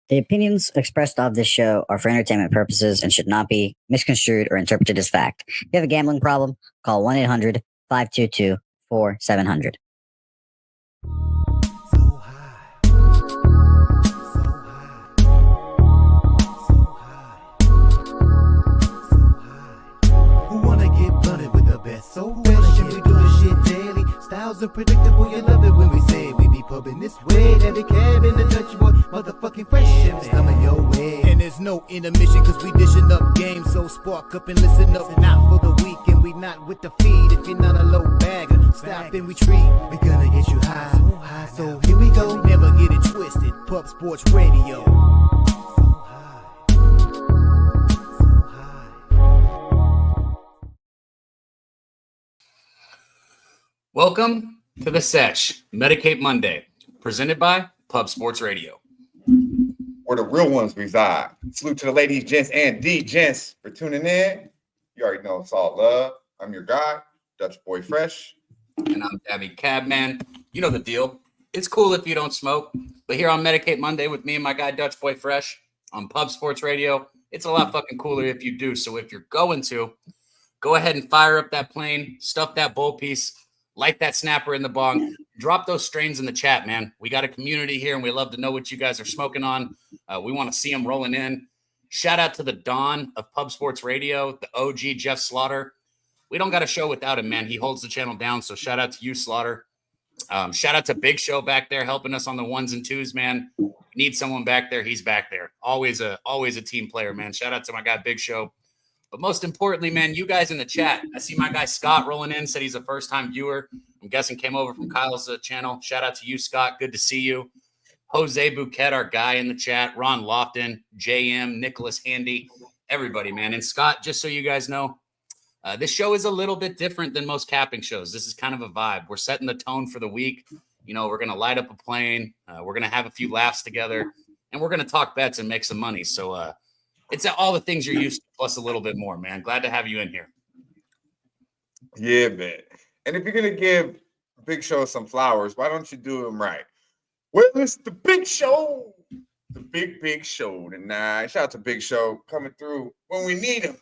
The opinions expressed of this show are for entertainment purposes and should not be misconstrued or interpreted as fact. If you have a gambling problem, call 1-800-522-4700. Who wanna get blunted with the best? So fresh, and we do this shit daily. Styles unpredictable, you love it when we say we be pubbing this way. Every cab in the Dutch boy, motherfucking fresh ships coming your way. And there's no intermission, cause we dishing up games. So spark up and listen up, not for the week. And we not with the feed, if you're not a low bagger, stop and retreat. We gonna get you high, so here we go. Never get it twisted, Pub Sports Radio. Welcome to the Sesh, Medicate Monday, presented by Pub Sports Radio. Where the real ones reside. Salute to the ladies, gents, and D-gents for tuning in. You already know it's all love. I'm your guy, Dutch Boy Fresh. And I'm Daby Cabman. You know the deal. It's cool if you don't smoke. But here on Medicate Monday with me and my guy, Dutch Boy Fresh, on Pub Sports Radio, it's a lot fucking cooler if you do. So if you're going to, go ahead and fire up that plane, stuff that bowl piece, light that snapper in the bong, drop those strains in the chat, man. We got a community here, and we love to know what you guys are smoking on. We want to see them rolling in. Shout out to the Don of Pub Sports Radio, the OG Jeff Slaughter. We don't got a show without him, man. He holds the channel down, so shout out to you, Slaughter. Shout out to Big Show back there helping us on the ones and twos, man. Need someone back there, he's back there. Always a team player, man. Shout out to my guy, Big Show. But most importantly, man, you guys in the chat. I see my guy Scott rolling in, said he's a first-time viewer. I'm guessing came over from Kyle's channel. Shout out to you, Scott. Good to see you. Jose Bouquett, our guy in the chat. Ron Lofton, JM, Nicholas Handy, everybody, man. And Scott, just so you guys know, this show is a little bit different than most capping shows. This is kind of a vibe. We're setting the tone for the week. You know, we're going to light up a plane. We're going to have a few laughs together. And we're going to talk bets and make some money. So, it's all the things you're used to, plus a little bit more, man. Glad to have you in here. Yeah, man. And if you're going to give Big Show some flowers, why don't you do them right? Well, it's the Big Show. The big show tonight. Shout out to Big Show coming through when we need him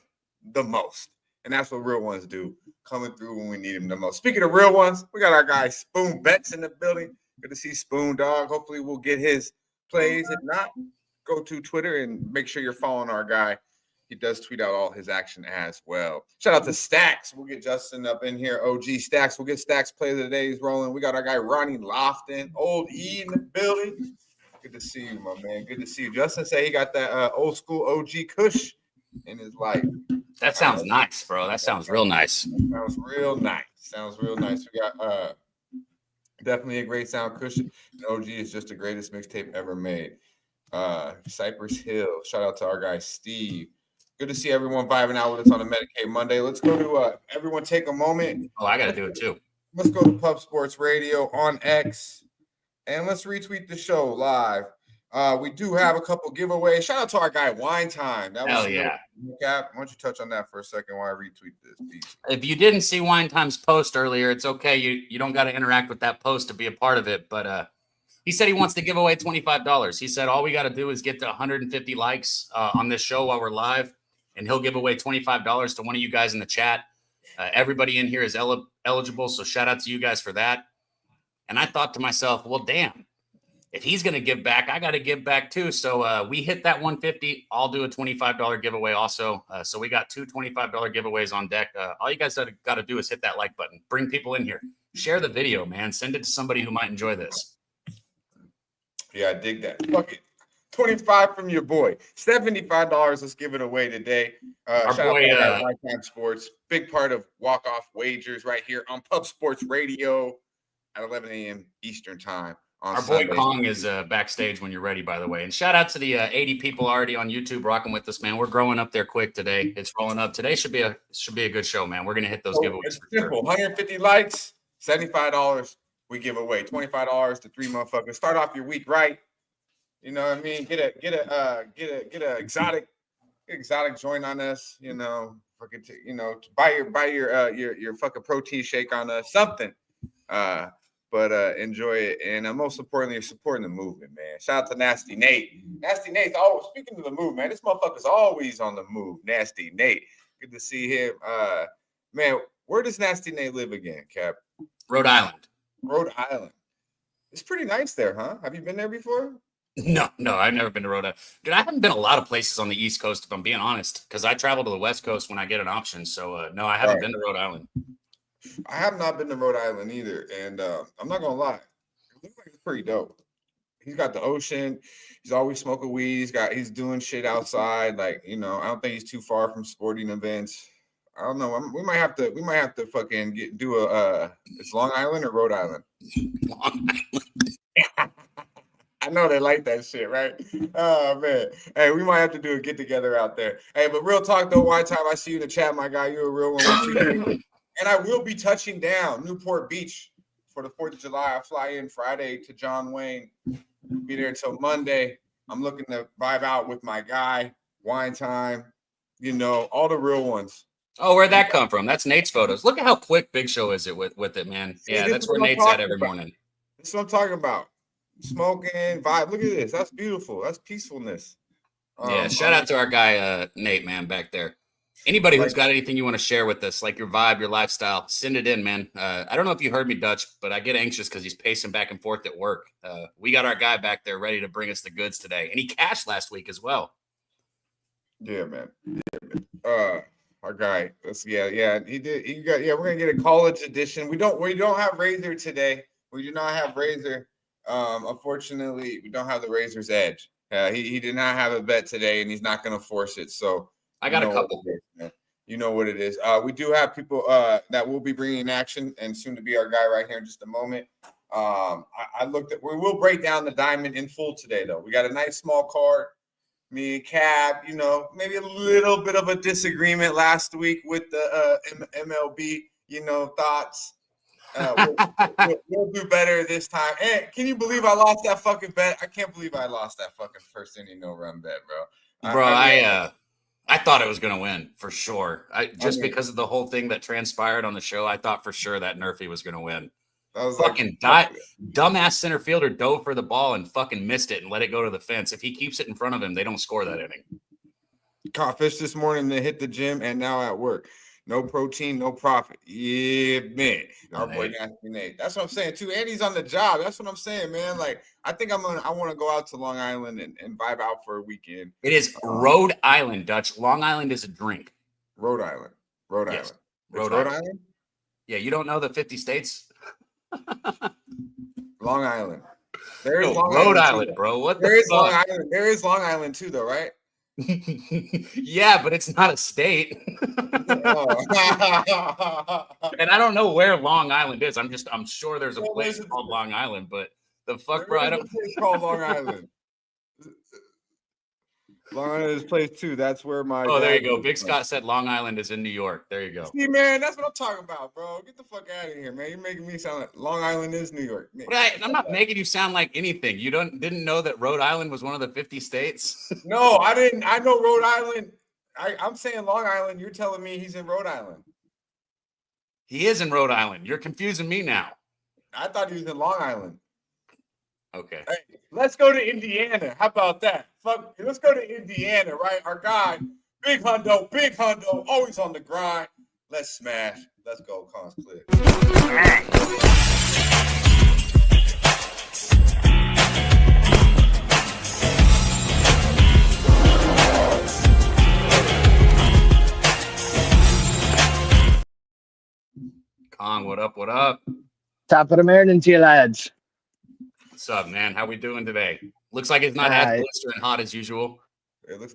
the most. And that's what real ones do, coming through when we need him the most. Speaking of real ones, we got our guy Spoon Betts in the building. Good to see Spoon, dog. Hopefully we'll get his plays. If not, go to Twitter and make sure you're following our guy. He does tweet out all his action as well. Shout out to Stacks. We'll get Justin up in here. OG Stacks. We'll get Stacks play of the day. He's rolling. We got our guy Ronnie Lofton, Old E in the building. Good to see you, my man. Good to see you. Justin said he got that old school OG Kush in his life. That sounds nice, bro. That sounds real nice. Sounds real nice. Sounds real nice. We got definitely a great sound cushion. And OG is just the greatest mixtape ever made. Cypress Hill. Shout out to our guy Steve. Good to see everyone vibing out with us on a Medicate Monday. Let's go to everyone take a moment. Oh, I got to do it too. Let's go to Pub Sports Radio on X and let's retweet the show live. We do have a couple giveaways. Shout out to our guy Wine Time. That was Hell yeah. Cap. Why don't you touch on that for a second while I retweet this piece? If you didn't see Wine Time's post earlier, it's okay. You don't got to interact with that post to be a part of it. But he said he wants to give away $25. He said all we got to do is get to 150 likes on this show while we're live, and he'll give away $25 to one of you guys in the chat. Everybody in here is eligible, so shout out to you guys for that. And I thought to myself, well, damn, if he's going to give back, I got to give back too. So we hit that 150. I'll do a $25 giveaway also. So we got two $25 giveaways on deck. All you guys got to do is hit that like button. Bring people in here. Share the video, man. Send it to somebody who might enjoy this. Yeah, I dig that. Fuck it. 25 from your boy. $75. Let's give it away today. Shout boy, out to Lifetime Sports. Big part of walk-off wagers right here on Pub Sports Radio at 11 a.m. Eastern time. Our boy Kong is backstage when you're ready, by the way. And shout out to the 80 people already on YouTube rocking with us, man. We're growing up there quick today. It's rolling up. Today should be a good show, man. We're going to hit those giveaways. It's simple. 150 likes, $75 we give away. $25 to three motherfuckers. Start off your week right. You know what I mean? Get a exotic joint on us. You know, fucking buy your fucking protein shake on us. Something. but enjoy it. And most importantly, you're supporting the movement, man. Shout out to Nasty Nate. Nasty Nate's always, speaking of the move, man, this motherfucker's always on the move. Nasty Nate. Good to see him. Man, where does Nasty Nate live again, Cap? Rhode Island. Rhode Island. It's pretty nice there, huh? Have you been there before? No, I've never been to Rhode Island. Dude, I haven't been a lot of places on the East Coast, if I'm being honest, because I travel to the West Coast when I get an option. So, no, I haven't been to Rhode Island. I have not been to Rhode Island either, and I'm not gonna lie, it looks like it's pretty dope. He's got the ocean. He's always smoking weed. He's doing shit outside. Like, you know, I don't think he's too far from sporting events. I don't know. We might have to fucking do a. It's Long Island or Rhode Island? Long Island. I know they like that shit, right? Oh man. Hey, we might have to do a get together out there. Hey, but real talk though, White Time, I see you in the chat, my guy. You're a real one. And I will be touching down Newport Beach for the 4th of July. I fly in Friday to John Wayne. Be there till Monday. I'm looking to vibe out with my guy, Wine Time, you know, all the real ones. Oh, where'd that come from? That's Nate's photos. Look at how quick Big Show is it with it, man. Yeah, that's where Nate's at every morning. That's what I'm talking about. Smoking, vibe. Look at this. That's beautiful. That's peacefulness. Yeah, shout out to our guy, Nate, man, back there. Anybody who's got anything you want to share with us, like your vibe, your lifestyle, send it in, man. I don't know if you heard me, Dutch, but I get anxious because he's pacing back and forth at work. We got our guy back there ready to bring us the goods today. And he cashed last week as well. Yeah, man. Our guy. He did. We're gonna get a college edition. We don't have Razor today. We do not have Razor. Unfortunately, we don't have the Razor's Edge. He did not have a bet today, and he's not gonna force it. So I got a couple. You know what it is. We do have people that will be bringing in action, and soon to be our guy right here in just a moment. I looked at. We will break down the diamond in full today, though. We got a nice small card. Me and Cab, you know, maybe a little bit of a disagreement last week with the MLB, you know, thoughts. We'll do better this time. And can you believe I lost that fucking bet? I can't believe I lost that fucking first inning no run bet, bro. I thought it was gonna win for sure. Because of the whole thing that transpired on the show, I thought for sure that Nerfy was gonna win. That was fucking dumbass center fielder dove for the ball and fucking missed it and let it go to the fence. If he keeps it in front of him, they don't score that inning. Caught fish this morning, then hit the gym, and now at work. No protein, no profit. Yeah, man. Our boy Nasty Nate. That's what I'm saying too. And he's on the job. That's what I'm saying, man. Like, I think I want to go out to Long Island and vibe out for a weekend. It is Rhode Island, Dutch. Long Island is a drink. Rhode Island. Yes. Rhode Island? Yeah, you don't know the 50 states? Long Island. There is Rhode Island, bro. What there is Long Island. There is Long Island too, though, right? Yeah, but it's not a state. And I don't know where Long Island is. I'm sure there's a place called Long Island, but the fuck, bro, I don't. It's called Long Island. Long Island is place too. That's where my. Oh, there you go. Big Scott said Long Island is in New York. There you go. See, man, that's what I'm talking about, bro. Get the fuck out of here, man. You're making me sound like Long Island is New York. I'm not making you sound like anything. You didn't know that Rhode Island was one of the 50 states? No, I didn't. I know Rhode Island. I'm saying Long Island. You're telling me he's in Rhode Island. He is in Rhode Island. You're confusing me now. I thought he was in Long Island. Okay. Hey, let's go to Indiana. How about that? Fuck, let's go to Indiana, right? Our guy, Big Hundo, always on the grind. Let's smash. Let's go, Cons Clear. Con, what up? What up? Top of the morning to you, lads. What's up, man? How we doing today? Looks like it's not as blistering hot as usual.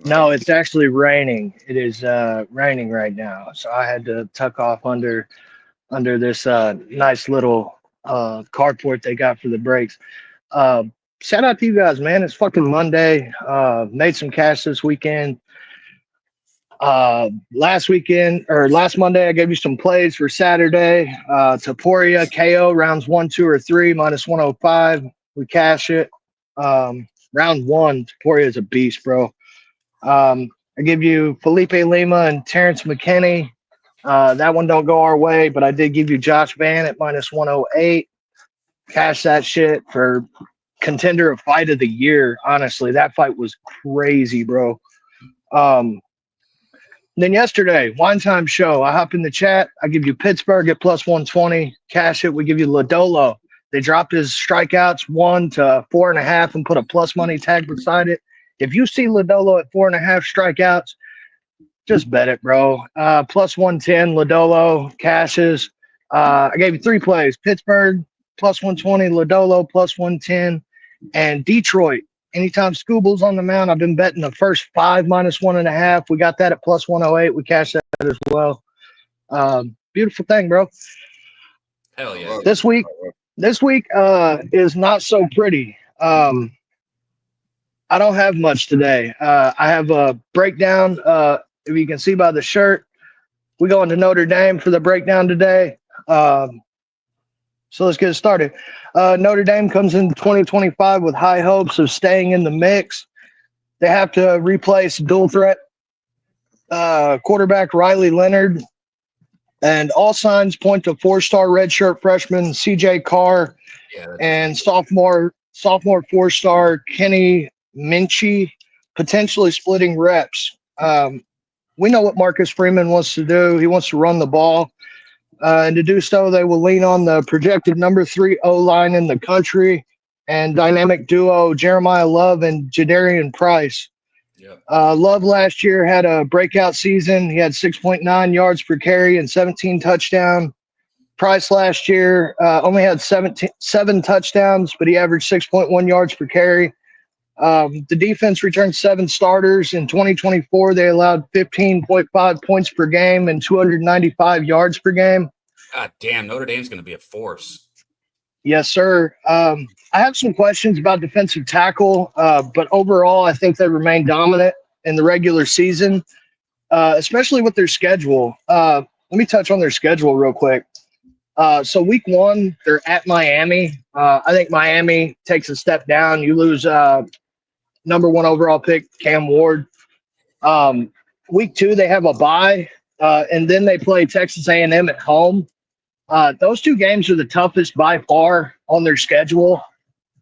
No, it's actually raining. It is raining right now, so I had to tuck off under this nice little carport they got for the brakes. Shout out to you guys, man. It's fucking Monday. Made some cash this weekend. Last Monday, I gave you some plays for Saturday. Taporia KO rounds 1, 2, or 3 minus 105. We cash it. Round 1, Taporia is a beast, bro. I give you Felipe Lima and Terrence McKinney. That one don't go our way, but I did give you Josh Van at minus 108. Cash that shit for contender of fight of the year. Honestly, that fight was crazy, bro. Then yesterday, wine time show. I hop in the chat. I give you Pittsburgh at plus 120. Cash it. We give you Lodolo. They dropped his strikeouts 1 to 4.5 and put a plus money tag beside it. If you see Lodolo at 4.5 strikeouts, just bet it, bro. Plus 110, Lodolo, cashes. I gave you 3 plays. Pittsburgh, plus 120, Lodolo, plus 110, and Detroit. Anytime Scooble's on the mound, I've been betting the first 5 minus 1.5. We got that at plus 108. We cashed that as well. Beautiful thing, bro. Hell yeah. This week is not so pretty. I don't have much today. I have a breakdown. If you can see by the shirt, we go into Notre Dame for the breakdown today. So let's get started. Notre Dame comes in 2025 with high hopes of staying in the mix. They have to replace dual threat quarterback Riley Leonard, and all signs point to 4-star redshirt freshman CJ Carr and sophomore 4-star Kenny Minchie potentially splitting reps. We know what Marcus Freeman wants to do. He wants to run the ball. And to do so, they will lean on the projected number 3 O-line in the country and dynamic duo Jeremiah Love and Jadarian Price. Yep. Love last year had a breakout season. He had 6.9 yards per carry and 17 touchdowns. Price last year only had 7 touchdowns, but he averaged 6.1 yards per carry. The defense returned 7 starters. In 2024, they allowed 15.5 points per game and 295 yards per game. God damn, Notre Dame's going to be a force. Yes, sir. I have some questions about defensive tackle, but overall, I think they remain dominant in the regular season, especially with their schedule. Let me touch on their schedule real quick. So week 1, they're at Miami. I think Miami takes a step down. You lose number 1 overall pick, Cam Ward. Week 2, they have a bye, and then they play Texas A&M at home. Those 2 games are the toughest by far on their schedule.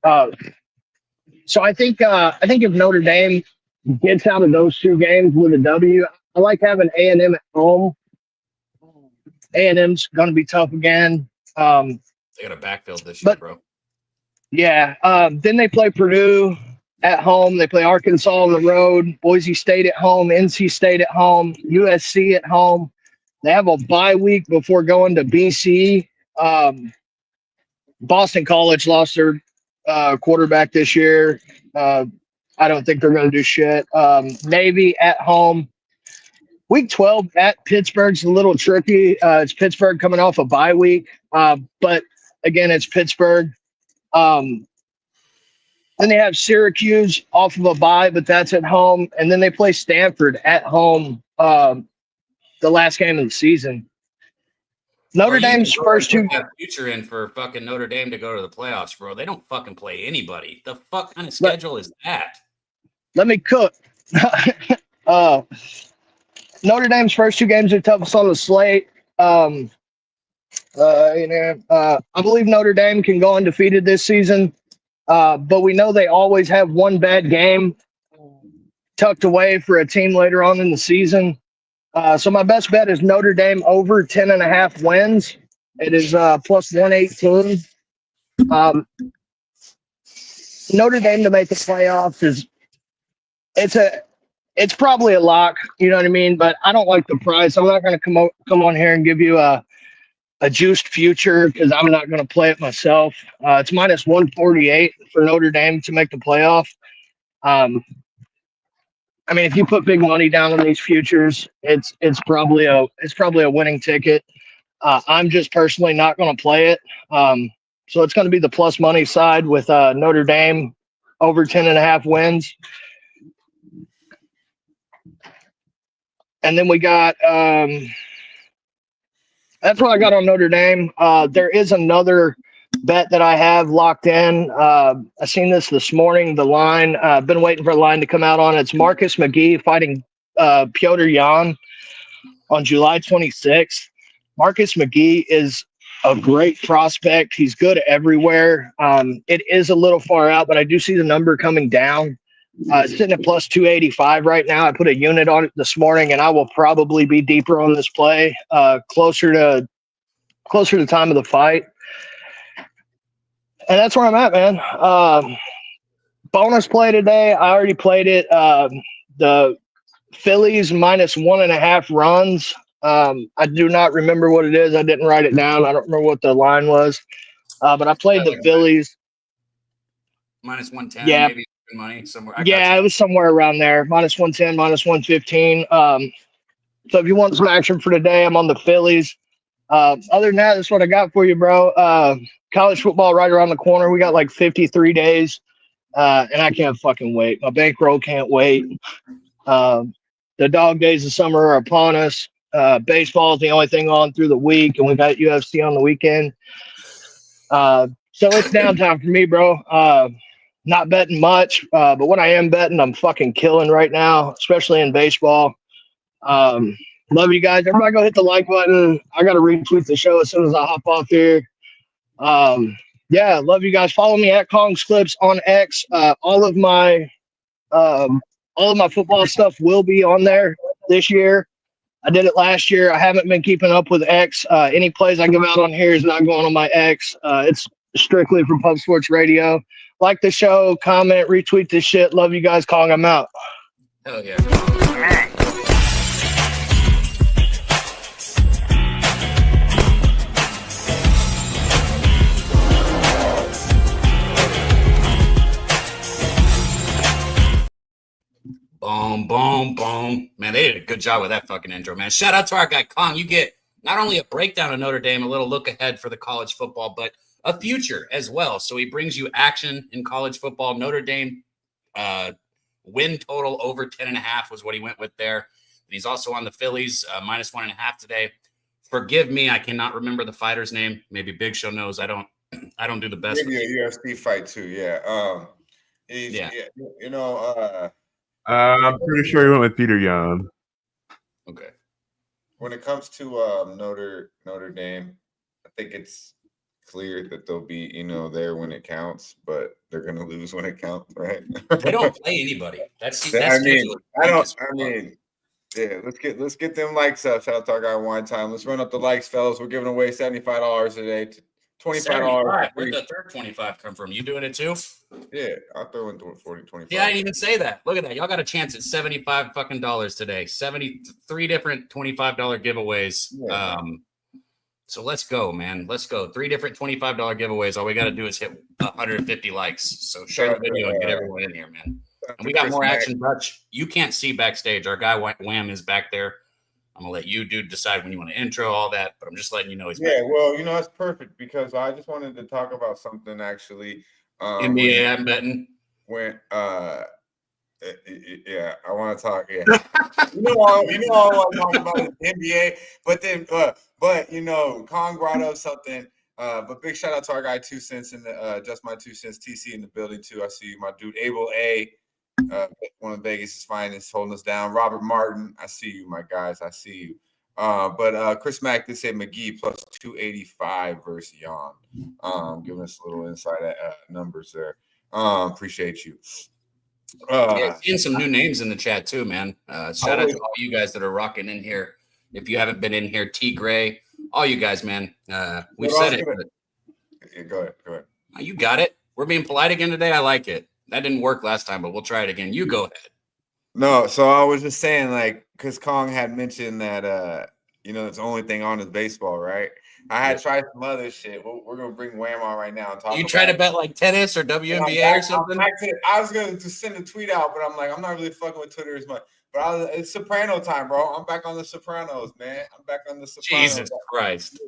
So I think if Notre Dame gets out of those 2 games with a W, I like having A&M at home. A&M's going to be tough again. They got a backfield this year, bro. Yeah. Then they play Purdue at home. They play Arkansas on the road, Boise State at home, NC State at home, USC at home. They have a bye week before going to BC. Boston College lost their quarterback this year. I don't think they're going to do shit. Navy at home. Week 12 at Pittsburgh's a little tricky. It's Pittsburgh coming off a bye week. But, again, it's Pittsburgh. Then they have Syracuse off of a bye, but that's at home. And then they play Stanford at home the last game of the season. Notre Dame's first 2 future in for fucking Notre Dame to go to the playoffs, bro. They don't fucking play anybody. The fuck kind of schedule is that? Let me cook. Notre Dame's first 2 games are toughest on the slate. I believe Notre Dame can go undefeated this season, but we know they always have one bad game tucked away for a team later on in the season. So my best bet is Notre Dame over 10.5 wins. It is plus 118. Notre Dame to make the playoffs it's probably a lock, you know what I mean? But I don't like the price. I'm not going to come on here and give you a juiced future because I'm not going to play it myself. It's minus 148 for Notre Dame to make the playoff. I mean, if you put big money down on these futures, it's probably a winning ticket. I'm just personally not going to play it. So it's going to be the plus money side with Notre Dame over 10.5 wins. And then we got that's what I got on Notre Dame. There is another bet that I have locked in. I seen this morning, the line. I've been waiting for a line to come out on it. It's Marcus McGee fighting Piotr Jan on July 26th. Marcus McGee is a great prospect. He's good everywhere. It is a little far out, but I do see the number coming down. It's sitting at plus 285 right now. I put a unit on it this morning, and I will probably be deeper on this play closer to the time of the fight. And that's where I'm at, man. Bonus play today. I already played it. The Phillies minus 1.5 runs. I do not remember what it is. I didn't write it down. I don't remember what the line was. But I played the Phillies. Minus 110, yeah. maybe money somewhere. It was somewhere around there. Minus 110, minus 115. So if you want some action for today, I'm on the Phillies. Other than that, that's what I got for you, bro. College football right around the corner. We got like 53 days. And I can't fucking wait. My bankroll can't wait. The dog days of summer are upon us. Baseball is the only thing on through the week, and we got UFC on the weekend. So it's downtime for me, bro. Not betting much, but what I am betting, I'm fucking killing right now, especially in baseball. Love you guys. Everybody go hit the like button. I got to retweet the show as soon as I hop off here. Yeah, love you guys. Follow me at Kong's Clips on X. All of my football stuff will be on there this year. I did it last year. I haven't been keeping up with X. Any plays I give out on here is not going on my X. It's strictly from Pub Sports Radio. Like the show, comment, retweet this shit. Love you guys. Kong, I'm out. Hell yeah. Boom, boom, boom. Man, they did a good job with that fucking intro, man. Shout out to our guy, Kong. You get not only a breakdown of Notre Dame, a little look ahead for the college football, but a future as well. So he brings you action in college football. Notre Dame win total over 10.5 was what he went with there. And he's also on the Phillies, minus 1.5 today. Forgive me, I cannot remember the fighter's name. Maybe Big Show knows. I don't do the best. Maybe a UFC fight too, yeah. You know, I'm pretty sure he went with Peter Yan. Okay. When it comes to Notre Dame, I think it's clear that they'll be, there when it counts, but they're gonna lose when it counts, right? They don't play anybody. Let's get them likes up. Shout out to our guy Wine Time. Let's run up the likes, fellas. We're giving away $75 today. $25. Where'd the third 25 come from? You doing it too? Yeah, I'll throw in 40, 25. Yeah, I didn't even say that. Look at that. Y'all got a chance at $75 fucking dollars today. 73 different $25 giveaways. Yeah. So let's go, man. Let's go. 3 different $25 giveaways. All we got to do is hit 150 likes. So share the video and get everyone in here, man. And we got more action, Dutch. You can't see backstage. Our guy Wham is back there. I'm gonna let you, dude, decide when you want to intro all that. But I'm just letting you know he's back. Yeah, well, that's perfect because I just wanted to talk about something actually. NBA, I'm betting. When I want to talk. Yeah, I want to talk about is NBA, but then, Kong brought up something. But big shout out to our guy 2 Cents in the Just My 2 Cents TC in the building too. I see you, my dude Abel A. One of Vegas' finest, holding us down. Robert Martin, I see you, my guys. I see you. But Chris Mack did say McGee plus 285 versus Yon. Giving us a little insight at numbers there. Appreciate you. Seeing some new names in the chat too, man. Shout out to all you guys that are rocking in here. If you haven't been in here, T Gray, all you guys, man. We've said it. Yeah, go ahead. You got it. We're being polite again today. I like it. That didn't work last time, but we'll try it again. You go ahead. No, so I was just saying, because Kong had mentioned that, it's the only thing on is baseball, right? I had tried some other shit. We're going to bring Wham on right now and talk. You try to bet like tennis or WNBA or something? I was going to send a tweet out, but I'm like, I'm not really fucking with Twitter as much. But it's Soprano time, bro. I'm back on the Sopranos, man. Jesus Christ.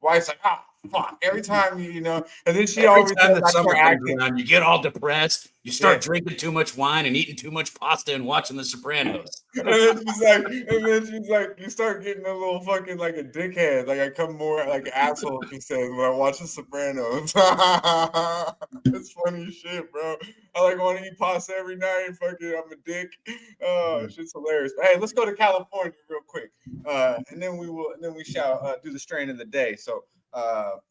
Wife's like, fuck. Every time, and then she Every always time says, that summer comes around, you get all depressed. You start drinking too much wine and eating too much pasta and watching The Sopranos. and then she's like, you start getting a little fucking like a dickhead. Like I come more like an asshole, she says, when I watch The Sopranos. It's funny shit, bro. I want to eat pasta every night. Fucking, I'm a dick. Shit's hilarious. But hey, let's go to California real quick. And then we shall do the strain of the day. So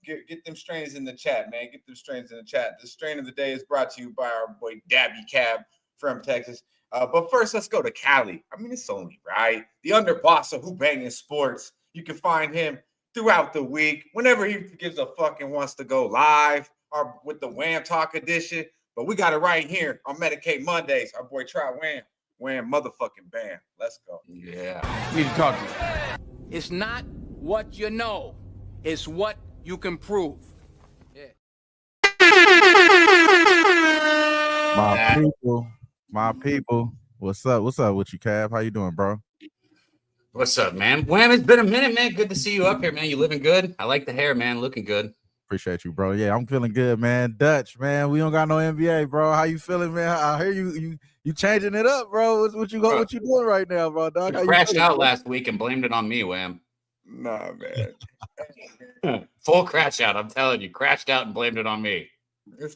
Get them strains in the chat, man. Get them strains in the chat. The strain of the day is brought to you by our boy Daby Cab from Texas. But first, let's go to Cali. I mean, it's only right. The underboss of Who Banging Sports. You can find him throughout the week, whenever he gives a fuck and wants to go live or with the Wham Talk edition. But we got it right here on Medicate Mondays. Our boy TrotWam. Wham motherfucking bam. Let's go. Yeah. Need to talk to you. It's not what you know. It's what you can prove. Yeah. My people. What's up? What's up with you, Cav? How you doing, bro? What's up, man? Wham, it's been a minute, man. Good to see you up here, man. You living good? I like the hair, man. Looking good. Appreciate you, bro. Yeah, I'm feeling good, man. Dutch, man. We don't got no NBA, bro. How you feeling, man? I hear you changing it up, bro. What you doing right now, bro? Dog? You crashed out last week and blamed it on me, Wham. Nah, man. Full crash out. I'm telling you, crashed out and blamed it on me. It's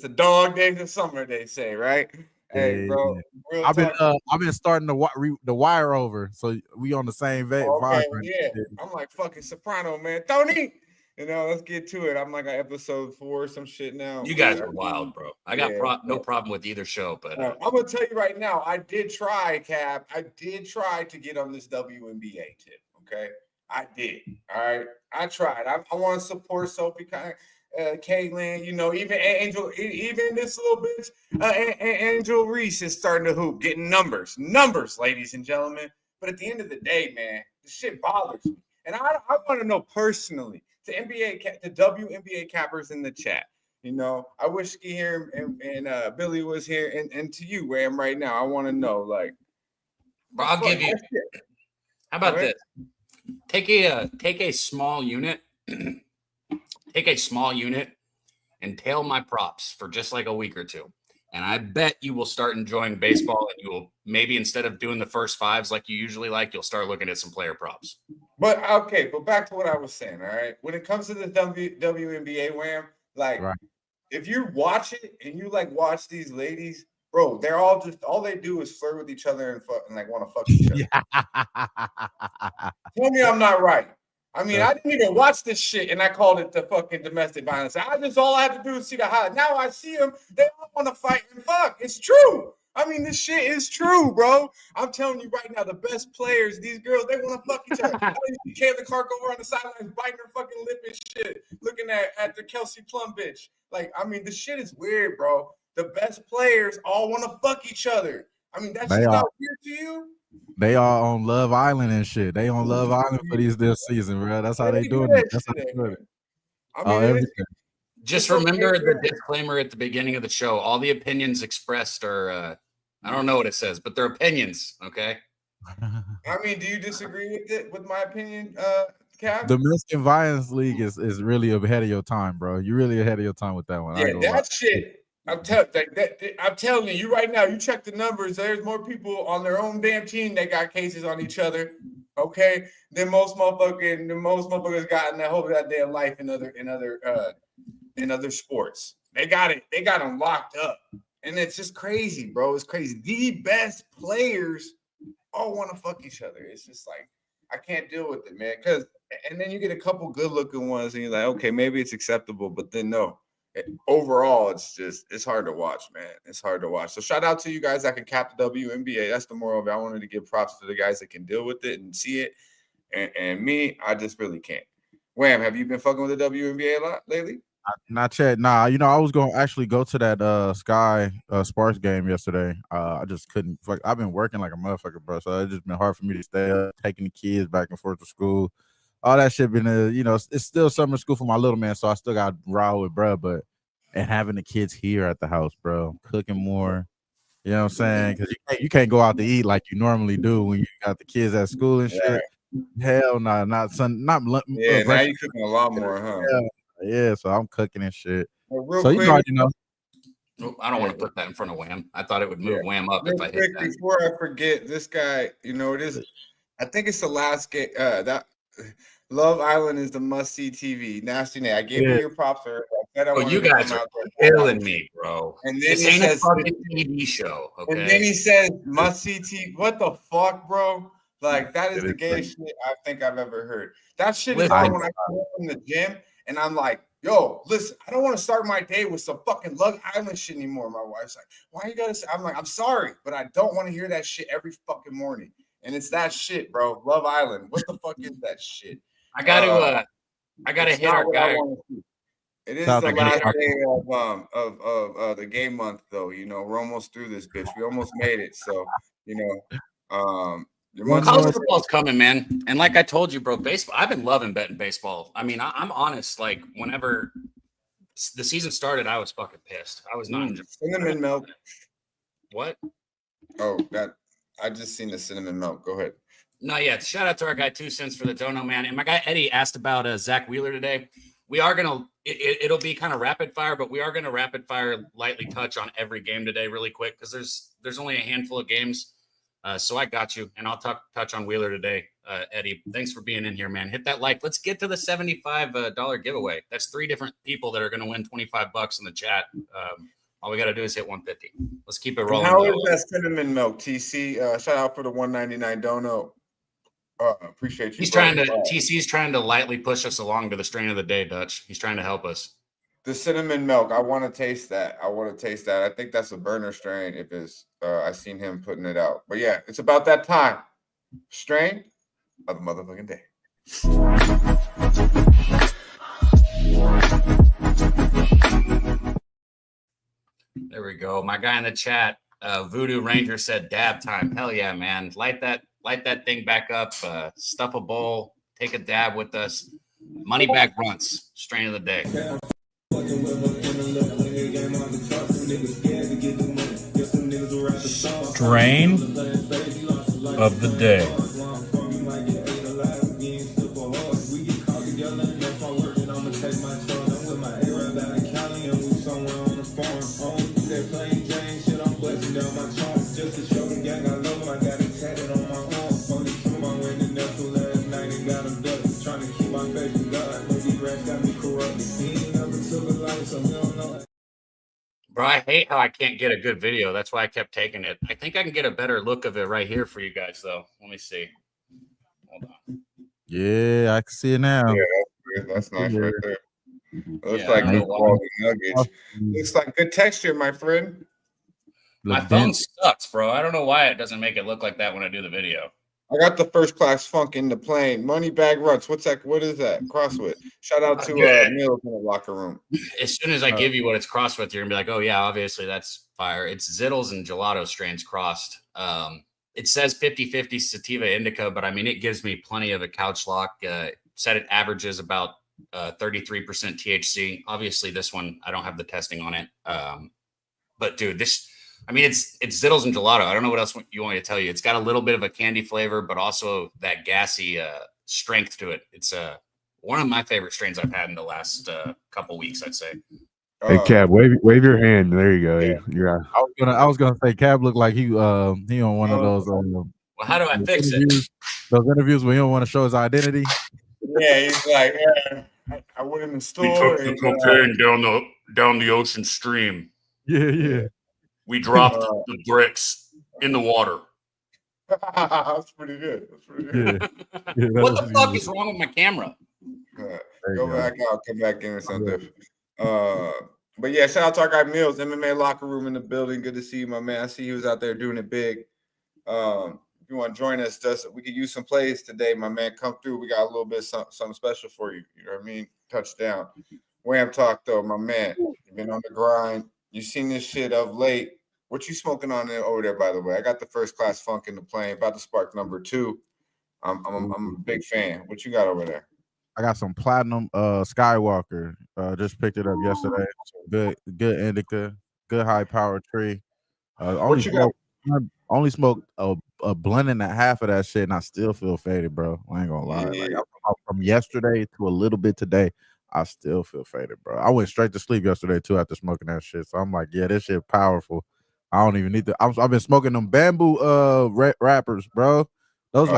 a dog day to summer, they say, right? Hey, bro. I've been starting the wire over, so we on the same vibe. Yeah, I'm like fucking Soprano, man. Tony, let's get to it. I'm like on episode 4 or some shit now. You guys are wild, bro. I got no problem with either show, but I'm gonna tell you right now, I did try, Cap. I did try to get on this WNBA tip. Okay, I did. All right, I tried. I want to support Sophie Caitlin, even Angel, even this little bitch, Angel Reese is starting to hoop, getting numbers, ladies and gentlemen. But at the end of the day, man, this shit bothers me, and I want to know personally to the WNBA cappers in the chat. I wish Ski here and Billy was here, and to you, Wham, right now, I want to know, like, bro, I'll give you. How about this? Take a small unit. Take a small unit and tail my props for just like a week or two. And I bet you will start enjoying baseball, and you will maybe, instead of doing the first fives like you usually like, you'll start looking at some player props. But back to what I was saying, all right? When it comes to the WNBA, Wham, like, right. If you watch it and you like watch these ladies, bro, they're all they do is flirt with each other and like want to fuck each other. Tell me I'm not right. I mean, I didn't even watch this shit, and I called it the fucking domestic violence. All I had to do is see the highlight. Now I see them; they all want to fight and fuck. It's true. I mean, this shit is true, bro. I'm telling you right now, the best players, these girls, they want to fuck each other. I see Kayla Clark over on the sidelines biting her fucking lip and shit, looking at the Kelsey Plum bitch. Like, I mean, this shit is weird, bro. The best players all want to fuck each other. I mean, that's just not weird to you. They are on Love Island and shit. They on Love Island for this season, bro. That's how they doing it. That's how they doing it. I mean, everything. Just remember the disclaimer at the beginning of the show. All the opinions expressed are, I don't know what it says, but they're opinions, okay? I mean, do you disagree with my opinion, Cap? The Domestic Violence League is really ahead of your time, bro. You're really ahead of your time with that one. Yeah, that shit. I'm telling you right now, you check the numbers, there's more people on their own damn team that got cases on each other, okay, than most motherfuckers got in their whole goddamn life in other sports. They got them locked up. And it's just crazy, bro. It's crazy. The best players all want to fuck each other. It's just like, I can't deal with it, man. And then you get a couple good-looking ones, and you're like, okay, maybe it's acceptable, but then no. Overall, it's hard to watch, man. It's hard to watch. So shout out to you guys that can cap the WNBA. That's the moral of it. I wanted to give props to the guys that can deal with it and see it. And me, I just really can't. Wham, have you been fucking with the WNBA a lot lately? Not yet. Nah, I was going to actually go to that Sky Sparks game yesterday. I just couldn't. I've been working like a motherfucker, bro. So it's just been hard for me to stay up, taking the kids back and forth to school. All that shit been, it's still summer school for my little man, so I still got to ride with bro. And having the kids here at the house, bro, cooking more, you know what I'm saying? Because you can't go out to eat like you normally do when you got the kids at school and shit. Hell no, not lunch. Yeah, now you cooking a lot more, huh? Yeah, so I'm cooking and shit. Well, so quick, I don't want to put that in front of Wham. I thought it would move Wham up if I hit that. Before I forget, this guy, it is. I think it's the last game. That Love Island is the must-see TV. Nasty Nate, I gave you your props. You guys are killing me, bro. And then this ain't a fucking TV show. Okay. And then he says must-see TV. What the fuck, bro? Like that is It the is gayest shit I think I've ever heard. That shit is Listen. on when I come home from the gym and I'm like, yo, listen, I don't want to start my day with some fucking Love Island shit anymore. My wife's like, why you gotta say? I'm like, I'm sorry, but I don't want to hear that shit every fucking morning. And it's that shit, bro. Love Island. What the fuck is that shit? I gotta It's hit our not what I guy. want to see. It is Shout the out to last Gay day of the gay month, though. You know, we're almost through this bitch. We almost made it. So, you know, your One month's College more- football's coming, man. And like I told you, bro, baseball. I've been loving betting baseball. I mean, I'm honest. Like whenever the season started, I was fucking pissed. I was not enjoying cinnamon milk. what. Oh, that I just seen the cinnamon milk. Go ahead. No, yeah. Shout out to our guy 2 cents for the dono, man. And my guy Eddie asked about Zach Wheeler today. We are gonna. It'll be kind of rapid fire, but we are gonna rapid fire lightly touch on every game today, really quick, because there's only a handful of games. So I got you, and I'll touch on Wheeler today. Eddie, thanks for being in here, man. Hit that like. Let's get to the $75 giveaway. That's 3 different people that are gonna win $25 in the chat. All we got to do is hit 150. Let's keep it rolling. How is that cinnamon milk, TC? Shout out for the $1.99 dono. Appreciate you. He's trying to TC's trying to lightly push us along to the strain of the day, Dutch. He's trying to help us. The cinnamon milk. I want to taste that. I think that's a burner strain. If it's, I seen him putting it out. But yeah, it's about that time. Strain of the motherfucking day. There we go. My guy in the chat, Voodoo Ranger, said dab time. Hell yeah, man. Light that thing back up, stuff a bowl, take a dab with us. Money back runts, strain of the day. Strain of the day. Bro, I hate how I can't get a good video. That's why I kept taking it. I think I can get a better look of it right here for you guys, though. Let me see. Hold on. Yeah, I can see it now. Yeah, that's nice right there. It looks Yeah, like I good know. quality nuggets. Looks like good texture, my friend. My phone sucks, bro. I don't know why it doesn't make it look like that when I do the video. I got the first class funk in the plane. Money bag runs. What's that? What is that? Crosswit. Shout out to Mills in the locker room. As soon as I give you what it's crossed with, you're gonna be like, oh yeah, obviously that's fire. It's Zittles and gelato strains crossed. It says 50-50 sativa indica, but I mean it gives me plenty of a couch lock. Said it averages about 33% THC. Obviously, this one I don't have the testing on it. But dude, this. I mean, it's Zittles and gelato. I don't know what else you want me to tell you. It's got a little bit of a candy flavor, but also that gassy strength to it. It's one of my favorite strains I've had in the last couple weeks, I'd say. Hey, Cab, wave your hand. There you go. Yeah. You're I was gonna say Cab looked like he on one of those. Well, how do I fix it? Those interviews where he don't want to show his identity. Yeah, he's like, I went in the store. We took the cocaine down the ocean stream. Yeah. We dropped the bricks in the water. That's pretty good. Yeah, what the fuck is wrong with my camera? Go back out, come back in or something. But yeah, shout out to our guy Mills, MMA locker room in the building. Good to see you, my man. I see he was out there doing it big. If you want to join us, we could use some plays today, my man. Come through. We got a little bit something special for you. You know what I mean? Touchdown. Wham talk though, my man. You've been on the grind. You seen this shit of late. What you smoking on there over there, by the way? I got the first class funk in the plane. About to spark number 2. I'm a big fan. What you got over there? I got some platinum Skywalker. Just picked it up yesterday. Good indica, good high power tree. Only smoked a blend and a half of that shit, and I still feel faded, bro. I ain't gonna lie. Yeah. Like, from yesterday to a little bit today, I still feel faded, bro. I went straight to sleep yesterday too after smoking that shit. So I'm like, yeah, this shit powerful. I don't even need to. I've been smoking them bamboo wrappers, bro. Those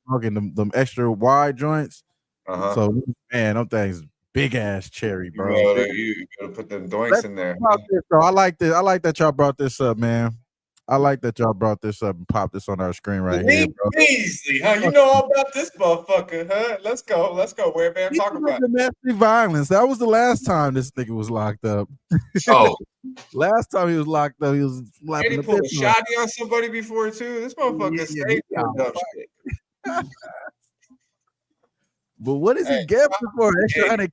smoking them extra wide joints. So man, them things big ass cherry, bro. You gotta put them doinks in there. I like this. I like that y'all brought this up, man. I like that y'all brought this up and popped this on our screen right here, bro. Beasley, huh? You know all about this motherfucker, huh? Let's go. Where man talk about domestic violence. That was the last time this nigga was locked up. Oh, last time he was locked up, he was and slapping he the pulled a bitch. shotty on somebody before too. This motherfucker stayed doing dumb shit. But what is he getting for? Extra 100K?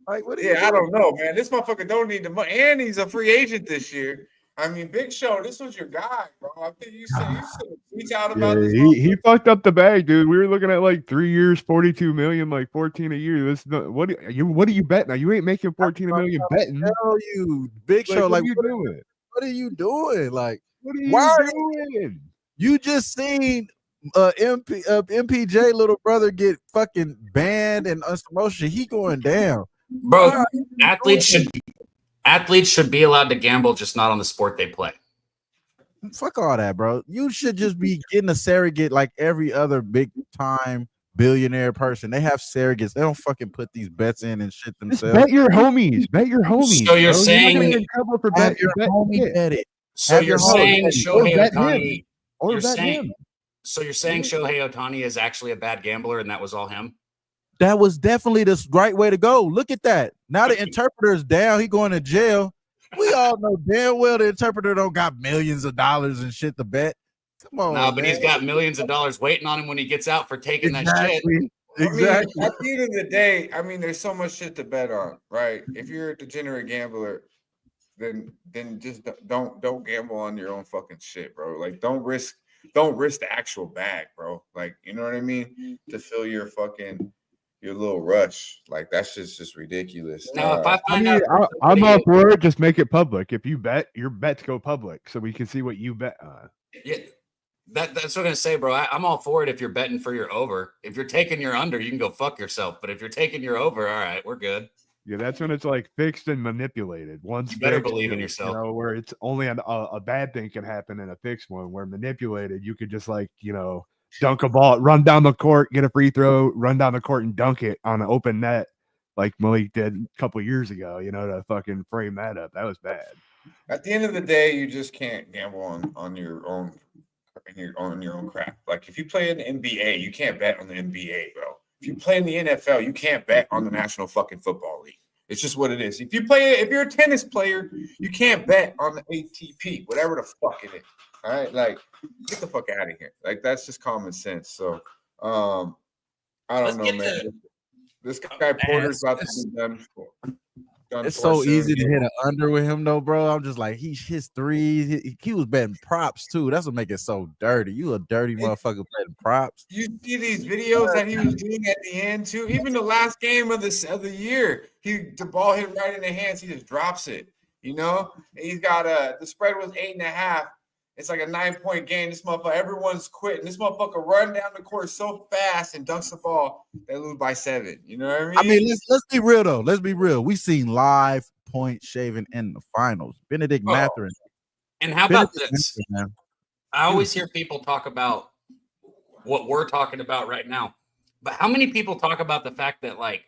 Like, what? I don't know, man. This motherfucker don't need the money, and he's a free agent this year. I mean, Big Show, this was your guy, bro. I think you said tweet out about this. He fucked up the bag, dude. We were looking at like 3 years, 42 million, like 14 a year. This what do you bet now? You ain't making 14 a million betting. Tell you, Big Show, like what are you doing? What are you doing? Like, what are you doing? You just seen MPJ little brother get fucking banned and unpromoted. He going down, bro. Athletes should be allowed to gamble, just not on the sport they play. Fuck all that, bro. You should just be getting a surrogate like every other big time billionaire person. They have surrogates. They don't fucking put these bets in and shit themselves. Bet your homies. Bet your homies. So you're saying your homie bet it. So you're saying Shohei Ohtani. Or bet him. So you're saying Shohei Ohtani is actually a bad gambler, and that was all him? That was definitely the right way to go. Look at that. Now the interpreter is down. He going to jail. We all know damn well the interpreter don't got millions of dollars and shit to bet. Come on, no, but he's got millions of dollars waiting on him when he gets out for taking that shit. Exactly. At the end of the day, I mean, there's so much shit to bet on, right? If you're a degenerate gambler, then just don't gamble on your own fucking shit, bro. Like, don't risk the actual bag, bro. Like, you know what I mean? To fill your little rush. Like, that's just ridiculous. Now, if I find out, I'm all for it. Just make it public. If you bet, your bets go public, so we can see what you bet on. Yeah, that's what I'm gonna say, bro. I'm all for it if you're betting for your over. If you're taking your under, you can go fuck yourself. But if you're taking your over, all right, we're good. Yeah, that's when it's like fixed and manipulated. Once you better fixed, believe in yourself. You know, where it's only a bad thing can happen in a fixed one. Where manipulated, you could just like, you know, dunk a ball, run down the court, get a free throw, run down the court and dunk it on an open net like Malik did a couple years ago, you know, to fucking frame that up. That was bad. At the end of the day, you just can't gamble on your own crap. Like, if you play in the NBA, you can't bet on the NBA, bro. If you play in the NFL, you can't bet on the National fucking Football League. It's just what it is. If you're a tennis player, you can't bet on the ATP, whatever the fuck it is. All right, like, get the fuck out of here. Like, that's just common sense. So, I don't know, man. This guy Porter's about to be done. It's so easy to hit an under with him, though, bro. I'm just like, his threes. He was betting props too. That's what make it so dirty. You a dirty motherfucker betting props. You see these videos that he was doing at the end too. Even the last game of the year, the ball hit right in the hands. He just drops it. You know, he's got the spread was 8.5. It's like a 9-point game. This motherfucker, everyone's quitting. This motherfucker run down the court so fast and dunks the ball, they lose by 7. You know what I mean? I mean, let's be real though. Let's be real. We seen live point shaving in the finals. Benedict Mathurin. And how about this? I always hear people talk about what we're talking about right now, but how many people talk about the fact that, like,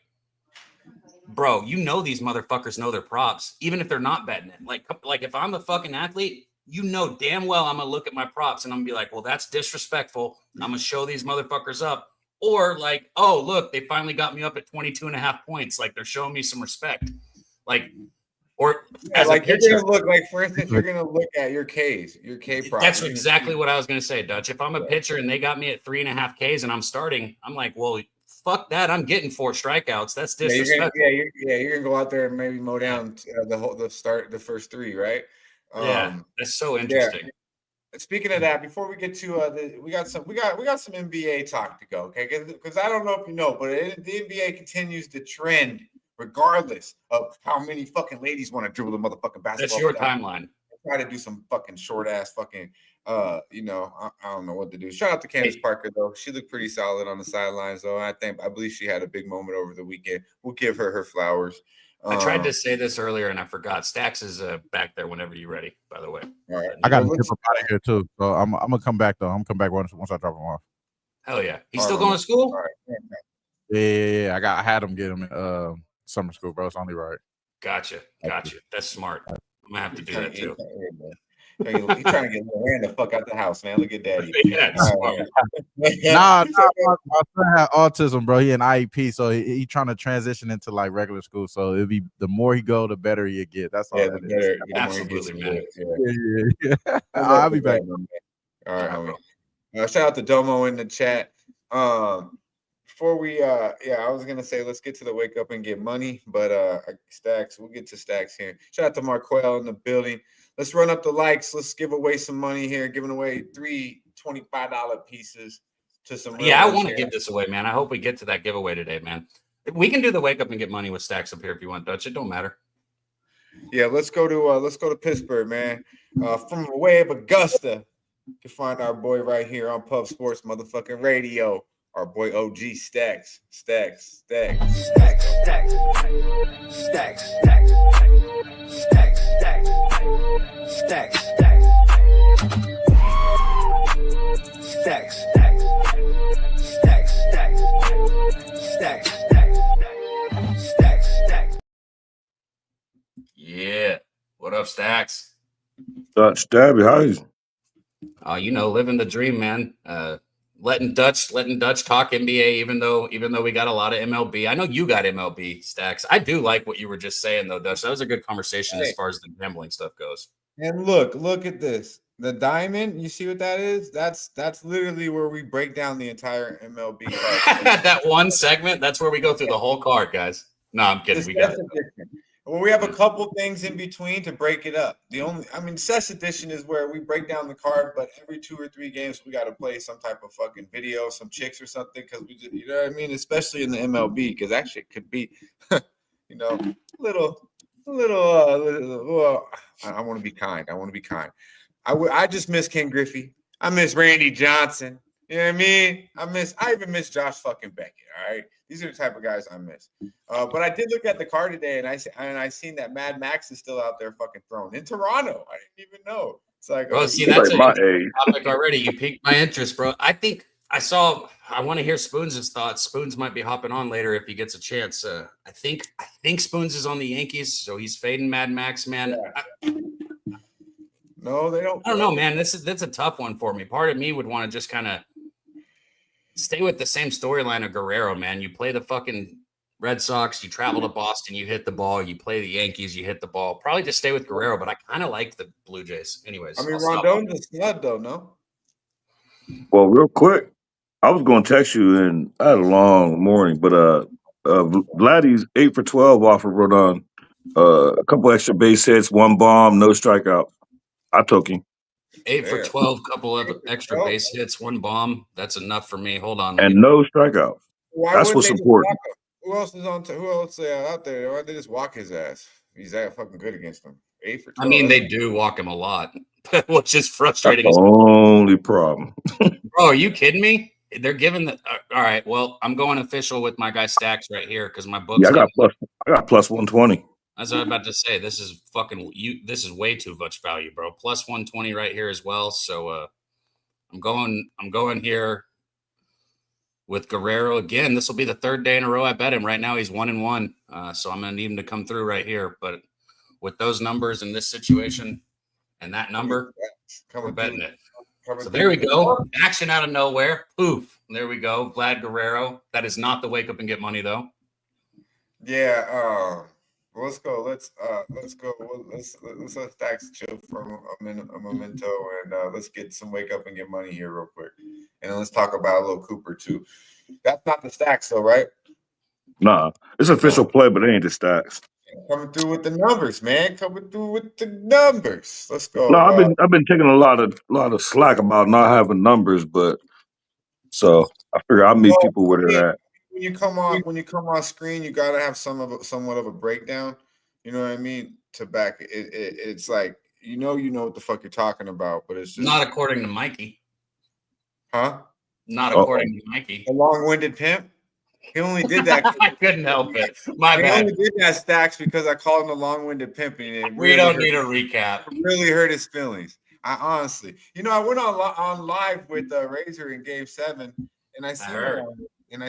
bro, you know these motherfuckers know their props, even if they're not betting it. Like if I'm a fucking athlete, you know damn well I'm going to look at my props and I'm going to be like, well, that's disrespectful. I'm going to show these motherfuckers up. Or like, oh, look, they finally got me up at 22.5 points. Like, they're showing me some respect. Like, or as like you're going to look like, for instance, you're going to look at your Ks, your K props. That's exactly what I was going to say, Dutch. If I'm a pitcher and they got me at 3.5 Ks and I'm starting, I'm like, well, fuck that. I'm getting 4 strikeouts. That's disrespectful. You're going to go out there and maybe mow down the first 3, right? Yeah, that's so interesting. Yeah. Speaking of that, before we get to we got some NBA talk to go, okay? Because I don't know if you know, but the NBA continues to trend regardless of how many fucking ladies want to dribble the motherfucking basketball. That's your timeline. Try to do some fucking short ass fucking I don't know what to do. Shout out to Candace Parker though. She looked pretty solid on the sidelines though. I believe she had a big moment over the weekend. We'll give her flowers. I tried to say this earlier and I forgot. Stacks is back there whenever you're ready, by the way. All right. I got to get up out of here too. So I'm gonna come back though. I'm gonna come back once I drop him off. Hell yeah. He's still going to school? All right. Yeah. I had him get him in summer school, bro. It's only right. Gotcha. That's smart. I'm gonna have to do that too. He trying to get Aaron the fuck out the house, man. Look at Daddy. Yeah, smart. Nah, my son had autism, bro. He an IEP, so he trying to transition into like regular school. So it'll be the more he go, the better he get. That's all Yeah, that the is. better. Absolutely, man. Yeah. I'll be back. All right, homie. Shout out to Domo in the chat. Before we I was gonna say let's get to the wake up and get money, but Stacks, we'll get to Stacks here. Shout out to Marquell in the building. Let's run up the likes. Let's give away some money here. Giving away 3 $25 pieces to some. Yeah, I want to give this away, man. I hope we get to that giveaway today, man. We can do the wake up and get money with Stacks up here if you want, Dutch. It don't matter. Yeah, let's go to Pittsburgh, man. From the way of Augusta, you can find our boy right here on Pub Sports motherfucking radio. Our boy OG Stacks. Stacks. Yeah. What up, Stacks? Dutch, Daby, how you? Living the dream, man. Letting Dutch talk NBA, even though we got a lot of MLB. I know you got MLB, Stacks. I do like what you were just saying, though, Dutch. That was a good conversation as far as the gambling stuff goes. And look at this. The diamond, you see what that is? That's literally where we break down the entire MLB card. That one segment, that's where we go through the whole card, guys. No, I'm kidding. We got it. Well, we have a couple things in between to break it up. Sesh edition is where we break down the card, but every 2 or 3 games we got to play some type of fucking video, some chicks or something, because we just, you know what I mean? Especially in the MLB, because that shit could be, little. I want to be kind. I just miss Ken Griffey. I miss Randy Johnson. You know what I mean? I even miss Josh fucking Beckett. All right. These are the type of guys I miss. But I did look at the card today, and I seen that Mad Max is still out there fucking thrown in Toronto. I didn't even know. It's like, see, that's like my topic already. You piqued my interest, bro. I think I want to hear Spoons' thoughts. Spoons might be hopping on later if he gets a chance. I think Spoons is on the Yankees, so he's fading Mad Max, man. Yeah. No, they don't. I don't know, man. That's a tough one for me. Part of me would want to just kind of stay with the same storyline of Guerrero, man. You play the fucking Red Sox, you travel to Boston, you hit the ball. You play the Yankees, you hit the ball. Probably just stay with Guerrero, but I kind of like the Blue Jays. Anyways, Rondon's a stud, though, no? Well, real quick, I was going to text you, and I had a long morning, but Vladdy's 8 for 12 off of Rodon. A couple extra base hits, 1 bomb, no strikeout. I took him. 8 for 12, couple of extra base hits, 1 bomb. That's enough for me. Hold on. And no strikeout. That's what's important. Who else is on? Who else out there? Why they just walk his ass? He's that fucking good against them. 8 for 12. I mean, they do walk him a lot, which is frustrating. That's the only problem. Bro, are you kidding me? They're giving the all right. Well, I'm going official with my guy Stacks right here because my book's I got plus 120. That's what I was about to say. This is this is way too much value, bro. Plus 120 right here as well. So I'm going here with Guerrero again. This will be the 3rd day in a row I bet him. Right now he's 1-1. So I'm gonna need him to come through right here. But with those numbers in this situation and that number, we're betting it. So there we go. Action out of nowhere. Poof. There we go. Vlad Guerrero. That is not the wake up and get money though. Yeah. Let's go. Let's go. Let's let Stacks chill for a memento, and let's get some wake up and get money here real quick, and then let's talk about a little Cooper too. That's not the Stacks though, right? Nah, it's official play, but it ain't the Stacks. Coming through with the numbers, man. Coming through with the numbers. Let's go. No, I've been taking a lot of slack about not having numbers, but so I figure I'll meet people where they're at. When you come on screen, you gotta have somewhat of a breakdown. You know what I mean? To back it, it's like you know what the fuck you're talking about, but it's just not according to Mikey. Huh? Not according to Mikey. A long-winded pimp. He only did that. I couldn't help it. My bad. He only did that, Stacks, because I called him a long-winded pimp. And we don't need a recap. It really hurt his feelings. I honestly, I went on live with Razor in Game 7, and I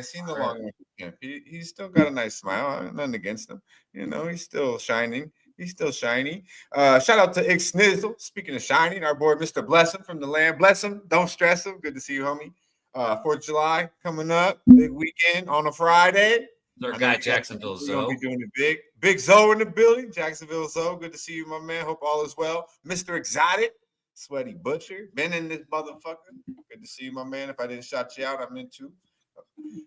seen the long-winded pimp. He's still got a nice smile. Nothing against him. He's still shining. He's still shiny. Shout out to Ix Snizzle. Speaking of shiny, our boy Mr. Blessing from the land. Bless him. Don't stress him. Good to see you, homie. 4th of July coming up. Big weekend on a Friday. Our guy Jacksonville We're Zoe. gonna be doing it big. Big Zoe in the building. Jacksonville Zoe. Good to see you, my man. Hope all is well. Mr. Exotic. Sweaty Butcher. Been in this motherfucker. Good to see you, my man. If I didn't shout you out, I meant to.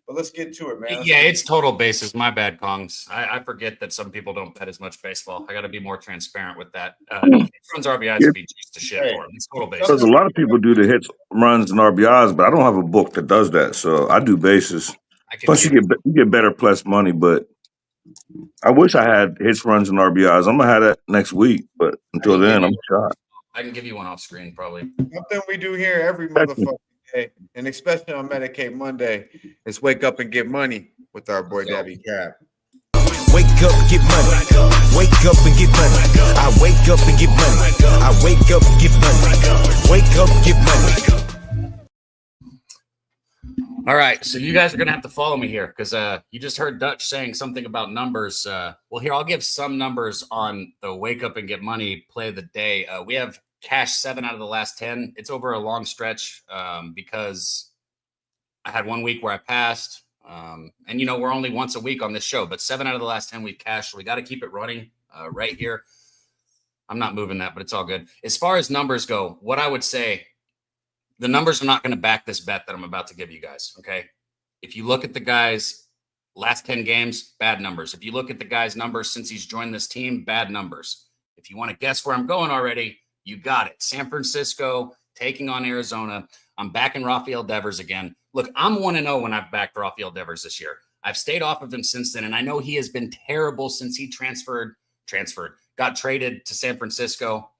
But let's get to it, man. It's total bases. My bad, Kongs. I forget that some people don't bet as much baseball. I got to be more transparent with that. Runs RBIs would be used to shit for him. It's total bases. Because a lot of people do the hits, runs, and RBIs, but I don't have a book that does that. So I do bases. Plus, you get better plus money, but I wish I had hits, runs, and RBIs. I'm gonna have that next week, but until then, I'm shot. I can give you one off screen, probably. Something we do here every motherfucking day, and especially on Medicate Monday, is wake up and get money with our boy Daby Cab. Wake up and get money. Wake up and get money. I wake up and get money. I wake up and get money. Wake up and get money. All right, so you guys are going to have to follow me here because you just heard Dutch saying something about numbers. Well, here, I'll give some numbers on the wake up and get money play of the day. We have cash 7 out of the last 10. It's over a long stretch because I had 1 week where I passed. And, you know, we're only once a week on this show, but 7 out of the last 10 we've cashed. So we got to keep it running right here. I'm not moving that, but it's all good. As far as numbers go, what I would say, the numbers are not going to back this bet that I'm about to give you guys, okay? If you look at the guy's last 10 games, bad numbers. If you look at the guy's numbers since he's joined this team, bad numbers. If you want to guess where I'm going already, you got it. San Francisco taking on Arizona. I'm backing Rafael Devers again. Look, I'm 1-0 when I've backed Rafael Devers this year. I've stayed off of him since then, and I know he has been terrible since he got traded to San Francisco.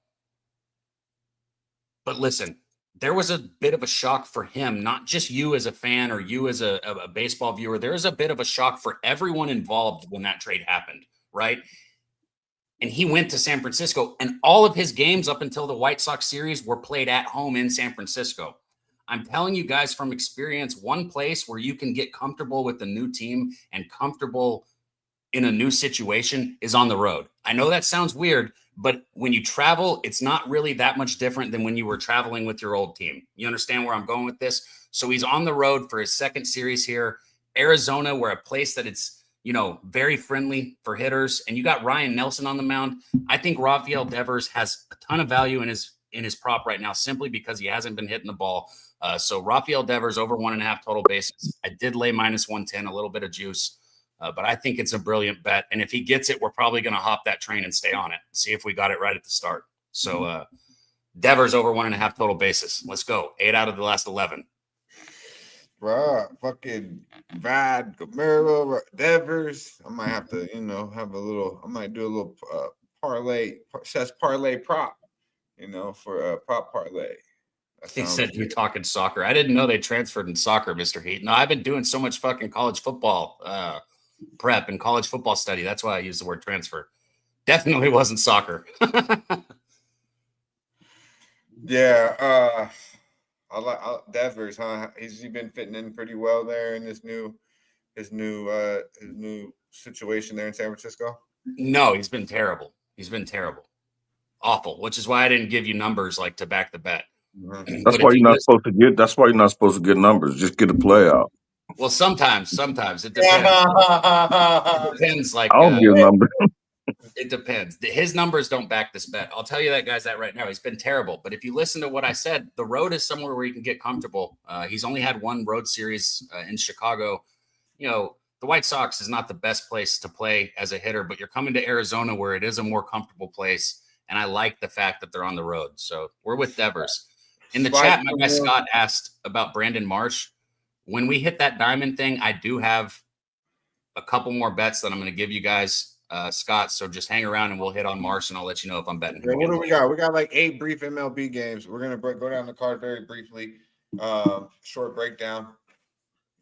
But listen, there was a bit of a shock for him, not just you as a fan or you as a baseball viewer. There was a bit of a shock for everyone involved when that trade happened, right? And he went to San Francisco, and all of his games up until the White Sox series were played at home in San Francisco. I'm telling you guys from experience, one place where you can get comfortable with a new team and comfortable in a new situation is on the road. I know that sounds weird, but when you travel, it's not really that much different than when you were traveling with your old team. You understand where I'm going with this? So he's on the road for his second series here. Arizona, where a place that it's, you know, very friendly for hitters. And you got Ryan Nelson on the mound. I think Rafael Devers has a ton of value in his prop right now simply because he hasn't been hitting the ball. So Rafael Devers over 1.5 total bases. I did lay -110, a little bit of juice. But I think it's a brilliant bet. And if he gets it, we're probably going to hop that train and stay on it. See if we got it right at the start. So Devers over 1.5 total bases. Let's go. 8 out of the last 11. Bro, fucking Brad, Gamero, Devers. I might have to, I might do a little parlay, Sesh parlay prop, for a prop parlay. He said you're talking soccer. I didn't know they transferred in soccer, Mr. Heat. No, I've been doing so much fucking college football prep and college football study. That's why I use the word transfer. Definitely wasn't soccer. Yeah, I like Devers, huh? He's been fitting in pretty well there in his new situation there in San Francisco. No, he's been terrible. Awful, which is why I didn't give you numbers like to back the bet. Mm-hmm. That's why you're not supposed to get. That's why you're not supposed to get numbers. Just get a play out. Well, sometimes it depends. It depends. Like I don't give numbers. It depends. His numbers don't back this bet. I'll tell you that, guys, that right now. He's been terrible. But if you listen to what I said, the road is somewhere where you can get comfortable. He's only had one road series in Chicago. The White Sox is not the best place to play as a hitter, but you're coming to Arizona where it is a more comfortable place. And I like the fact that they're on the road. So we're with Devers. In the chat, my guy Scott asked about Brandon Marsh. When we hit that diamond thing, I do have a couple more bets that I'm going to give you guys, Scott. So just hang around and we'll hit on Marsh, and I'll let you know if I'm betting him. Yeah, what do we got? We got like 8 brief MLB games. We're going to go down the card very briefly. Short breakdown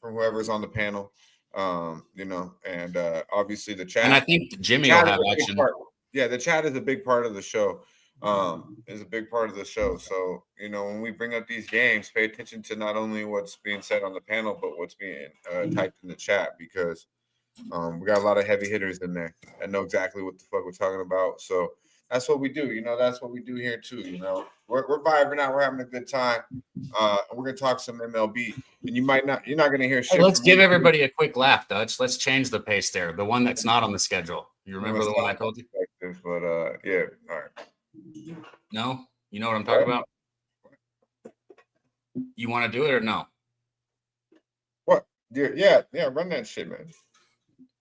from whoever's on the panel, and obviously the chat. And I think Jimmy will have action. Yeah, the chat is a big part of the show. So, when we bring up these games, pay attention to not only what's being said on the panel, but what's being typed in the chat, because, We got a lot of heavy hitters in there that know exactly what the fuck we're talking about. So that's what we do. That's what we do here too. We're vibing out. We're having a good time. We're gonna talk some MLB, and you're not gonna hear shit. Hey, let's from give me. everybody a quick laugh, Dutch. Let's change the pace there. The one that's not on the schedule. You remember the one I told you? But yeah, all right. No, you know what I'm talking about. You want to do it or no? What? Yeah. Run that shit, man.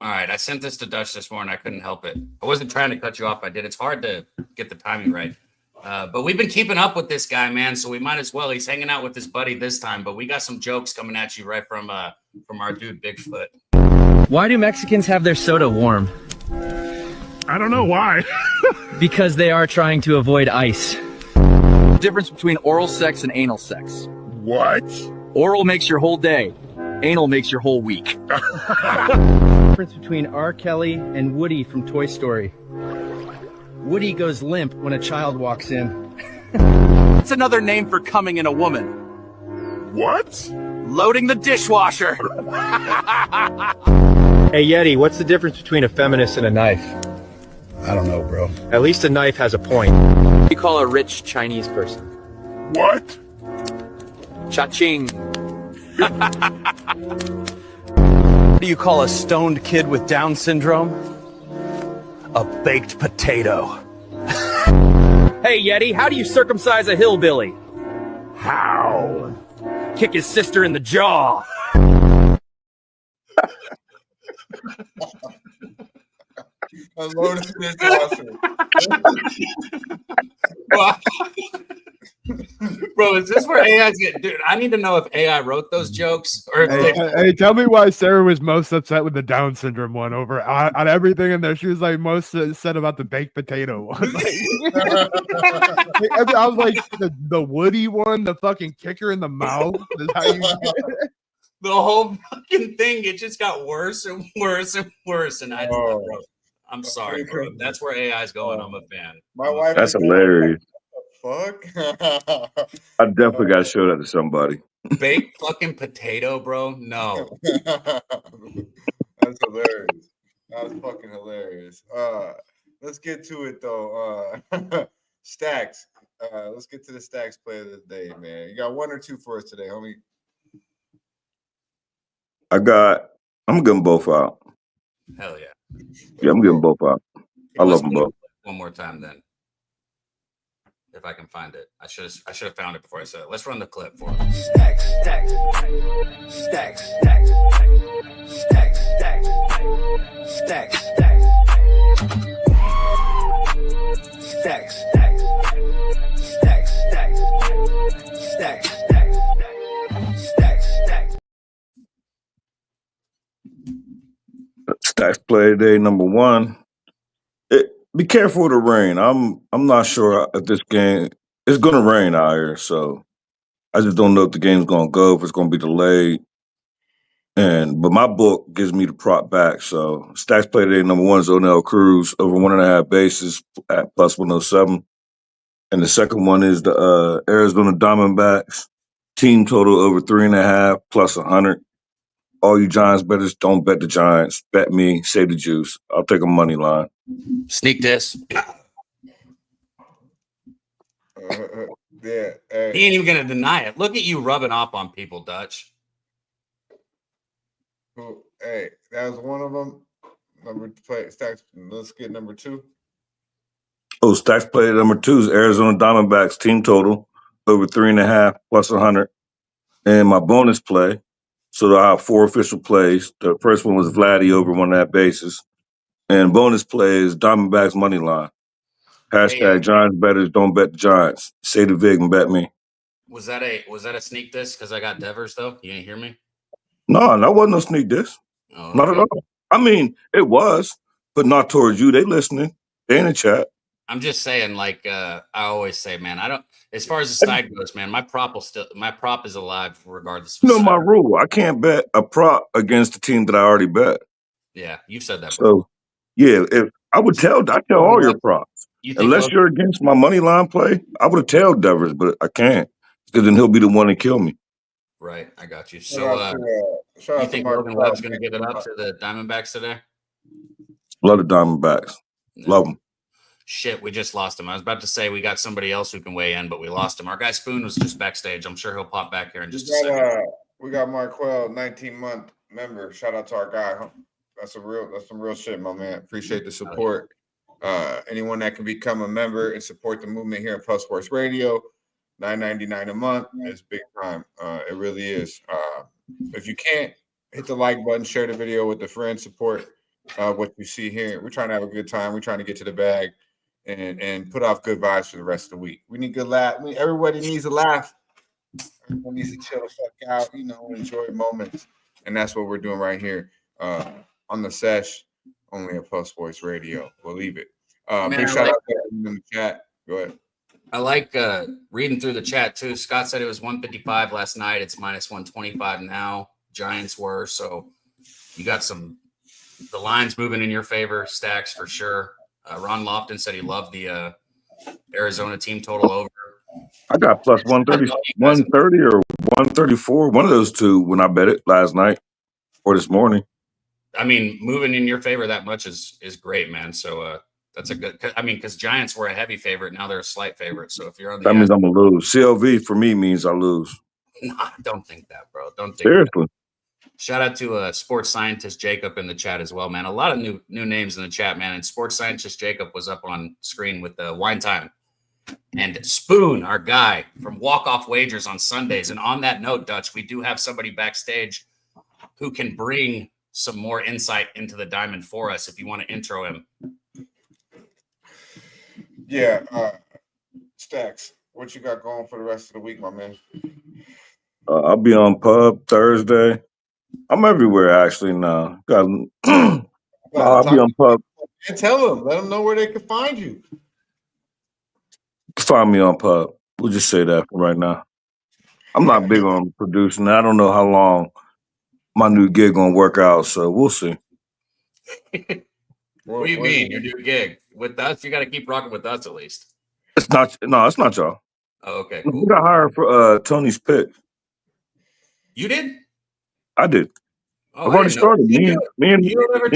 All right, I sent this to Dutch this morning. I couldn't help it. I wasn't trying to cut you off. I did. It's hard to get the timing right. But we've been keeping up with this guy, man. So we might as well. He's hanging out with his buddy this time. But we got some jokes coming at you right from our dude Bigfoot. Why do Mexicans have their soda warm? I don't know why. Because they are trying to avoid ice. Difference between oral sex and anal sex. What? Oral makes your whole day. Anal makes your whole week. Difference between R. Kelly and Woody from Toy Story. Woody goes limp when a child walks in. It's another name for coming in a woman. What? Loading the dishwasher. Hey Yeti, what's the difference between a feminist and a knife? I don't know, bro. At least a knife has a point. You call a rich Chinese person. What? Cha-ching. What do you call a stoned kid with Down syndrome? A baked potato. Hey Yeti, how do you circumcise a hillbilly? How? Kick his sister in the jaw. I loaded this dishwasher. Bro, is this where AI's get? Dude, I need to know if AI wrote those jokes or if Hey, tell me why Sarah was most upset with the Down syndrome one over on everything in there. She was like most said about the baked potato one. I was like the Woody one, the fucking kicker in the mouth. Is how you the whole fucking thing, it just got worse and worse and worse. And I'm sorry, bro. That's where AI's going. I'm a fan. My wife. That's hilarious. Fuck. I definitely got to show that to somebody. Baked fucking potato, bro. No. That's hilarious. That's fucking hilarious. Let's get to it though. Stacks. Let's get to the Stacks play of the day, man. You got one or two for us today, homie? I'm getting both out. Hell yeah. Yeah, I'm getting both out. I love them both. One more time then. If I can find it. I should have found it before I said it. Let's run the clip for it. Stacks, stacks, stacks, stacks, stacks, stacks, stacks, stacks, stacks, stacks, stacks, stacks, stacks. Stacks play day number one. Be careful of the rain. I'm not sure if this game it's gonna rain out here, so I just don't know if the game's gonna go, if it's gonna be delayed. But my book gives me the prop back. So Stacks play day number one is O'Neal Cruz over 1.5 bases at plus 107. And the second one is the Arizona Diamondbacks team total over 3.5 plus 100. All you Giants bettors, don't bet the Giants. Bet me, save the juice. I'll take a money line. Sneak this. Yeah. Hey. He ain't even gonna deny it. Look at you rubbing off on people, Dutch. Hey, that was one of them. Stacks. Let's get number two. Oh, Stacks play number two is Arizona Diamondbacks team total over 3.5 plus 100. And my bonus play. So they'll have 4 official plays. The first one was Vladdy over 1.5 bases. And bonus play is Diamondbacks money line. Hashtag Giants bettors, don't bet the Giants. Say the Vig and bet me. Was that a sneak this? Because I got Devers though. You didn't hear me? No, that wasn't no sneak diss. Oh, Not at all. I mean, it was, but not towards you. They listening. They in the chat. I'm just saying, like I always say, man, I don't as far as the side goes, man, my prop is alive regardless of my rule. I can't bet a prop against the team that I already bet. Yeah, you've said that before. So yeah, if I tell all your props. Unless you're against my money line play, I would have told Devers, but I can't. Because then he'll be the one to kill me. Right, I got you. Shout So, out you to think Mark Logan Cloud. Webb's going to give it up to the Diamondbacks today? Love the Diamondbacks. Love them. Shit, we just lost him. I was about to say we got somebody else who can weigh in, but we lost him. Our guy Spoon was just backstage. I'm sure he'll pop back here in just a second. We got Marquell, 19-month member. Shout out to our guy. Huh? That's some real shit, my man. Appreciate the support. Anyone that can become a member and support the movement here at Pub Sports Radio, $9.99 a month is big time. It really is. If you can't, hit the like button, share the video with a friend, support what you see here. We're trying to have a good time. We're trying to get to the bag and put off good vibes for the rest of the week. We need good laugh. Everybody needs a laugh. Everyone needs to chill the fuck out, enjoy moments. And that's what we're doing right here on the Sesh, only at Pub Sports Radio. We'll leave it. Big shout out to everyone in the chat. Go ahead. I like reading through the chat too. Scott said it was 155 last night. It's minus 125 now. Giants were. So you got the lines moving in your favor, Stacks for sure. Ron Lofton said he loved the Arizona team total over. I got plus 130, 130 or 134, one of those two when I bet it last night or this morning. I mean, moving in your favor that much is great, man. So that's a good. I mean, because Giants were a heavy favorite, now they're a slight favorite. So if you're on the that means I'm gonna lose. CLV for me means I lose. Nah, don't think that, bro. Don't think seriously. That. Shout out to sports scientist Jacob in the chat as well, man. A lot of new names in the chat, man. And sports scientist Jacob was up on screen with the Wine Time. And Spoon, our guy from Walk Off Wagers on Sundays. And on that note, Dutch, we do have somebody backstage who can bring some more insight into the diamond for us if you want to intro him. Yeah. Stacks, what you got going for the rest of the week, my man? I'll be on Pub Thursday. I'm everywhere actually now. I'll be on Pub. And tell them, let them know where they can find you. Find me on Pub. We'll just say that for right now. I'm not big on producing. I don't know how long my new gig gonna work out, so we'll see. What do you mean your new gig with us? You got to keep rocking with us at least. It's not y'all. Oh, okay, cool. We got hired for Tony's pick. You did? I did. Oh, I've already started. Me and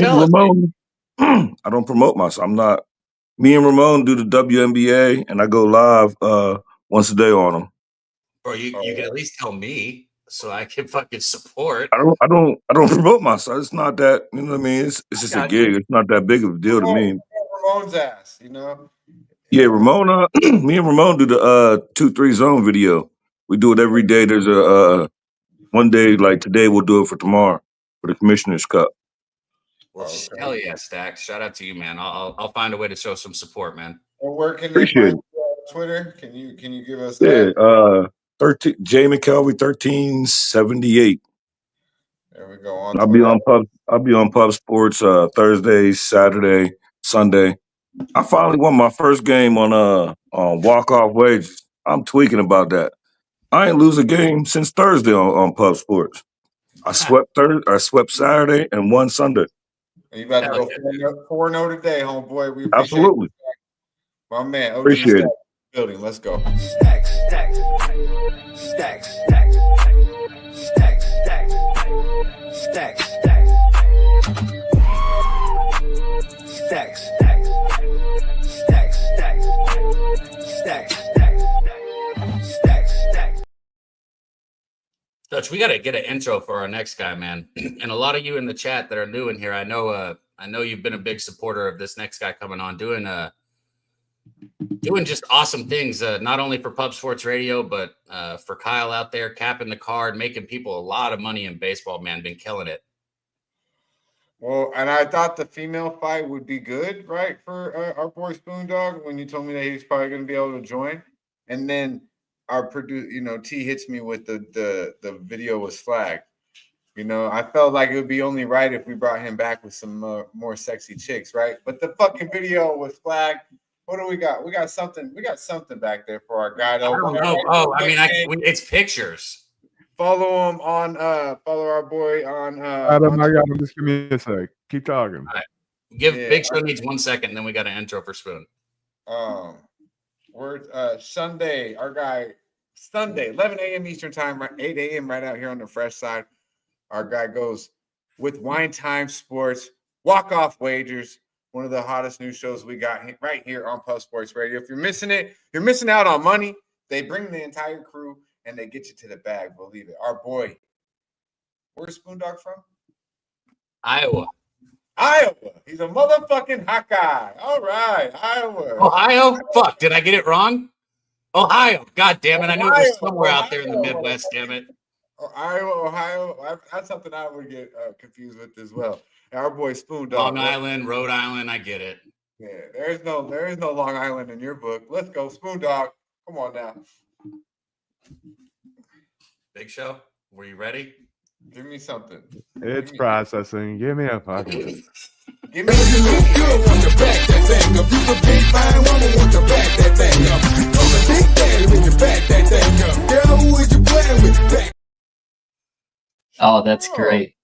Ramon. I don't promote myself. I'm not. Me and Ramon do the WNBA, and I go live once a day on them. Bro, you can at least tell me so I can fucking support. I don't promote myself. It's not that, you know what I mean? It's just a gig. It's not that big of a deal to me. Ramon's ass, Yeah, Ramon. Me and Ramon do the 2-3 zone video. We do it every day. There's a one day like today. We'll do it for tomorrow for the Commissioner's Cup. Well, hell yeah, Stacks. Shout out to you, man. I'll find a way to show some support, man. Where can they find Twitter? Can you give us that? Yeah, 13 J McKelvey 1378. There we go. On I'll be on Pub Sports Thursday, Saturday, Sunday. I finally won my first game on walk off wages. I'm tweaking about that. I ain't lose a game since Thursday on Pub Sports. I swept Saturday and won Sunday. And you about to go 4-0 today, homeboy. We appreciate absolutely. My man, OG appreciate it. Building. Let's go. Stacks, stacks, stacks, stacks, stacks, stacks, stacks, stacks, stacks, stacks. Dutch, we got to get an intro for our next guy, man. And a lot of you in the chat that are new in here, I know you've been a big supporter of this next guy coming on, doing just awesome things, not only for Pub Sports Radio, but for Kyle out there, capping the card, making people a lot of money in baseball, man. Been killing it. Well, and I thought the female fight would be good, right, for our boy Spoon Dog when you told me that he's probably going to be able to join. And then our producer, T hits me with the video was flagged. I felt like it would be only right if we brought him back with some more sexy chicks, right? But the fucking video was flagged. What do we got? We got something back there for our guy. Though. I don't know. Oh, I mean, it's pictures. Follow him on. Follow our boy on. Adam, I got him. Just give me a sec. Keep talking. Right. Big Show needs 1 second, and then we got an intro for Spoon. We're Sunday. Our guy Sunday, 11 a.m. Eastern time, 8 a.m. right out here on the fresh side. Our guy goes with Wine Time Sports, walk-off wagers, one of the hottest news shows we got right here on Pub Sports Radio. If you're missing it, you're missing out on money. They bring the entire crew, and they get you to the bag, believe it. Our boy, where's Spoondog from? Iowa. He's a motherfucking Hawkeye. All right, Iowa. Ohio? Fuck, did I get it wrong? Ohio. God damn it. I knew it was somewhere out there in the Midwest, damn it. Ohio. That's something I would get confused with as well. Our boy Spoondog. Long Island, Rhode Island, I get it. Yeah, there is no Long Island in your book. Let's go, Spoondog. Come on now. Big Show, were you ready? Give me something. It's processing. Give me a fucking. Give me Oh, that's great.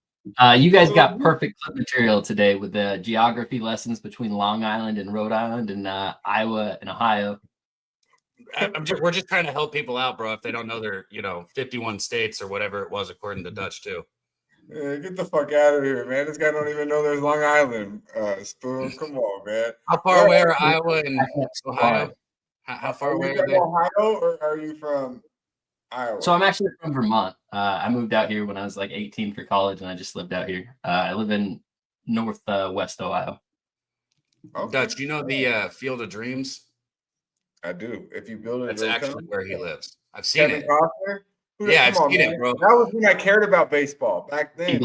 You guys got perfect clip material today with the geography lessons between Long Island and Rhode Island and Iowa and Ohio. We're just trying to help people out, bro. If they don't know their, 51 states or whatever it was according to Dutch too. Yeah, get the fuck out of here, man. This guy don't even know there's Long Island. Spoon, come on, man. How far away are Iowa and Ohio? How far away are they? Ohio, or are you from Iowa? So I'm actually from Vermont. I moved out here when I was like 18 for college, and I just lived out here. I live in northwest Ohio. Dutch, do you know the Field of Dreams? I do. If you build it, that's actually where he lives. I've seen Kevin it. Costner? Yeah, I've seen it, bro. That was when I cared about baseball back then.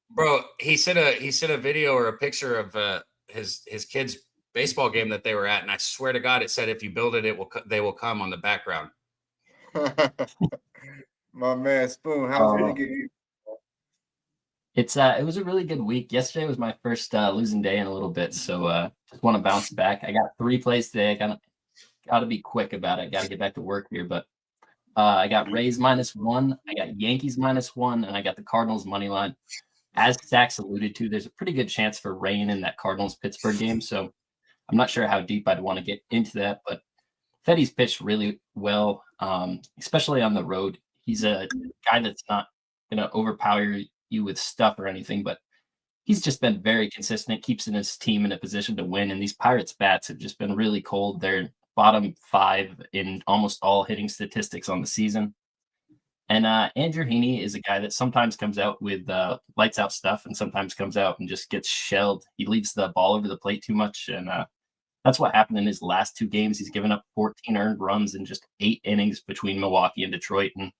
Bro, he sent a video or a picture of his kid's baseball game that they were at, and I swear to God, it said if you build it, they will come on the background. My man Spoon, how's it get you? It was a really good week. Yesterday was my first losing day in a little bit, so just want to bounce back. I got 3 plays today. I got to be quick about it. Got to get back to work here, but I got Rays -1, I got Yankees -1, and I got the Cardinals money line. As Stacks alluded to, there's a pretty good chance for rain in that Cardinals-Pittsburgh game, so I'm not sure how deep I'd want to get into that, but Fetty's pitched really well, especially on the road. He's a guy that's not going to overpower you with stuff or anything, but he's just been very consistent, keeps his team in a position to win, and these Pirates bats have just been really cold. They're bottom 5 in almost all hitting statistics on the season. And Andrew Heaney is a guy that sometimes comes out with lights out stuff and sometimes comes out and just gets shelled. He leaves the ball over the plate too much, and that's what happened in his last 2 games. He's given up 14 earned runs in just 8 innings between Milwaukee and Detroit, and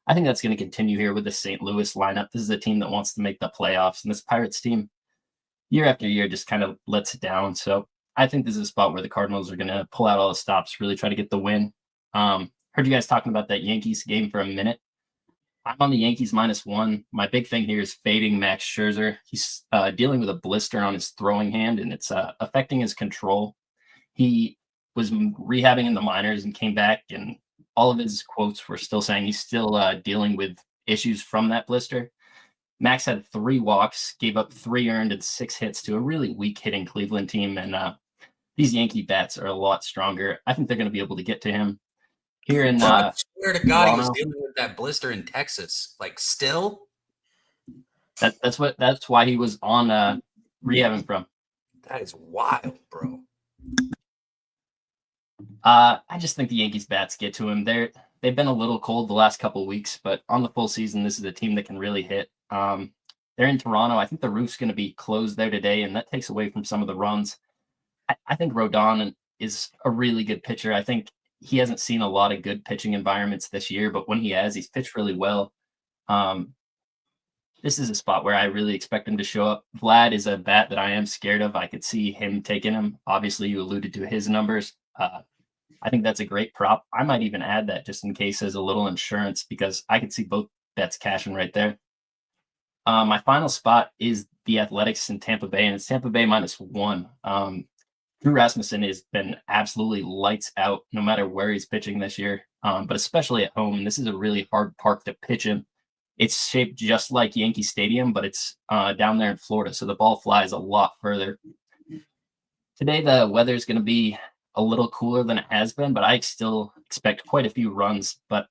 I think that's going to continue here with the St. Louis lineup. This is a team that wants to make the playoffs, and this Pirates team, year after year, just kind of lets it down. So I think this is a spot where the Cardinals are going to pull out all the stops, really try to get the win. Heard you guys talking about that Yankees game for a minute. I'm on the Yankees -1. My big thing here is fading Max Scherzer. He's dealing with a blister on his throwing hand, and it's affecting his control. He was rehabbing in the minors and came back, and all of his quotes were still saying he's still dealing with issues from that blister. Max had 3 walks, gave up 3 earned and 6 hits to a really weak hitting Cleveland team, and these Yankee bats are a lot stronger. I think they're going to be able to get to him here in. I swear to God, he was dealing with that blister in Texas. Like, still. That's why he was on rehabbing from. That is wild, bro. I just think the Yankees bats get to him. They've been a little cold the last couple of weeks, but on the full season, this is a team that can really hit. They're in Toronto. I think the roof's going to be closed there today, and that takes away from some of the runs. I think Rodon is a really good pitcher. I think he hasn't seen a lot of good pitching environments this year, but when he has, he's pitched really well. This is a spot where I really expect him to show up. Vlad is a bat that I am scared of. I could see him taking him. Obviously, you alluded to his numbers. I think that's a great prop. I might even add that just in case as a little insurance, because I could see both bets cashing right there. My final spot is the Athletics in Tampa Bay, and it's Tampa Bay -1. Drew Rasmussen has been absolutely lights out no matter where he's pitching this year, but especially at home. This is a really hard park to pitch in. It's shaped just like Yankee Stadium, but it's down there in Florida, so the ball flies a lot further. Today, the weather is going to be a little cooler than it has been, but I still expect quite a few runs. But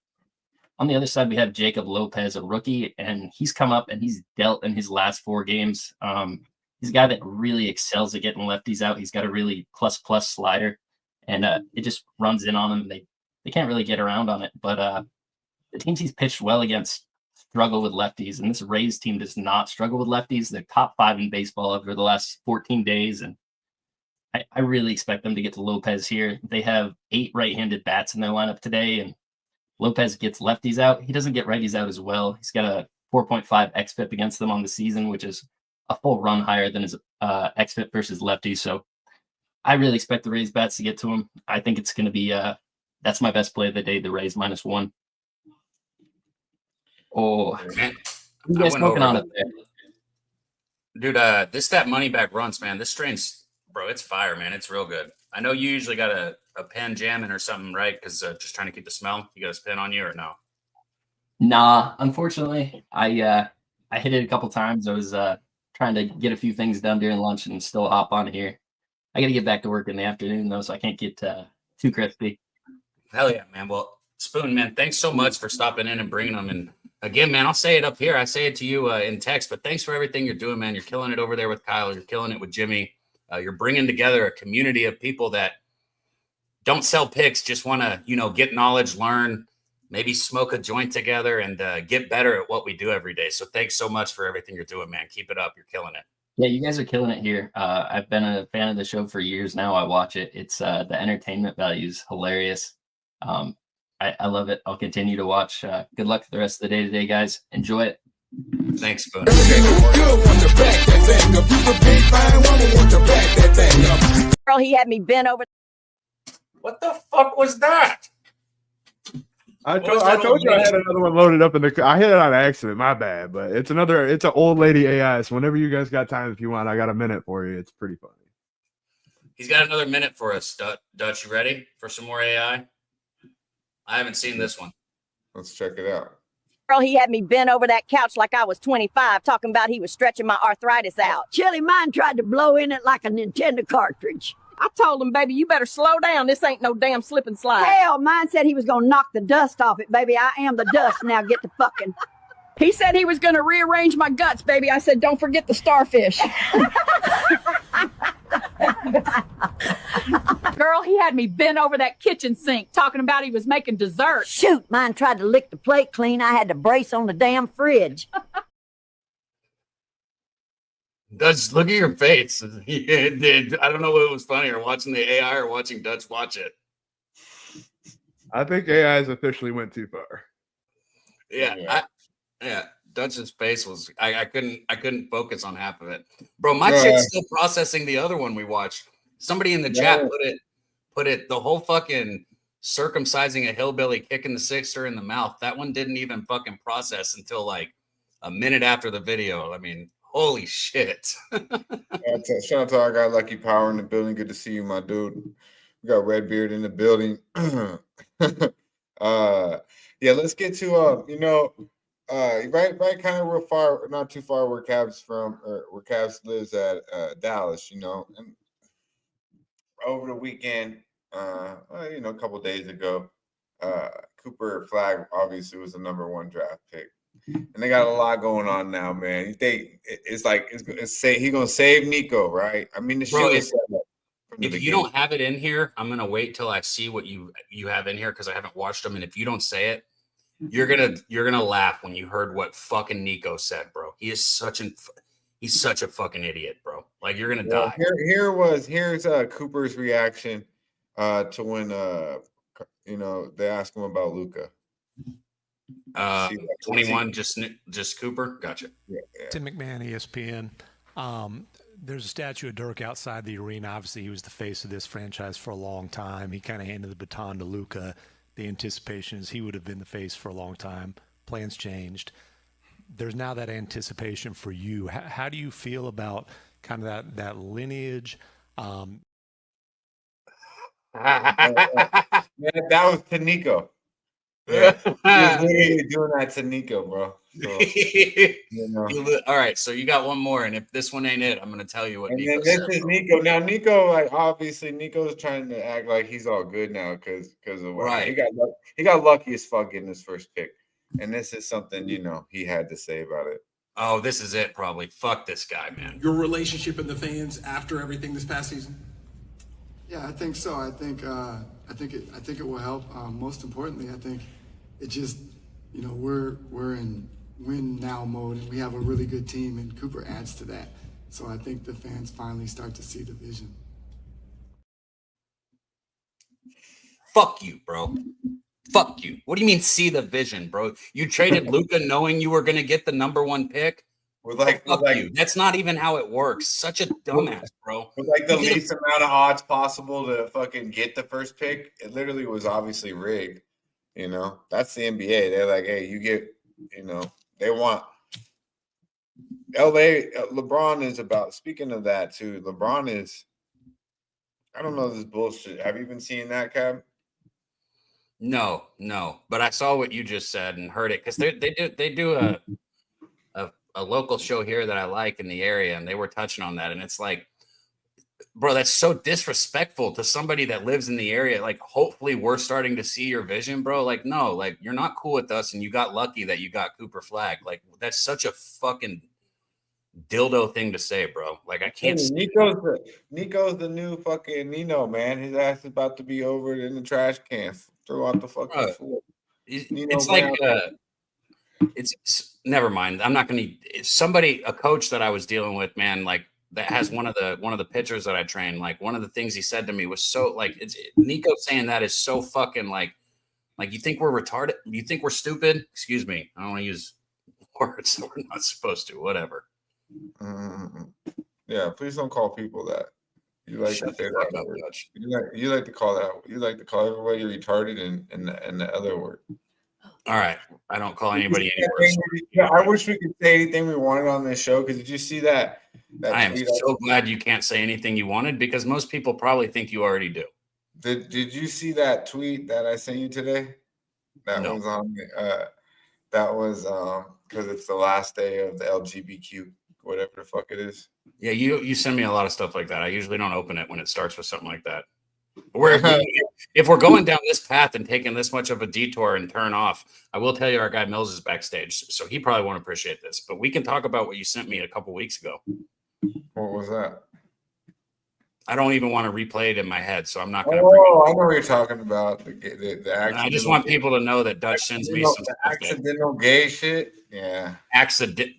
on the other side, we have Jacob Lopez, a rookie, and he's come up and he's dealt in his last 4 games. He's a guy that really excels at getting lefties out. He's got a really plus slider, and it just runs in on him. They can't really get around on it. But the teams he's pitched well against struggle with lefties, and this Rays team does not struggle with lefties. They're top 5 in baseball over the last 14 days, and I really expect them to get to Lopez here. They have 8 right-handed bats in their lineup today, and Lopez gets lefties out. He doesn't get righties out as well. He's got a 4.5 xFIP against them on the season, which is a full run higher than his xFIP versus lefties. So I really expect the Rays bats to get to him. I think it's going to be that's my best play of the day, the Rays -1. Oh, Man, you guys smoking on it there? Dude, that money back runs, man. This strain's, bro, it's fire, man. It's real good. I know you usually got a pen jamming or something, right? Because just trying to keep the smell. You got a pen on you or no? Nah, unfortunately, I hit it a couple times. I was trying to get a few things done during lunch and still hop on here. I got to get back to work in the afternoon though, so I can't get too crispy. Hell yeah, man. Well, Spoon, man, thanks so much for stopping in and bringing them. And again, man, I'll say it up here. I say it to you in text, but thanks for everything you're doing, man. You're killing it over there with Kyle. You're killing it with Jimmy. You're bringing together a community of people that don't sell picks, just want to, get knowledge, learn, maybe smoke a joint together and get better at what we do every day. So thanks so much for everything you're doing, man. Keep it up. You're killing it. Yeah, you guys are killing it here. I've been a fan of the show for years now. I watch it. It's the entertainment value is hilarious. I love it. I'll continue to watch. Good luck for the rest of the day today, guys. Enjoy it. Thanks, Spoon. Girl, he had me bent over. What the fuck was that? I told you I had another one loaded up in the. I hit it on accident. My bad, but it's an old lady AI. So whenever you guys got time, if you want, I got a minute for you. It's pretty funny. He's got another minute for us, Dutch. You ready for some more AI? I haven't seen this one. Let's check it out. Girl, he had me bent over that couch like I was 25, talking about he was stretching my arthritis out. Chili, mine tried to blow in it like a Nintendo cartridge. I told him, baby, you better slow down. This ain't no damn slip and slide. Hell, mine said he was going to knock the dust off it, baby. I am the dust. Now get the fucking... He said he was going to rearrange my guts, baby. I said, don't forget the starfish. Girl, he had me bent over that kitchen sink talking about he was making dessert. Shoot, mine tried to lick the plate clean. I had to brace on the damn fridge. Dutch, look at your face. I don't know what was funnier, watching the AI or watching Dutch watch it. I think AI's officially went too far. Yeah. Dutch's face was I couldn't focus on half of it. Bro, my chick's still processing the other one we watched. Somebody in the chat put it the whole fucking circumcising a hillbilly, kicking the sixer in the mouth. That one didn't even fucking process until like a minute after the video. I mean, holy shit. Shout out to our guy Lucky Power in the building. Good to see you, my dude. We got Redbeard in the building. Yeah, let's get to right kind of real far, not too far where Cavs from, or where Cavs lives at Dallas, and over the weekend, a couple days ago, Cooper Flag obviously was the #1 draft pick. And they got a lot going on now, man. It's he's gonna save Nico, right? I mean, if you don't have it in here, I'm gonna wait till I see what you have in here because I haven't watched them. And if you don't say it, you're gonna laugh when you heard what fucking Nico said, bro. He's such a fucking idiot, bro. Like you're gonna die. Here's Cooper's reaction to when they asked him about Luka. 21, just Cooper. Gotcha. Yeah. Tim McMahon, ESPN. There's a statue of Dirk outside the arena. Obviously, he was the face of this franchise for a long time. He kind of handed the baton to Luka. The anticipation is he would have been the face for a long time. Plans changed. There's now that anticipation for you. How do you feel about kind of that lineage? Man, that was to Nico. Yeah, he was literally doing that to Nico, bro. So, you know. All right, so you got one more, and if this one ain't it, I'm gonna tell you what. And Nico then said, this is Nico. Now Nico, like obviously, Nico's trying to act like he's all good now because of what Right. he got lucky as fuck getting his first pick, and this is something he had to say about it. Oh, this is it. Probably. Fuck this guy, man. Your relationship with the fans after everything this past season. Yeah, I think so. I think it will help. Most importantly, I think it just we're in win now mode, and we have a really good team, and Cooper adds to that. So I think the fans finally start to see the vision. Fuck you, bro. Fuck you. What do you mean see the vision, bro? You traded Luka knowing you were going to get the number 1 pick? Fuck you. That's not even how it works. Such a dumbass, bro. With like the least amount of odds possible to fucking get the first pick, it literally was obviously rigged. That's the NBA. They're like, hey, you get, they want LA. LeBron is about, speaking of that too, LeBron is, I don't know this bullshit. Have you been seeing that, Cab? No, but I saw what you just said and heard it because they do a local show here that I like in the area, and they were touching on that, and it's like, bro, that's so disrespectful to somebody that lives in the area. Like, hopefully we're starting to see your vision, bro. Like, no, like you're not cool with us, and you got lucky that you got Cooper Flag. Like, that's such a fucking dildo thing to say, bro. Like, I can't. Nico's the new fucking Nino, man. His ass is about to be over in the trash can. Throw out the fucking floor. It's like it's never mind. I'm not gonna. A coach that I was dealing with, man, like that has one of the pitchers that I train. Like, one of the things he said to me was so like Nico saying that is so fucking like you think we're retarded? You think we're stupid? Excuse me. I don't want to use words that we're not supposed to. Whatever. Yeah, please don't call people that. You like to say that word. You like to call that. You like to call everybody retarded and the other word. All right, I don't call anybody any worse. I wish we could say anything we wanted on this show. Because did you see that? I am so glad you can't say anything you wanted because most people probably think you already do. Did you see that tweet that I sent you today? That was on. That was because it's the last day of the LGBTQ, whatever the fuck it is. Yeah, you send me a lot of stuff like that. I usually don't open it when it starts with something like that. If we're going down this path and taking this much of a detour and turn off, I will tell you our guy Mills is backstage, so he probably won't appreciate this. But we can talk about what you sent me a couple weeks ago. What was that? I don't even want to replay it in my head, so I'm not going to. Oh, I know what you're talking about. The I just want people to know that Dutch sends me some accidental gay shit. Yeah, accidental.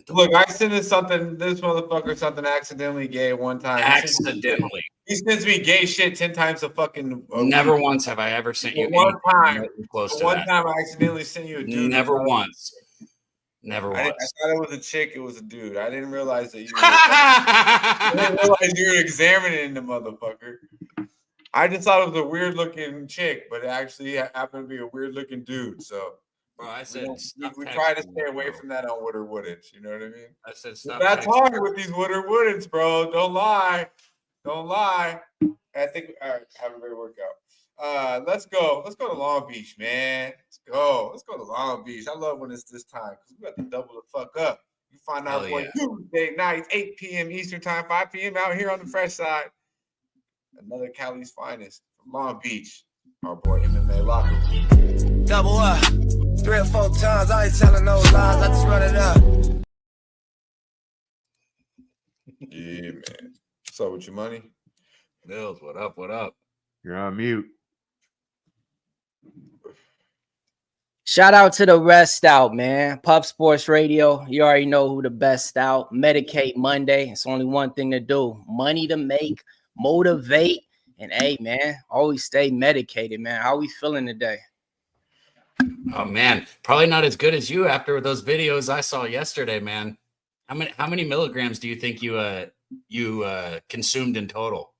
Look, I sent this motherfucker something accidentally gay one time. Accidentally. He sends me gay shit 10 times a fucking. Never once have I ever sent you one time. Close to one that. time I accidentally sent you a dude. Never once. Never I once. thought it was a chick. It was a dude. I didn't realize that you. I didn't realize you were examining the motherfucker. I just thought it was a weird looking chick, but it actually happened to be a weird looking dude. So. Bro, I said we try to stay away from that on Woodard Woodage. You know what I mean? I said stop. That's hard with these Woodard Woodage, bro. Don't lie. I think have a great workout. Let's go to Long Beach, man. Let's go to Long Beach. I love when it's this time because we got to double the fuck up. You find out Tuesday nights, 8 p.m. Eastern time, 5 p.m. out here on the fresh side. Another Cali's finest from Long Beach. Our boy MMA Locker. Double up. 3 or 4 times, I ain't telling no lies, I just run it up. Yeah, man. What's up with your money? Mills, what up? What up? You're on mute. Shout out to the rest out, man. Pub Sports Radio. You already know who the best out. Medicate Monday. It's only one thing to do. Money to make, motivate, and hey, man, always stay medicated, man. How we feeling today? Oh man, probably not as good as you after those videos I saw yesterday, man. How many milligrams do you think you consumed in total?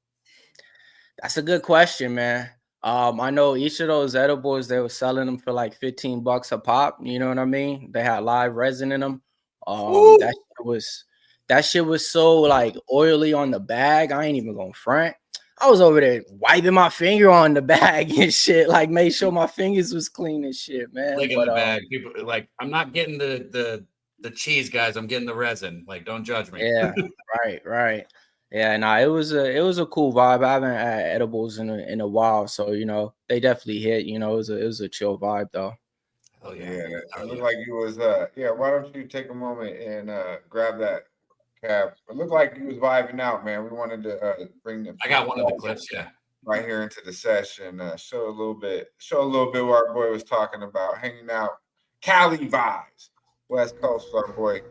That's a good question, man. I know each of those edibles, they were selling them for like $15 a pop. You know what I mean? They had live resin in them. That shit was so like oily on the bag. I ain't even gonna front. I was over there wiping my finger on the bag and shit, like made sure my fingers was clean and shit, man. Licking the bag. People like, I'm not getting the cheese, guys. I'm getting the resin. Like, don't judge me. Yeah, right. Yeah, nah, it was a cool vibe. I haven't had edibles in a while, so you know they definitely hit. You know, it was a chill vibe though. Oh yeah. It looked like you was yeah. Why don't you take a moment and grab that cap? It looked like you was vibing out, man. We wanted to bring the. I got one of the clips, yeah. Right here into the session, show a little bit what our boy was talking about, hanging out, Cali vibes, West Coast, our boy.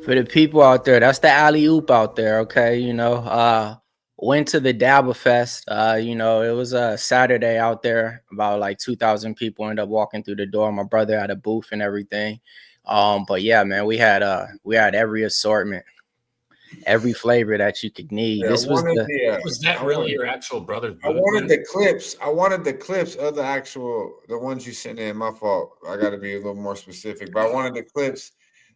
For the people out there, that's the alley oop out there. Okay, you know, went to the Dabba Fest. You know, it was a Saturday out there. About like 2,000 people ended up walking through the door. My brother had a booth and everything. But yeah, man, we had every assortment, every flavor that you could need. Yeah, This was was that really your actual brother's booth? I wanted the clips. I wanted the clips of the ones you sent in. My fault. I got to be a little more specific, but I wanted the clips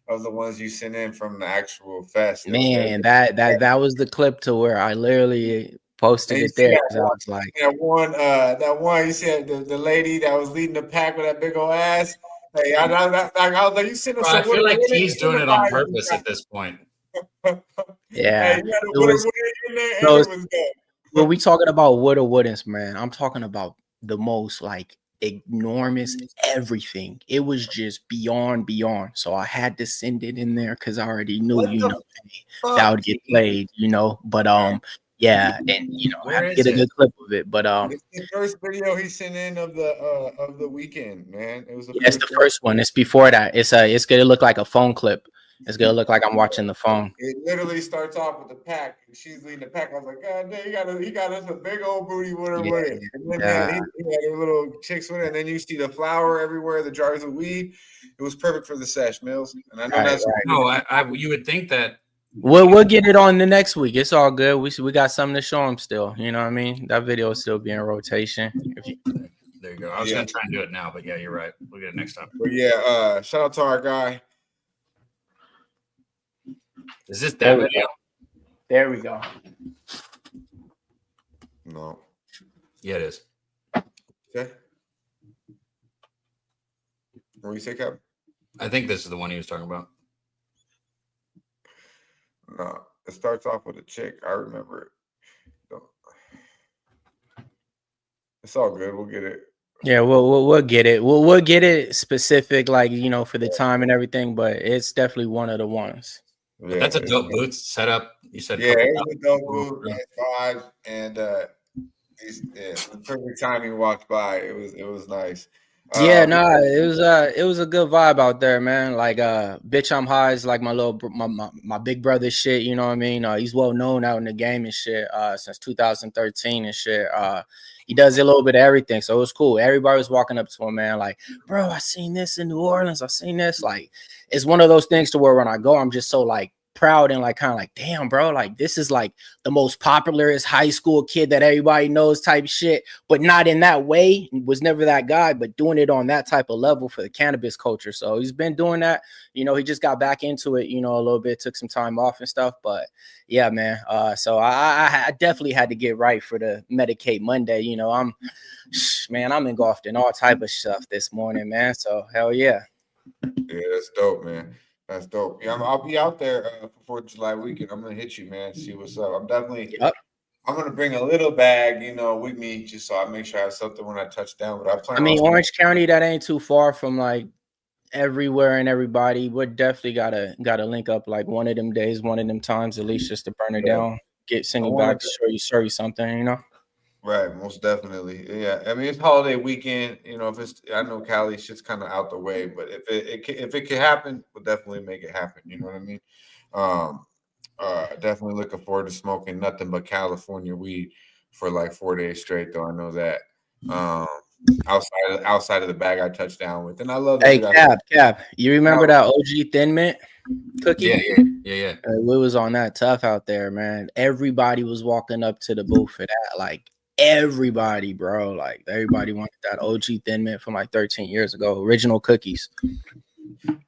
of the ones you sent in from the actual fest. Man, that was the clip to where I literally posted it there. I was like, that one you said the lady that was leading the pack with that big old ass. Hey, I was like, you sent us. I feel like he's doing it on purpose at this point. yeah. Hey, when we talking about wood or woodens, man, I'm talking about the most like enormous everything. It was just beyond. So I had to send it in there because I already knew, that would get played, you know. But yeah, and you know, I had to get a good clip of it. But it's the first video he sent in of the weekend, man. It was it's the first one. It's before that. It's gonna look like a phone clip. It's gonna look like I'm watching the phone. It literally starts off with the pack. She's leading the pack. I was like, God damn, he got us a big old booty with her with it. And then he had her little chicks with it. And then you see the flour everywhere, the jars of weed. It was perfect for the sesh, Mills. And I know that's right. No, you would think that. We'll get it on the next week. It's all good. We got something to show them still. You know what I mean? That video will still be in rotation. There you go. I was gonna try and do it now, but yeah, you're right. We'll get it next time. But yeah, shout out to our guy. Is this that video? There we go. No. Yeah, it is. Okay. What do you say, Cap? I think this is the one he was talking about. No, it starts off with a chick. I remember it. It's all good. We'll get it. Yeah, we'll get it. We'll get it specific, like, you know, for the time and everything. But it's definitely one of the ones. Yeah, that's a dope booth setup. You said, yeah, it was a dope booth, vibe, and the perfect time he walked by. It was nice. Yeah, it was a good vibe out there, man. Like, bitch, I'm high is like my big brother shit. You know what I mean? He's well known out in the game and shit since 2013 and shit. He does a little bit of everything, so it was cool. Everybody was walking up to him, man, like, bro, I seen this in New Orleans. I seen this. Like, it's one of those things to where when I go, I'm just so like proud and like kind of like, damn, bro, like this is like the most popularist high school kid that everybody knows type shit, but not in that way. Was never that guy, but doing it on that type of level for the cannabis culture. So he's been doing that. You know, he just got back into it, you know, a little bit, took some time off and stuff. But yeah, man. So I definitely had to get right for the Medicate Monday. You know, I'm engulfed in all type of stuff this morning, man. So hell yeah. Yeah, that's dope, man. That's dope. Yeah, I'll be out there for 4th of July weekend. I'm gonna hit you, man. See what's up. I'm gonna bring a little bag, you know, with me, just so I make sure I have something when I touch down. But I mean, Orange County, that ain't too far from like everywhere and everybody. We're definitely gotta link up like one of them days, one of them times, at least just to burn it down, send you back, show you something, you know. Right, most definitely. Yeah, I mean, it's holiday weekend. You know, I know Cali shit's kind of out the way, but if it can happen, we'll definitely make it happen. You know what I mean? Definitely looking forward to smoking nothing but California weed for like 4 days straight, though. I know that. outside of the bag I touched down with, and I love. Hey, Cap, you remember that OG Thin Mint cookie? Yeah. We was on that tough out there, man. Everybody was walking up to the booth for that, like everybody, bro. Like everybody wanted that OG Thin Mint from like 13 years ago. Original cookies.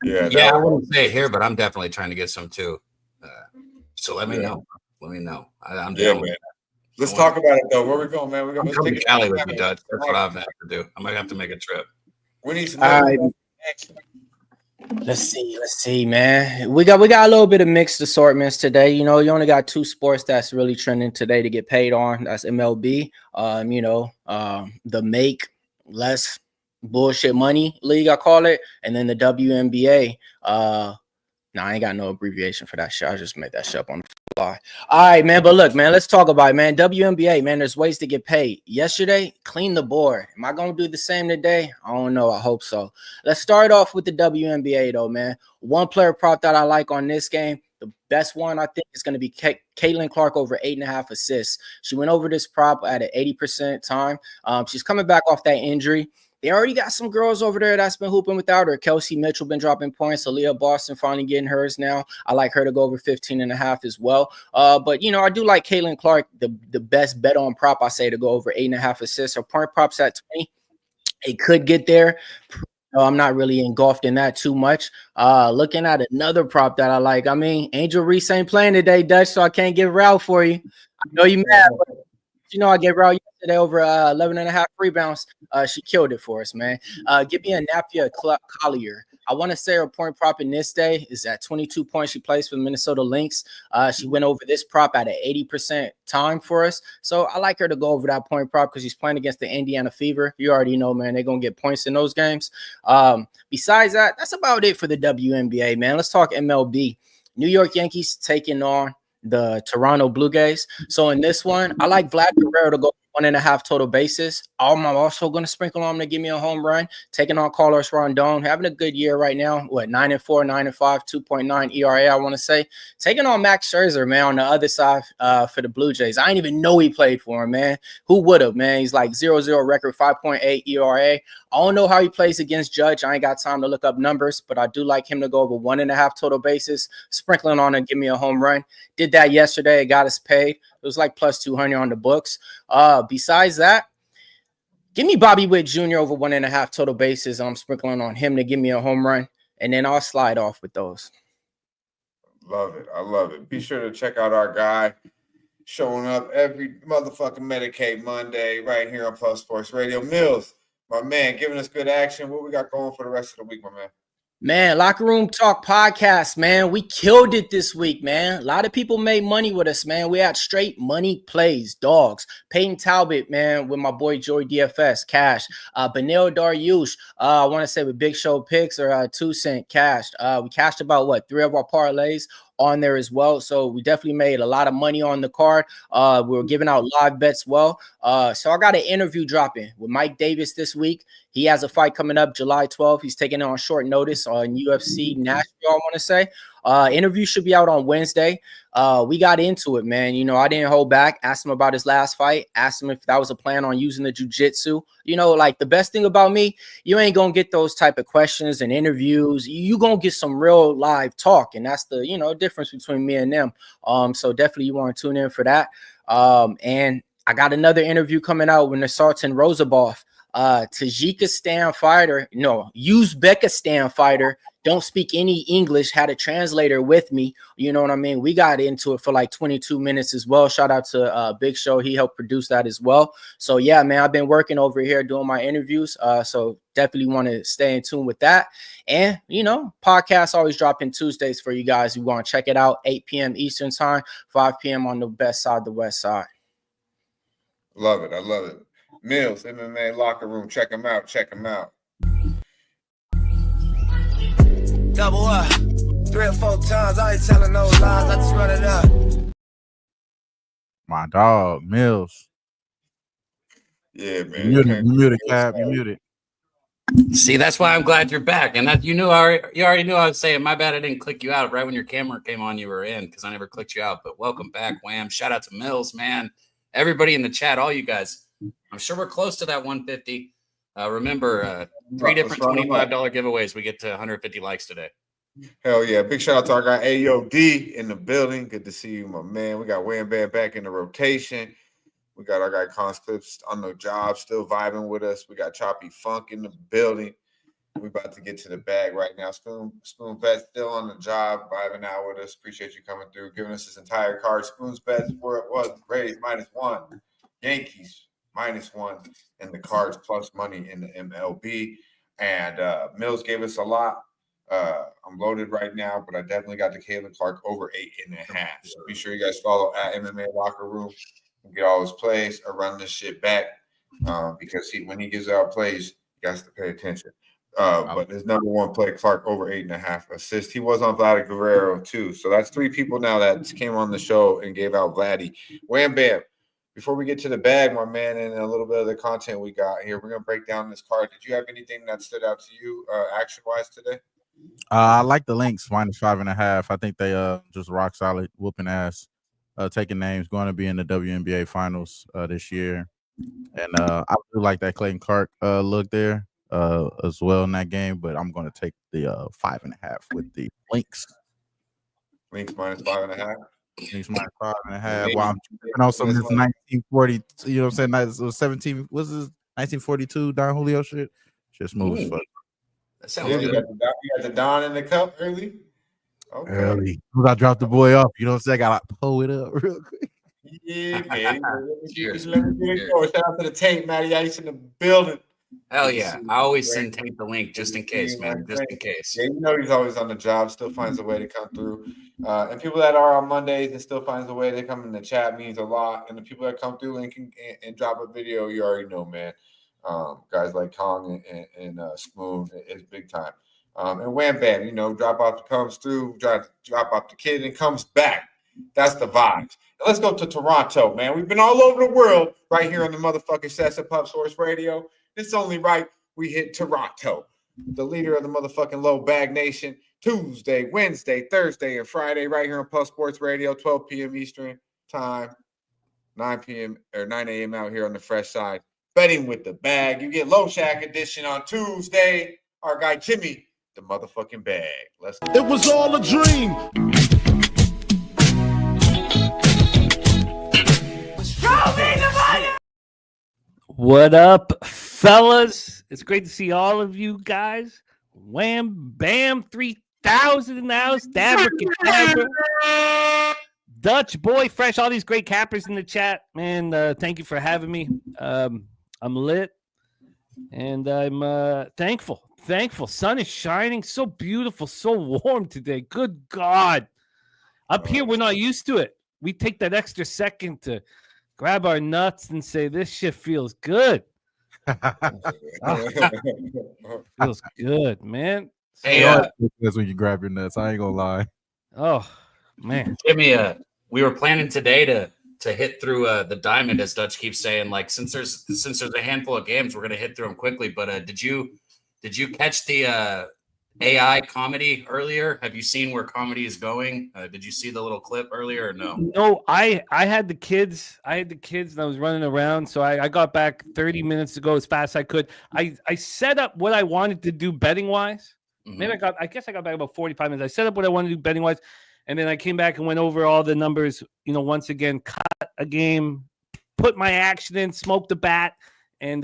Yeah. I wouldn't say it here, but I'm definitely trying to get some too. So let me know. Let me know. I'm down with man. it. Let's talk about it though. Where we going, man? We're gonna come to Cali with you, Dutch. That's what I've had to do. I might have to make a trip. We need some. Let's see, man. We got a little bit of mixed assortments today. You know, you only got two sports that's really trending today to get paid on. That's MLB. The make less bullshit money league, I call it, and then the WNBA. I ain't got no abbreviation for that shit. I just made that shit up on the fly. All right, man. But look, man, let's talk about it, man. WNBA, man, there's ways to get paid. Yesterday, clean the board. Am I going to do the same today? I don't know. I hope so. Let's start off with the WNBA, though, man. One player prop that I like on this game, the best one I think is going to be Caitlin Clark over 8.5 assists. She went over this prop at an 80% time. She's coming back off that injury. They already got some girls over there that's been hooping without her. Kelsey Mitchell been dropping points. Aaliyah Boston finally getting hers now. I like her to go over 15.5 as well. But, you know, I do like Caitlin Clark, the best bet on prop, I say, to go over 8.5 assists. Her point prop's at 20. It could get there. No, I'm not really engulfed in that too much. Looking at another prop that I like. I mean, Angel Reese ain't playing today, Dutch, so I can't give Ralph for you. I know you mad, but you know I gave Ralph yesterday over 11.5 rebounds. She killed it for us, man. Give me a Napia Collier. I want to say her point prop in this day is at 22 points. She plays for the Minnesota Lynx. She went over this prop at an 80% time for us. So I like her to go over that point prop because she's playing against the Indiana Fever. You already know, man, they're going to get points in those games. Besides that, that's about it for the WNBA, man. Let's talk MLB. New York Yankees taking on the Toronto Blue Jays. So in this one, I like Vlad Guerrero to go 1.5 total bases. I'm also going to sprinkle on him to give me a home run. Taking on Carlos Rondon, having a good year right now. 9-4, 9-5, 2.9 ERA, I want to say. Taking on Max Scherzer, man, on the other side for the Blue Jays. I didn't even know he played for him, man. Who would have, man? He's like 0-0 record, 5.8 ERA. I don't know how he plays against Judge. I ain't got time to look up numbers, but I do like him to go over 1.5 total bases. Sprinkling on and give me a home run. Did that yesterday. It got us paid. It was like plus 200 on the books. Besides that, give me Bobby Witt Jr. over 1.5 total bases. I'm sprinkling on him to give me a home run, and then I'll slide off with those. Love it. I love it. Be sure to check out our guy showing up every motherfucking Medicate Monday right here on Plus Sports Radio. Mills, my man, giving us good action. What we got going for the rest of the week, my man? Man, Locker Room Talk podcast, man. We killed it this week, man. A lot of people made money with us, man. We had straight money plays, dogs. Peyton Talbot, man, with my boy Joey DFS, cash. Benil Dariush, I want to say with Big Show Picks or 2 cent cashed. We cashed about, 3 of our parlays on there as well. So we definitely made a lot of money on the card. We were giving out live bets well. So I got an interview dropping with Mike Davis this week. He has a fight coming up July 12th. He's taking it on short notice on UFC Nashville, I want to say. Interview should be out on Wednesday. We got into it, man. You know, I didn't hold back. Asked him about his last fight. Asked him if that was a plan on using the jiu-jitsu. You know, like the best thing about me, you ain't going to get those type of questions and interviews. You going to get some real live talk. And that's the, difference between me and them. So definitely you want to tune in for that. And I got another interview coming out with Nasartan Rozabov. Tajikistan fighter, Uzbekistan fighter, don't speak any English, had a translator with me. You know what I mean? We got into it for like 22 minutes as well. Shout out to Big Show. He helped produce that as well. So yeah, man, I've been working over here doing my interviews. So definitely want to stay in tune with that. And, podcasts always dropping Tuesdays for you guys. You want to check it out, 8 p.m. Eastern time, 5 p.m. on the best side, the west side. Love it. I love it. Mills, MMA Locker Room. Check them out. Check them out. Double up 3 or 4 times. I ain't telling no lies. I just run it up. My dog, Mills. Yeah, man. You muted, Cap. You muted. See, that's why I'm glad you're back. And that you already knew I was saying. My bad, I didn't click you out right when your camera came on. You were in because I never clicked you out. But welcome back, Wham. Shout out to Mills, man. Everybody in the chat, all you guys. I'm sure we're close to that 150. Remember, 3 different $25 giveaways. We get to 150 likes today. Hell yeah. Big shout out to our guy AOD in the building. Good to see you, my man. We got Wham Bam back in the rotation. We got our guy Cons Clips on the job, still vibing with us. We got Choppy Funk in the building. We about to get to the bag right now. Spoon Bet still on the job, vibing out with us. Appreciate you coming through, giving us this entire card. Spoon's Bet where it was. Rays -1. Yankees -1. And the Cards plus money in the MLB. And Mills gave us a lot. I'm loaded right now, but I definitely got the Caleb Clark over 8.5. So be sure you guys follow at MMA Locker Room and get all his plays or run this shit back because when he gives out plays, you guys to pay attention. But his number one play, Clark over 8.5 assists. He was on Vladdy Guerrero too. So that's 3 people now that came on the show and gave out Vladdy. Wham Bam. Before we get to the bag, my man, and a little bit of the content we got here, we're gonna break down this card. Did you have anything that stood out to you action-wise today? I like the Lynx -5.5. I think they just rock solid, whooping ass, taking names, going to be in the WNBA finals this year. And I do like that Clayton Clark look there as well in that game, but I'm going to take the 5.5 with the Lynx. Lynx -5.5. Lynx -5.5. Wow, I'm tripping on some of this 1940, you know what I'm saying? It was 17, what's this? 1942 Don Julio shit. Just smooth as fuck. That sounds You good. got the Don in the cup early? Okay. Early. I dropped the boy off, you know what I'm saying? I got to pull it up real quick. Yeah, man. Cheers. Let me get it going. Shout out to the tape, Matty Ice in the building. Hell yeah. I always send Tate the link just in case, man. Just in case. Yeah, you know he's always on the job, still finds a way to come through. And people that are on Mondays and still finds a way to come in the chat means a lot. And the people that come through and drop a video, you already know, man. Guys like Kong and Spoon is big time. And Wham Bam, you know, drop off comes through, drop off the kid and comes back. That's the vibes. Let's go to Toronto, man. We've been all over the world right here on the motherfucking Sesh Pub Source Radio. It's only right we hit Toronto, the leader of the motherfucking Low Bag Nation. Tuesday, Wednesday, Thursday, and Friday right here on Pub Sports Radio, 12 p.m. Eastern time, 9 p.m. or 9 a.m. out here on the fresh side. Betting with the bag. You get Low Shack edition on Tuesday. Our guy Jimmy, the motherfucking bag. Let's go. It was all a dream. What up, fellas? It's great to see all of you guys. Wham Bam 3000 in the house. Dabber, Dutch Boy Fresh, all these great cappers in the chat. Man, thank you for having me. I'm lit and I'm thankful. Sun is shining. So beautiful, so warm today. Good God. Up here, we're not used to it. We take that extra second to grab our nuts and say, this shit feels good. Feels good, man. Hey, that's when you grab your nuts. I ain't gonna lie. Oh, man. Jimmy, we were planning today to hit through the diamond, as Dutch keeps saying. Like since there's a handful of games, we're gonna hit through them quickly. But did you catch the AI comedy earlier? Have you seen where comedy is going? Did you see the little clip earlier or no? No, I had the kids. And I was running around. So I got back 30 minutes ago as fast as I could. I set up what I wanted to do betting wise. Maybe I guess I got back about 45 minutes. I set up what I wanted to do betting wise. And then I came back and went over all the numbers, you know, once again, cut a game, put my action in, smoked the bat, and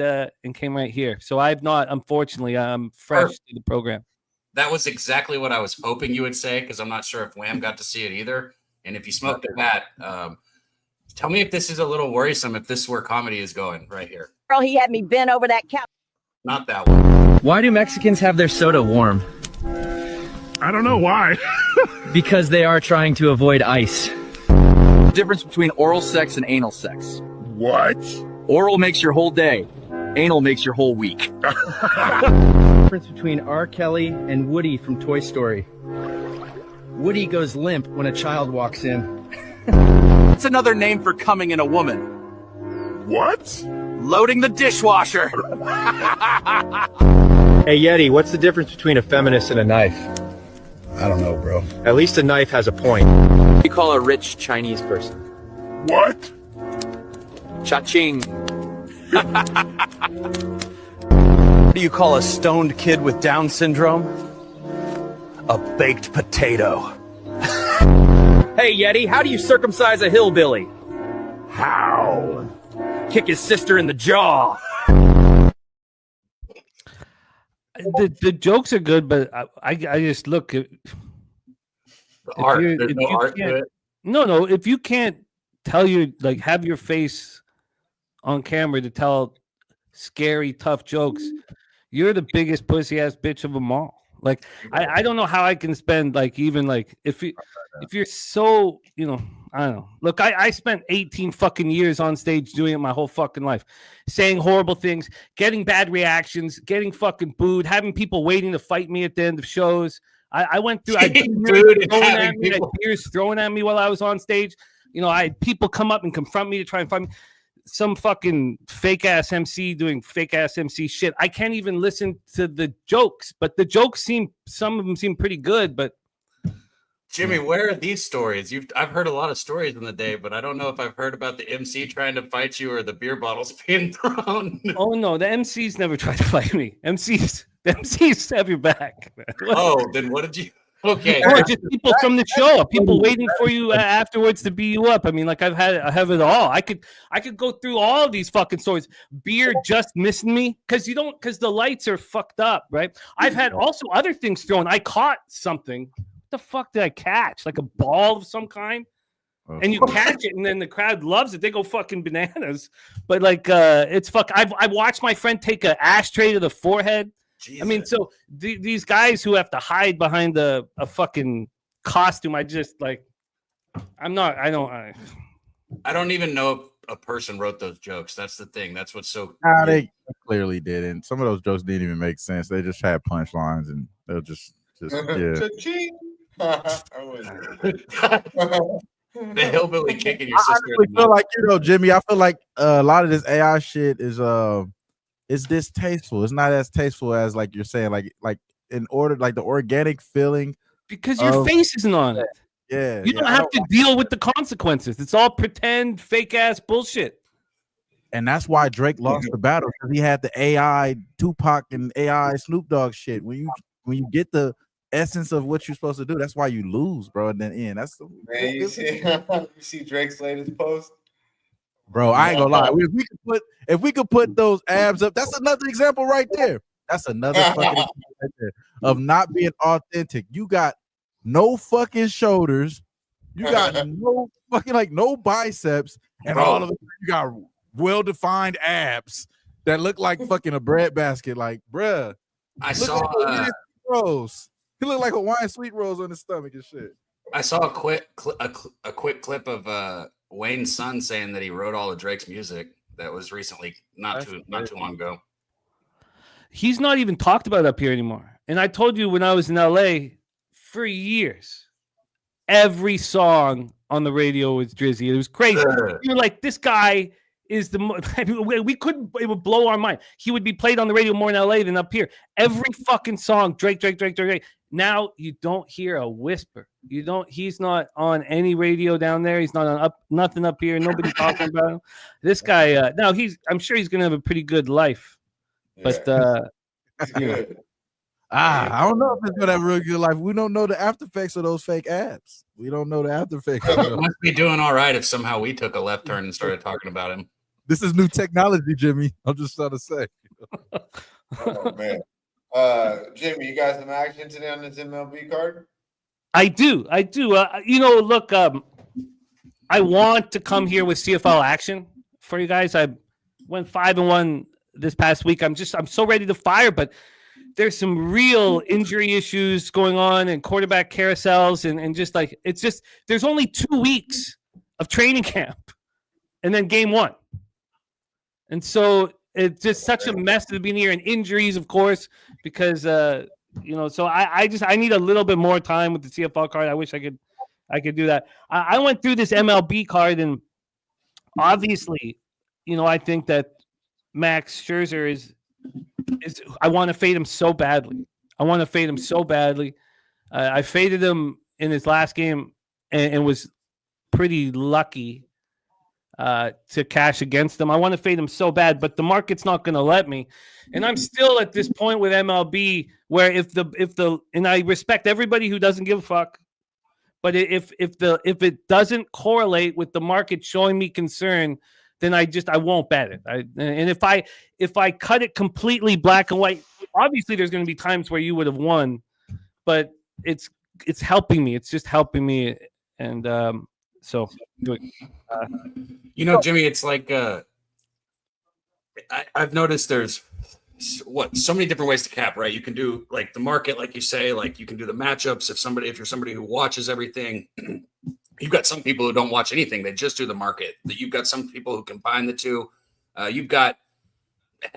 came right here. So I've not, unfortunately, I'm fresh to the program. That was exactly what I was hoping you would say, because I'm not sure if Wham got to see it either. And if you smoked the bat, tell me if this is a little worrisome, if this is where comedy is going right here. Girl, he had me bent over that couch. Not that one. Why do Mexicans have their soda warm? I don't know why. Because they are trying to avoid ice. The difference between oral sex and anal sex. What? Oral makes your whole day. Anal makes your whole week. Difference between R. Kelly and Woody from Toy Story. Woody goes limp when a child walks in. It's another name for coming in a woman. What? Loading the dishwasher. Hey, Yeti, what's the difference between a feminist and a knife? I don't know, bro. At least a knife has a point. We call a rich Chinese person. What? Cha-ching. What do you call a stoned kid with Down syndrome? A baked potato. Hey, Yeti, how do you circumcise a hillbilly? How? Kick his sister in the jaw. The jokes are good, but I just look at Art. There's no art to it. No. If you can't tell have your face on camera to tell scary, tough jokes, you're the biggest pussy ass bitch of them all. Like I don't know how I can spend if you're so I don't know. Look, I spent 18 fucking years on stage doing it my whole fucking life, saying horrible things, getting bad reactions, getting fucking booed, having people waiting to fight me at the end of shows. I went through beers thrown at me while I was on stage. I had people come up and confront me to try and find me. Some fucking fake ass MC doing fake ass MC shit. I can't even listen to the jokes, but the jokes some of them seem pretty good. But Jimmy, where are these stories? I've heard a lot of stories in the day, but I don't know if I've heard about the MC trying to fight you or the beer bottles being thrown. Oh no, the MCs never tried to fight me. MCs have your back. Oh, then what did you? Okay, or just people from the show, people waiting for you afterwards to beat you up. I mean, I have it all. I could go through all of these fucking stories. Beer just missing me because the lights are fucked up, right? I've had also other things thrown. I caught something. What the fuck did I catch? Like a ball of some kind? And you catch it, and then the crowd loves it. They go fucking bananas. But it's fuck. I've watched my friend take an ashtray to the forehead. Jesus. I mean, so these guys who have to hide behind a fucking costume, I don't even know if a person wrote those jokes. That's the thing. That's what's so. Nah, they clearly didn't. Some of those jokes didn't even make sense. They just had punchlines, and they'll just yeah. The hillbilly kicking your sister. I feel like Jimmy. I feel like a lot of this AI shit is it's distasteful. It's not as tasteful as you're saying. Like in order, the organic feeling because your face isn't on it. Yeah, you don't have to deal with the consequences. It's all pretend, fake ass bullshit. And that's why Drake lost the battle because he had the AI Tupac and AI Snoop Dogg shit. When you get the essence of what you're supposed to do, that's why you lose, bro. And then that's the man. You see Drake's latest post. Bro, I ain't gonna lie. If we could put those abs up, that's another example right there. That's another fucking example right there of not being authentic. You got no fucking shoulders, you got no fucking no biceps, and all of a sudden you got well-defined abs that look like fucking a bread basket. Like, bruh, I saw Rose. He looked like Hawaiian sweet rolls on his stomach and shit. I saw a quick clip of Wayne's son saying that he wrote all of Drake's music. That was recently, not too long ago. He's not even talked about up here anymore. And I told you when I was in LA for years, every song on the radio was Drizzy. It was crazy. You're like, this guy is we couldn't. It would blow our mind. He would be played on the radio more in LA than up here. Every fucking song, Drake. Now you don't hear a whisper. He's not on any radio down there. He's not on nothing up here. Nobody talking about him. This guy. Now I'm sure he's gonna have a pretty good life. But I don't know if it's gonna have a really good life. We don't know the after effects of those fake abs. We don't know the after effects. He must be doing all right if somehow we took a left turn and started talking about him. This is new technology, Jimmy. I'm just trying to say. Oh man. Jimmy, you got some action today on this MLB card? I do. Look, I want to come here with CFL action for you guys. I went 5-1 this past week. I'm so ready to fire, but there's some real injury issues going on and quarterback carousels and there's only 2 weeks of training camp and then game 1. And so it's just such a mess to be here, and injuries, of course, because so I need a little bit more time with the CFL card. I wish I could do that. I went through this MLB card, and obviously, I think that Max Scherzer is I want to fade him so badly. I faded him in his last game and was pretty lucky. to cash against them. I want to fade them so bad, but the market's not going to let me. And I'm still at this point with MLB where if and I respect everybody who doesn't give a fuck, but if it doesn't correlate with the market showing me concern, then I won't bet it. And if I cut it completely black and white, obviously there's going to be times where you would have won, but it's helping me. It's just helping me, and so. Jimmy, it's like I've noticed there's so many different ways to cap, right? You can do like the market, like you say, like you can do the matchups. If you're somebody who watches everything, you've got some people who don't watch anything; they just do the market. You've got some people who combine the two. You've got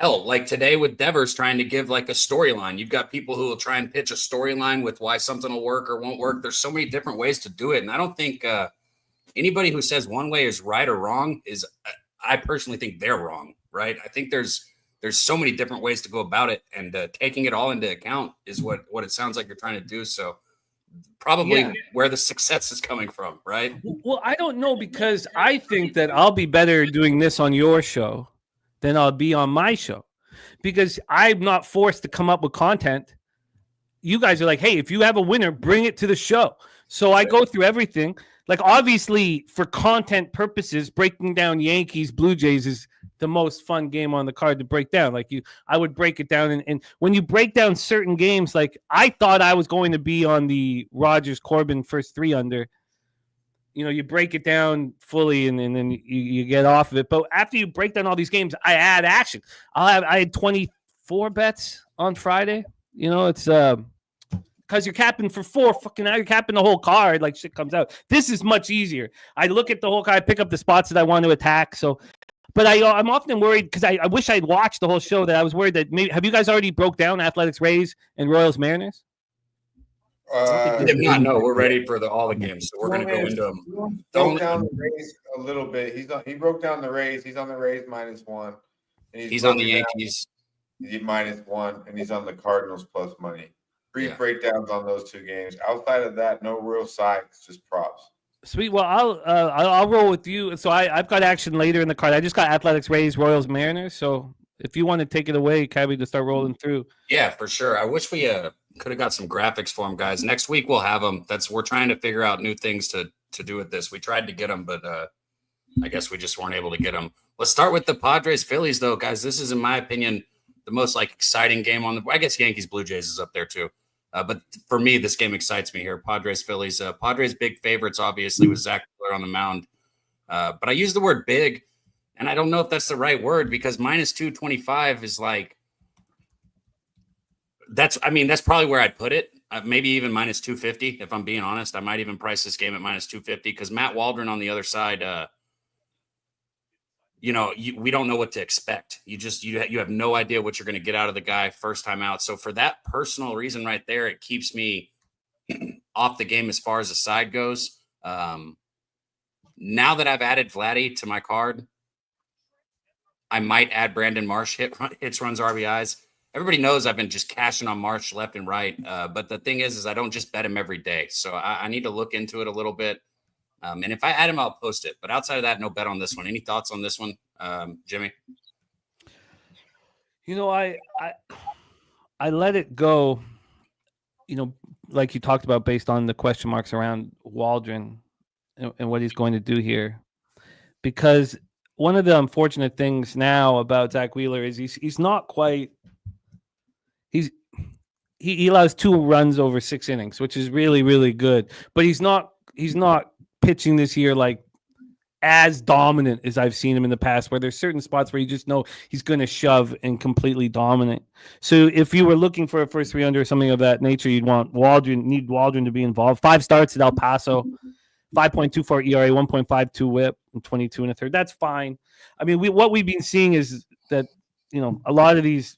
like today with Devers trying to give like a storyline. You've got people who will try and pitch a storyline with why something will work or won't work. There's so many different ways to do it, and I don't think anybody who says one way is right or wrong I personally think they're wrong, right? I think there's so many different ways to go about it, and taking it all into account is what it sounds like you're trying to do. So probably where the success is coming from, right? Well, I don't know, because I think that I'll be better doing this on your show than I'll be on my show, because I'm not forced to come up with content. You guys are like, hey, if you have a winner, bring it to the show. So I go through everything. Like, obviously, for content purposes, breaking down Yankees, Blue Jays is the most fun game on the card to break down. Like, I would break it down. And when you break down certain games, like, I thought I was going to be on the Rogers-Corbin first 3 under. You break it down fully and then you get off of it. But after you break down all these games, I add action. I had 24 bets on Friday. It's because you're capping for 4 fucking hours. You're capping the whole card like shit comes out. This is much easier. I look at the whole card, I pick up the spots that I want to attack. So, but I'm often worried because I wish I'd watched the whole show, that I was worried that maybe, have you guys already broke down Athletics Rays and Royals Mariners? If not, no, we're ready for all the games, so we're going to go into them. Broke down the Rays a little bit. He broke down the Rays. He's on the Rays -1. And he's on the Yankees -1, and he's on the Cardinals plus money. Brief breakdowns on those 2 games. Outside of that, no real sides, just props. Sweet. Well, I'll roll with you. So I've got action later in the card. I just got Athletics Rays, Royals, Mariners. So if you want to take it away, Cabby, to start rolling through. Yeah, for sure. I wish we could have got some graphics for them, guys. Next week we'll have them. We're trying to figure out new things to do with this. We tried to get them, but I guess we just weren't able to get them. Let's start with the Padres Phillies, though, guys. This is, in my opinion, the most exciting game on the. I guess Yankees Blue Jays is up there too. But for me, this game excites me here. Padres, Phillies. Padres big favorites, obviously, with Zach Wheeler on the mound. But I use the word big, and I don't know if that's the right word, because -225 is that's probably where I'd put it. Maybe even -250, if I'm being honest. I might even price this game at -250 because Matt Waldron on the other side, we don't know what to expect. You have no idea what you're going to get out of the guy first time out. So for that personal reason right there, it keeps me off the game as far as the side goes. Now that I've added Vladdy to my card, I might add Brandon Marsh hits, runs, RBIs. Everybody knows I've been just cashing on Marsh left and right. But the thing is I don't just bet him every day. So I need to look into it a little bit. And if I add him, I'll post it. But outside of that, no bet on this one. Any thoughts on this one, Jimmy? I let it go, like you talked about, based on the question marks around Waldron and what he's going to do here. Because one of the unfortunate things now about Zach Wheeler is he's not quite he allows 2 runs over 6 innings, which is really, really good. But he's not pitching this year as dominant as I've seen him in the past, where there's certain spots where you just know he's going to shove and completely dominate. So if you were looking for a first 3 under or something of that nature, you'd want Waldron to be involved. 5 starts at El Paso, 5.24 ERA, 1.52 WHIP, and 22 1/3. That's fine. I mean, what we've been seeing is that a lot of these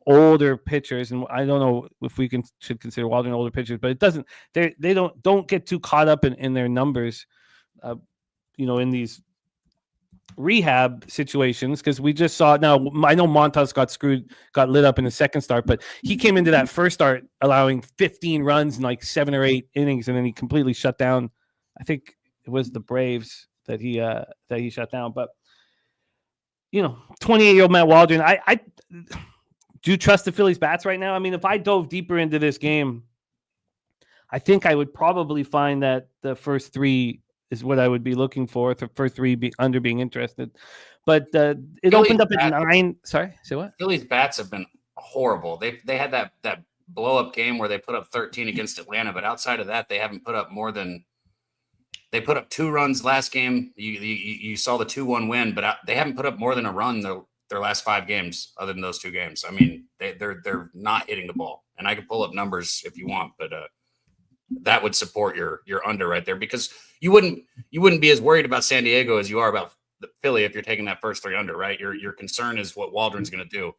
older pitchers, and I don't know if we should consider Waldron older pitchers, but it doesn't. They don't get too caught up in their numbers, in these rehab situations, because we just saw. Now I know Montas got lit up in the second start, but he came into that first start allowing 15 runs in 7 or 8 innings, and then he completely shut down. I think it was the Braves. that he shut down. But 28-year-old Matt Waldron, I do trust the Phillies bats right now. I mean, if I dove deeper into this game, I think I would probably find that the first three is what I would be looking for. The first three being interested, but it Phillies opened up at bats- 9. Sorry, say what? Phillies bats have been horrible. They had that blow up game where they put up 13 against Atlanta, but outside of that, they haven't put up more than. They put up 2 runs last game. You saw the 2-1 win, but they haven't put up more than a run their last 5 games, other than those 2 games. I mean, they're not hitting the ball, and I can pull up numbers if you want, but that would support your under right there, because you wouldn't be as worried about San Diego as you are about Philly if you're taking that first 3 under, right? Your concern is what Waldron's going to do.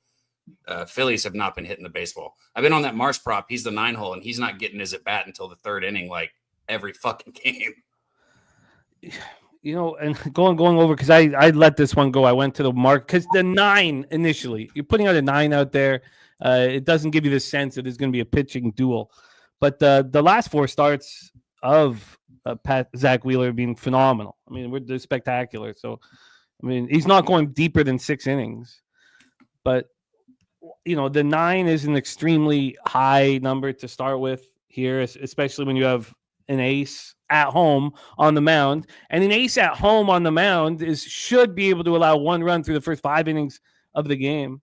Phillies have not been hitting the baseball. I've been on that Marsh prop. He's the 9 hole, and he's not getting his at bat until the 3rd inning, like every fucking game. And going over, because I let this one go. I went to the mark because the 9 initially, you're putting out a 9 out there. It doesn't give you the sense that there's going to be a pitching duel. But the last 4 starts of Zach Wheeler being phenomenal. I mean, they're spectacular. So, I mean, he's not going deeper than 6 innings. But, the 9 is an extremely high number to start with here, especially when you have an ace at home on the mound. And an ace at home on the mound should be able to allow 1 run through the first 5 innings of the game.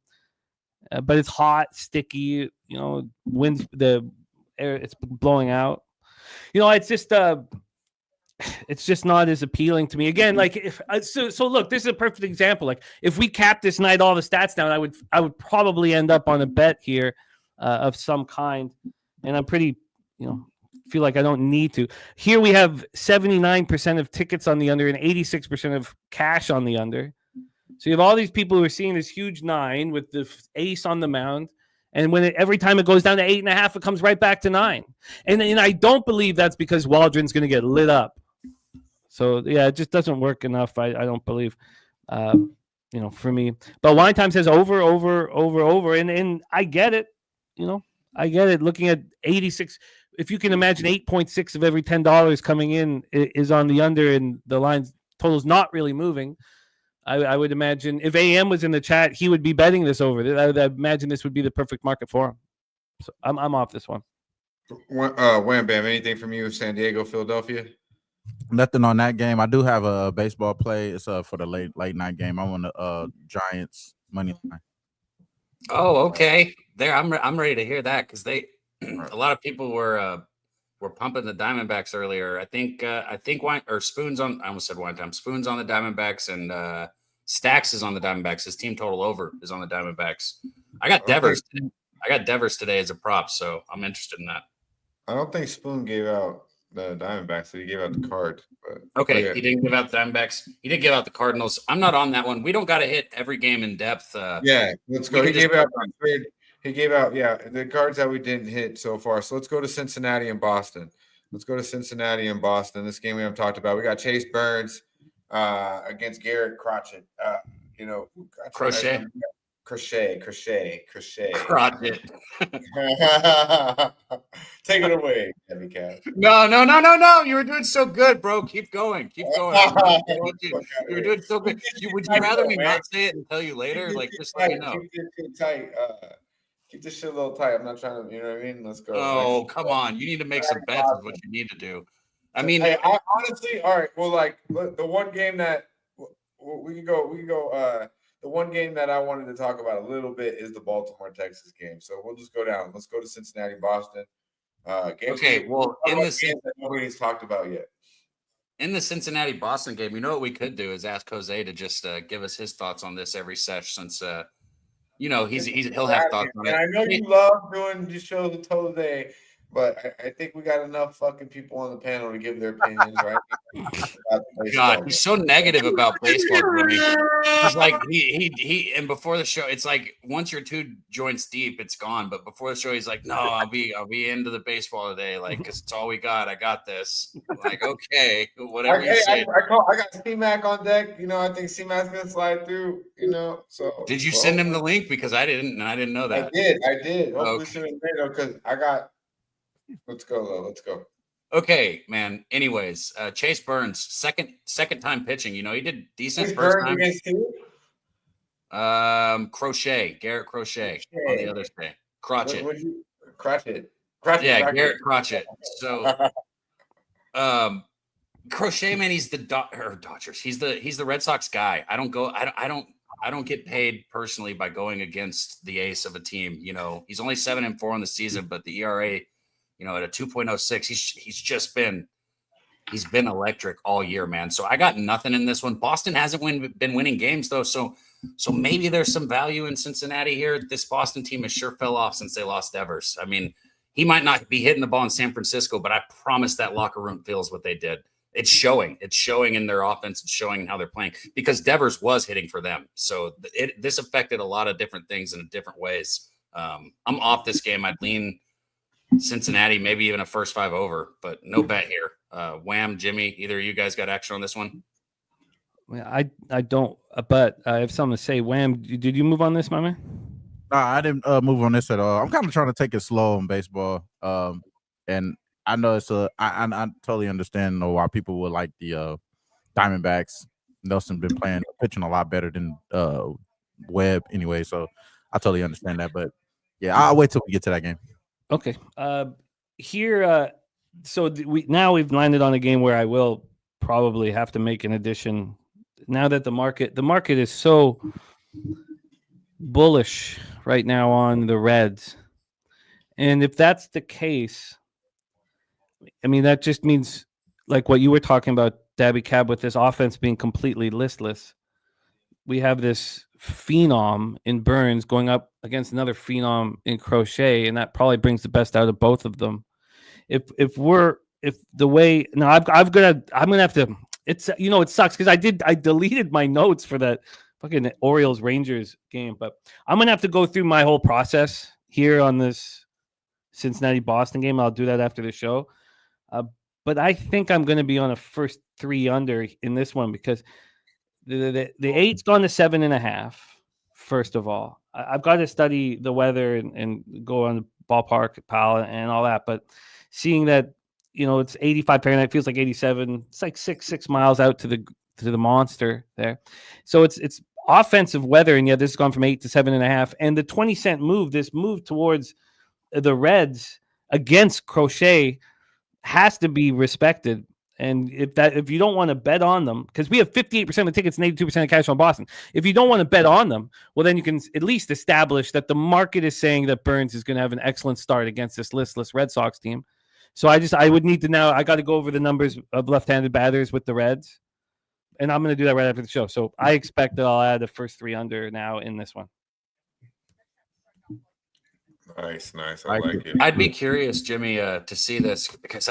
But it's hot, sticky, winds, the air, it's blowing out. It's just not as appealing to me. Again, like if so look, this is a perfect example. Like if we cap this night all the stats down, I would probably end up on a bet here of some kind. And I'm pretty, feel like I don't need to. Here we have 79% of tickets on the under and 86% of cash on the under. So you have all these people who are seeing this huge 9 with the ace on the mound. And every time it goes down to 8.5, it comes right back to 9. And I don't believe that's because Waldron's going to get lit up. So, yeah, it just doesn't work enough. I don't believe, for me. But Wine Time says over. And I get it. I get it. Looking at 86, if you can imagine 8.6 of every $10 coming in is on the under and the line's total's not really moving. I would imagine if AM was in the chat, he would be betting this over. I would imagine this would be the perfect market for him. So I'm off this one. Wham Bam, anything from you, San Diego, Philadelphia? Nothing on that game. I do have a baseball play. It's for the late night game. I'm on the Giants money line. Oh, okay. There, I'm ready to hear that because a lot of people were pumping the Diamondbacks earlier. I think Spoon's on. I almost said Wine Time. Spoon's on the Diamondbacks and Stacks is on the Diamondbacks. His team total over is on the Diamondbacks. I got Devers. I got Devers today as a prop, so I'm interested in that. I don't think Spoon gave out the Diamondbacks, so he gave out the card. But okay, yeah. He didn't give out the Diamondbacks. He did give out the Cardinals. I'm not on that one. We don't got to hit every game in depth. Yeah, let's go. He gave out the cards that we didn't hit so far. So let's go to Cincinnati and Boston. This game we haven't talked about. We got Chase Burns against Garrett Crotchet. Crochet. Crotchet. Take it away, Debbie Cat. No. You were doing so good, bro. Keep going. You were doing so good. Would you rather me not say it and tell you later? Like, just let me know. Keep it tight. Keep this shit a little tight. I'm not trying to, you know what I mean? Let's go. Oh, come on. You need to make some bets is what you need to do. I mean, I honestly, all right. Well, like the one game that we can go. The one game that I wanted to talk about a little bit is the Baltimore Texas game. So we'll just go down. Let's go to Cincinnati, Boston. Okay. Well, in the game that nobody's talked about yet. In the Cincinnati Boston game, you know what we could do is ask Jose to just give us his thoughts on this every sesh since he'll have thoughts on it. And I know you love doing these shows with Jose, but I think we got enough fucking people on the panel to give their opinions, right? God, he's so negative about baseball. He's like he and before the show, it's like once you're 2 joints deep, it's gone. But before the show, he's like, no, I'll be into the baseball today, like because it's all we got. I got this. I'm like, okay, whatever you say. I got C-Mac on deck. I think C-Mac's gonna slide through. So did you send him the link? Because I didn't, and I didn't know that. I did. Hopefully, because I got. Let's go, though. Let's go. Okay, man. Anyways, Chase Burns, second time pitching. You know, he did decent Chase first Burns time. against who? Garrett Crochet on the other side. Crotchet. Crotchet. Yeah, Garrett Crotchet. So, Crochet, man, he's the Dodgers. He's the Red Sox guy. I don't get paid personally by going against the ace of a team. You know, he's only 7-4 on the season, but the ERA, you know, at a 2.06, he's been electric all year, man. So I got nothing in this one. Boston hasn't been winning games though, so maybe there's some value in Cincinnati here. This Boston team has sure fell off since they lost Devers. I mean, he might not be hitting the ball in San Francisco, but I promise that locker room feels what they did. It's showing. It's showing in their offense. It's showing in how they're playing because Devers was hitting for them. So this affected a lot of different things in different ways. I'm off this game. I'd lean Cincinnati, maybe even a first 5 over, but no bet here. Wham, Jimmy, either of you guys got action on this one? I don't, but I have something to say. Wham, did you move on this, my man? Nah, I didn't move on this at all. I'm kind of trying to take it slow in baseball. And I know I totally understand why people would like the Diamondbacks. Nelson been pitching a lot better than Webb anyway, so I totally understand that. But yeah, I'll wait till we get to that game. Okay. Here, so we've landed on a game where I will probably have to make an addition. Now that the market is so bullish right now on the Reds, and if that's the case, I mean that just means like what you were talking about, Daby Cab, with this offense being completely listless. We have this phenom in Burns going up against another phenom in Crochet, and that probably brings the best out of both of them. I'm gonna have to. It's, you know, it sucks because I deleted my notes for that fucking Orioles Rangers game, but I'm gonna have to go through my whole process here on this Cincinnati Boston game. I'll do that after the show. But I think I'm gonna be on a first 3 under in this one because the 8's gone to 7.5. First of all, I've got to study the weather and go on the ballpark, pal, and all that. But seeing that, you know, it's 85 Fahrenheit, feels like 87. It's like six miles out to the monster there. So it's offensive weather, and this has gone from 8 to 7.5. And the 20-cent move, this move towards the Reds against Crochet, has to be respected. And if you don't want to bet on them, because we have 58% of the tickets and 82% of cash on Boston. If you don't want to bet on them, well, then you can at least establish that the market is saying that Burns is going to have an excellent start against this listless Red Sox team. So I would need to now, I got to go over the numbers of left-handed batters with the Reds, and I'm going to do that right after the show. So I expect that I'll add the first 3 under now in this one. Nice. I like it. I'd be curious, Jimmy, to see this because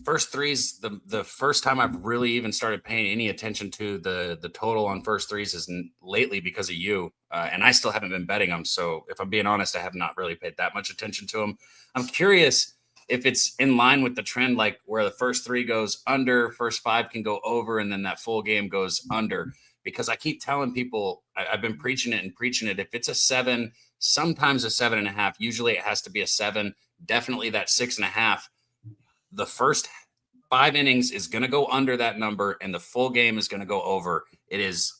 first threes, the first time I've really even started paying any attention to the total on first threes is lately because of you. And I still haven't been betting them. So if I'm being honest, I have not really paid that much attention to them. I'm curious if it's in line with the trend, like where the first 3 goes under, first 5 can go over, and then that full game goes under. Because I keep telling people, I've been preaching it. If it's a 7, sometimes a 7.5, usually it has to be a 7, definitely that 6.5. The first 5 innings is going to go under that number, and the full game is going to go over. It is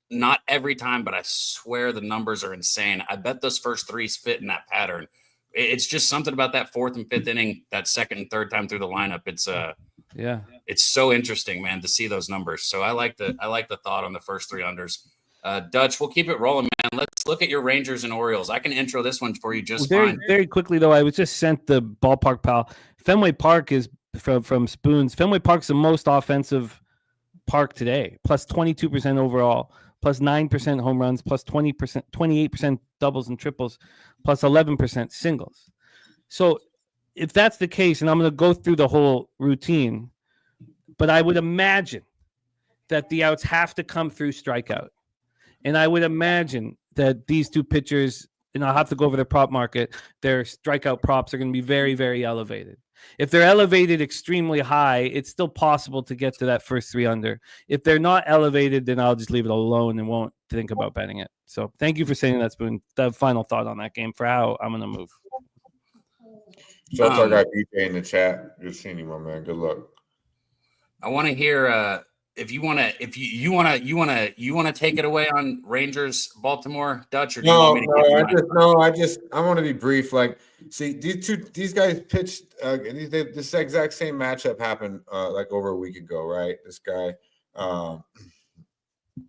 not every time, but I swear the numbers are insane. I bet those first 3s fit in that pattern. It's just something about that 4th and 5th inning, that 2nd and 3rd time through the lineup. It's so interesting, man, to see those numbers. So I like the thought on the first 3 unders. Dutch, we'll keep it rolling, man. Let's look at your Rangers and Orioles. I can intro this one for you just fine. Very quickly, though, I was just sent the ballpark, pal. Fenway Park is from Spoons. Fenway Park's the most offensive park today, plus 22% overall, plus 9% home runs, plus 28% doubles and triples, plus 11% singles. So if that's the case, and I'm going to go through the whole routine, but I would imagine that the outs have to come through strikeout. And I would imagine that these 2 pitchers, and I'll have to go over the prop market, their strikeout props are going to be very, very elevated. If they're elevated extremely high, it's still possible to get to that first 3 under. If they're not elevated, then I'll just leave it alone and won't think about betting it. So thank you for saying that, Spoon. The final thought on that game for how I'm going to move. Shout out to our guy BJ in the chat. Good seeing you, my man. Good luck. I want to hear if you want to take it away on Rangers Baltimore, Dutch, or do you want me to I want to be brief. Like, see, these guys pitched this exact same matchup happened like over a week ago, right? This guy,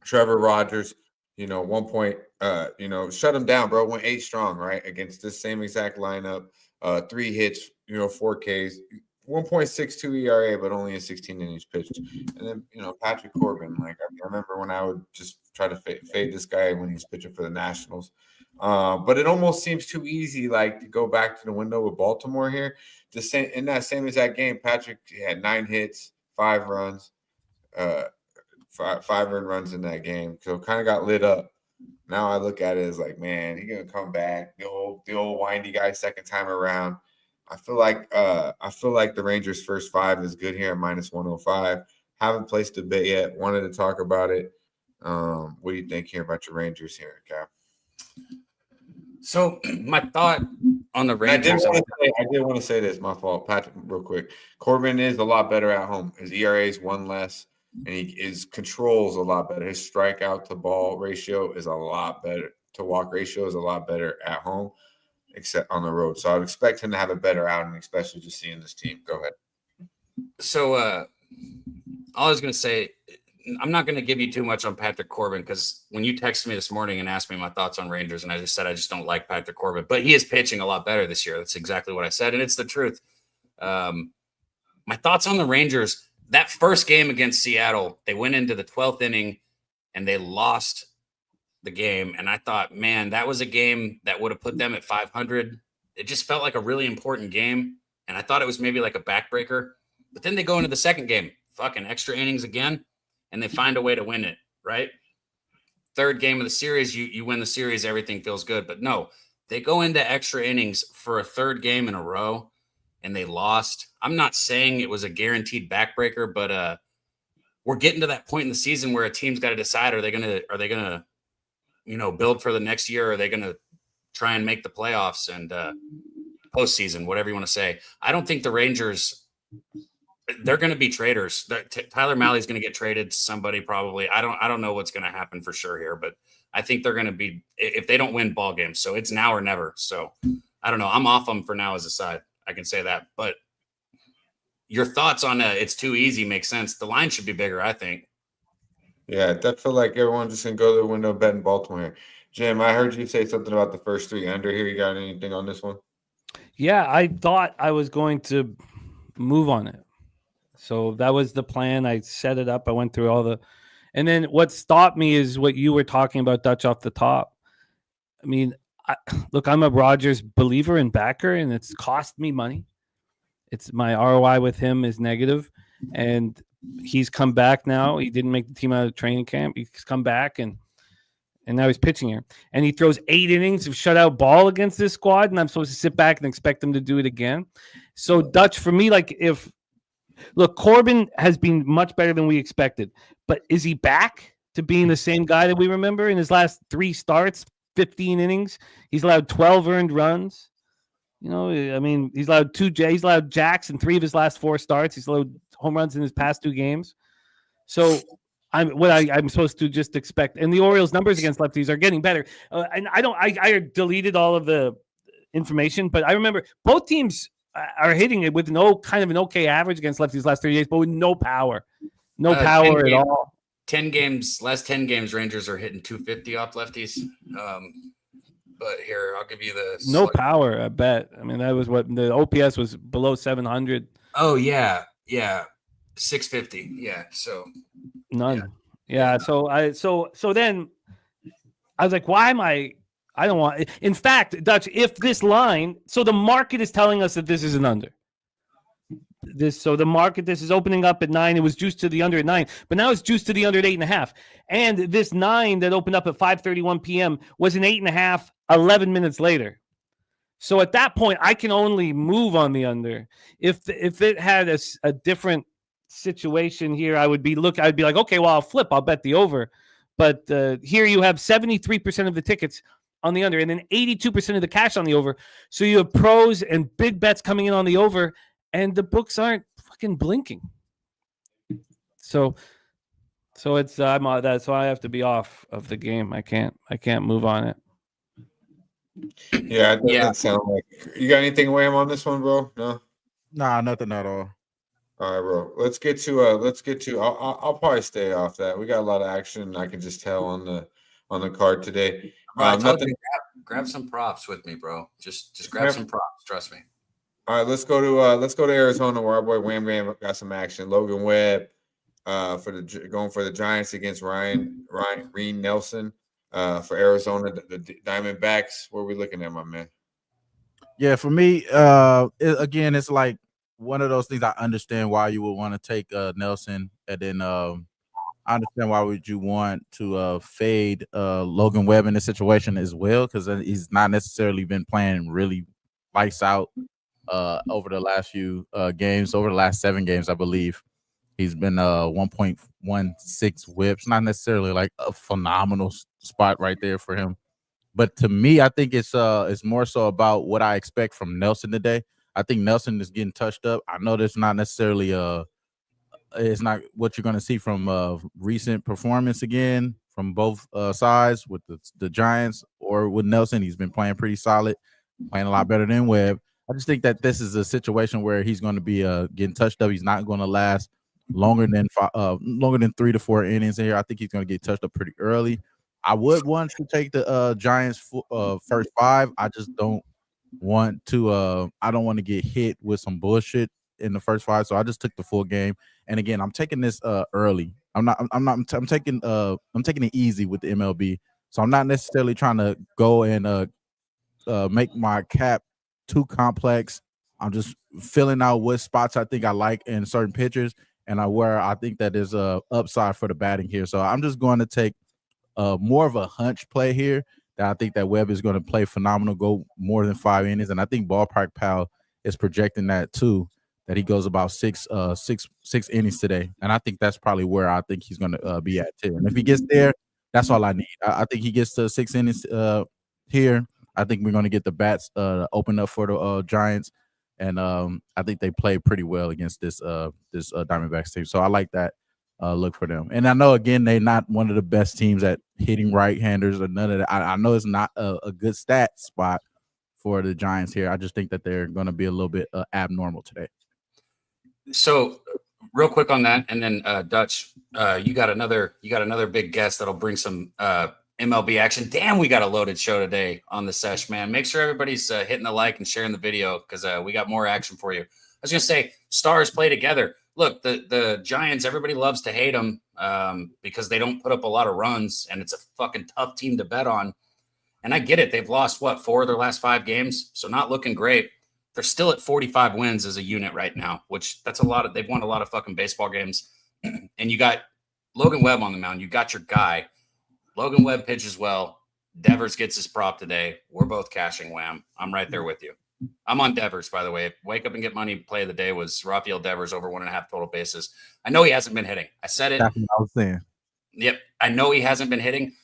Trevor Rogers, 1 point, shut him down, bro. Went 8 strong, right? Against this same exact lineup, 3 hits, 4 Ks. 1.62 ERA, but only in 16 innings pitched. And then, Patrick Corbin, like I remember when I would just try to fade this guy when he's pitching for the Nationals. But it almost seems too easy, like to go back to the window with Baltimore here. In that same exact game, Patrick had 9 hits, 5 runs, 5 earned runs in that game. So kind of got lit up. Now I look at it as like, man, he's gonna come back, the old windy guy second time around. I feel like the Rangers' first 5 is good here at -105. Haven't placed a bet yet. Wanted to talk about it. What do you think here about your Rangers here, Cap? So my thought on the Rangers. I did want to say this. My fault, Patrick. Real quick, Corbin is a lot better at home. His ERA is 1 less, and his controls a lot better. His strikeout to ball ratio is a lot better. To walk ratio is a lot better at home, except on the road. So I'd expect him to have a better outing, especially just seeing this team. Go ahead. So all I was going to say, I'm not going to give you too much on Patrick Corbin because when you texted me this morning and asked me my thoughts on Rangers, and I just said I just don't like Patrick Corbin, but he is pitching a lot better this year. That's exactly what I said, and it's the truth. My thoughts on the Rangers, that first game against Seattle, they went into the 12th inning and they lost the game. And I thought, man, that was a game that would have put them at 500. It just felt like a really important game. And I thought it was maybe like a backbreaker. But then they go into the second game, fucking extra innings again, and they find a way to win it, right? Third game of the series, you win the series, everything feels good. But no, they go into extra innings for a third game in a row, and they lost. I'm not saying it was a guaranteed backbreaker, but we're getting to that point in the season where a team's got to decide, are they gonna build for the next year? Or are they going to try and make the playoffs and postseason, whatever you want to say? I don't think the Rangers, they're going to be traders. Tyler Mally's going to get traded to somebody probably. I don't know what's going to happen for sure here, but I think they're going to be, if they don't win ball games. So it's now or never. So I don't know. I'm off them for now as a side. I can say that. But your thoughts on it's too easy make sense. The line should be bigger, I think. Yeah, I feel like everyone's just going to go to the window betting Baltimore here. Jim, I heard you say something about the first 3 under here. You got anything on this one? Yeah, I thought I was going to move on it. So that was the plan. I set it up. I went through and then what stopped me is what you were talking about, Dutch, off the top. I mean, look, I'm a Rogers believer and backer, and it's cost me money. It's my ROI with him is negative, and he's come back now. He didn't make the team out of training camp. He's come back, and now he's pitching here. And he throws 8 innings of shutout ball against this squad, and I'm supposed to sit back and expect him to do it again. So, Dutch, for me, look, Corbin has been much better than we expected. But is he back to being the same guy that we remember in his last 3 starts, 15 innings? He's allowed 12 earned runs. I mean, he's allowed he's allowed jacks in 3 of his last 4 starts. He's allowed home runs in his past 2 games. So I'm supposed to just expect, and the Orioles' numbers against lefties are getting better. And I deleted all of the information, but I remember both teams are hitting it with kind of an okay average against lefties last 30 days, but with no power, power at all. 10 games, last 10 games, Rangers are hitting 250 off lefties. But here, I'll give you the power, I bet. I mean, that was what the OPS was below 700. Oh, yeah. 650. Yeah. So none. Yeah. So then I was like, why am I don't want. In fact, Dutch, if this line, so the market is telling us that this is an under. This is opening up at 9. It was juiced to the under at 9, but now it's juiced to the under at 8.5. And this 9 that opened up at 5:31 p.m. was an 8.5 11 minutes later. So at that point, I can only move on the under. If it had a different situation here, I'd be like, okay, well, I'll flip. I'll bet the over. But here you have 73% of the tickets on the under, and then 82% of the cash on the over. So you have pros and big bets coming in on the over, and the books aren't fucking blinking. So it's that's why I have to be off of the game. I can't move on it. Yeah, it doesn't sound like you got anything, Wham, on this one, bro? No. Nah, nothing at all. All right, bro. Let's get to. I'll probably stay off that. We got a lot of action. I can just tell on the card today. I told you, grab some props with me, bro. Just grab some props. Trust me. All right, let's go to Arizona, where our boy Wham Bam got some action. Logan Webb, going for the Giants against Ryan Nelson, for Arizona, the Diamondbacks. What are we looking at, my man? Yeah, for me, again, it's like one of those things. I understand why you would want to take Nelson, and then I understand why would you want to fade Logan Webb in this situation as well, because he's not necessarily been playing really lights out over the last few games. Over the last 7 games, I believe he's been 1.16 whips. Not necessarily like a phenomenal spot right there for him. But to me, I think it's more so about what I expect from Nelson today. I think Nelson is getting touched up. I know that's not necessarily it's not what you're going to see from recent performance again from both sides with the Giants or with Nelson. He has been playing pretty solid, playing a lot better than Webb. I just think that this is a situation where he's going to be getting touched up. He's not going to last longer than 3 to 4 innings here. I think he's going to get touched up pretty early. I would want to take the Giants first 5. I just don't want to. I don't want to get hit with some bullshit in the first 5. So I just took the full game. And again, I'm taking this early. I'm taking it easy with the MLB. So I'm not necessarily trying to go and make my cap too complex. I'm just filling out what spots I think I like in certain pitchers and where I think that there's a upside for the batting here. So I'm just going to take more of a hunch play here. That I think that Webb is going to play phenomenal, go more than 5 innings, and I think Ballpark Pal is projecting that too. That he goes about six innings today, and I think that's probably where I think he's going to be at too. And if he gets there, that's all I need. I think he gets to 6 innings here. I think we're going to get the bats open up for the Giants, and I think they play pretty well against this Diamondbacks team. So I like that look for them. And I know again they're not one of the best teams at hitting right-handers or none of that. I know it's not a good stat spot for the Giants here. I just think that they're going to be a little bit abnormal today. So real quick on that, and then Dutch, you got another big guest that'll bring some MLB action. Damn, we got a loaded show today on the Sesh, man. Make sure everybody's hitting the like and sharing the video because we got more action for you. I was gonna say stars play together. Look, the Giants, everybody loves to hate them because they don't put up a lot of runs, and it's a fucking tough team to bet on. And I get it. They've lost, 4 of their last 5 games, so not looking great. They're still at 45 wins as a unit right now, which that's a lot of – they've won a lot of fucking baseball games. And you got Logan Webb on the mound. You got your guy. Logan Webb pitches well. Devers gets his prop today. We're both cashing Wham. I'm right there with you. I'm on Devers, by the way. Wake up and get money. Play of the day was Rafael Devers over 1.5 total bases. I know he hasn't been hitting. I said it. That's what I was saying. Yep. I know he hasn't been hitting.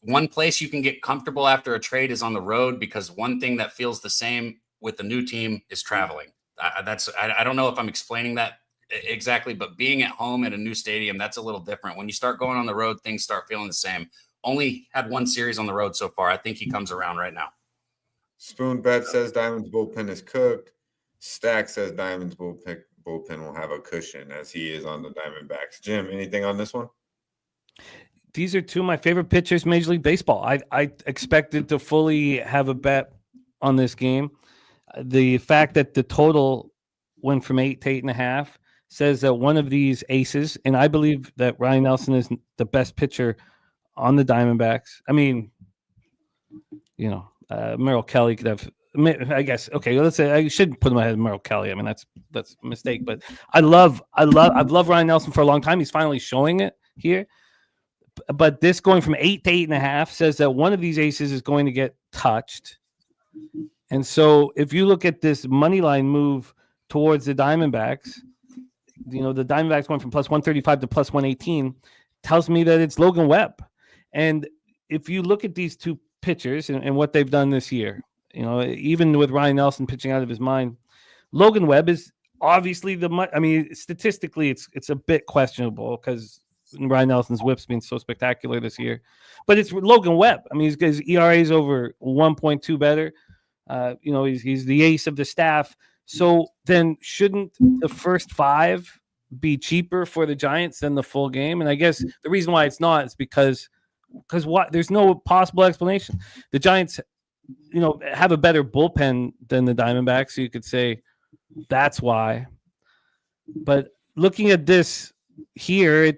One place you can get comfortable after a trade is on the road because one thing that feels the same with the new team is traveling. I don't know if I'm explaining that exactly, but being at home at a new stadium, that's a little different. When you start going on the road, things start feeling the same. Only had 1 series on the road so far. I think he comes around right now. Spoon Bet says Diamond's bullpen is cooked. Stack says Diamond's bullpen will have a cushion as he is on the Diamondbacks. Jim, anything on this one? These are 2 of my favorite pitchers in Major League Baseball. I expected to fully have a bet on this game. The fact that the total went from 8 to 8.5 says that one of these aces, and I believe that Ryan Nelson is the best pitcher on the Diamondbacks. I mean, Merrill Kelly could have, I guess. Okay, let's say I shouldn't put him ahead of Merrill Kelly. I mean, that's a mistake. But I've loved Ryan Nelson for a long time. He's finally showing it here. But this going from 8 to 8.5 says that one of these aces is going to get touched. And so if you look at this money line move towards the Diamondbacks, the Diamondbacks going from plus 135 to plus 118 tells me that it's Logan Webb. And if you look at these 2 pitchers and what they've done this year, even with Ryan Nelson pitching out of his mind, Logan Webb is obviously statistically, it's a bit questionable because Ryan Nelson's whip's been so spectacular this year, but it's Logan Webb. I mean, his ERA is over 1.2 better. He's the ace of the staff. So then shouldn't the first 5 be cheaper for the Giants than the full game? And I guess the reason why it's not is because what? There's no possible explanation. The Giants, have a better bullpen than the Diamondbacks, so you could say that's why. But looking at this here,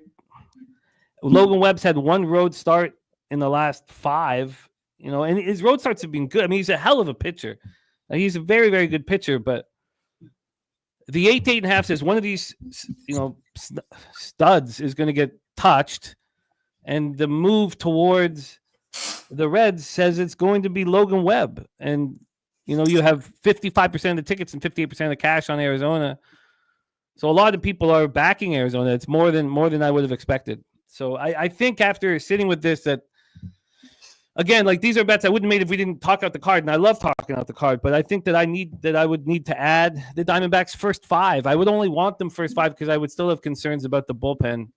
Logan Webb's had 1 road start in the last 5, and his road starts have been good. I mean, he's a hell of a pitcher. He's a very, very good pitcher, but the 8 to 8.5 says one of these, studs is going to get touched, and the move towards the Reds says it's going to be Logan Webb. And, you have 55% of the tickets and 58% of the cash on Arizona. So a lot of people are backing Arizona. It's more than I would have expected. So I think after sitting with this that, again, like these are bets I wouldn't have made if we didn't talk out the card, and I love talking out the card, but I think that I would need to add the Diamondbacks first 5. I would only want them first 5 because I would still have concerns about the bullpen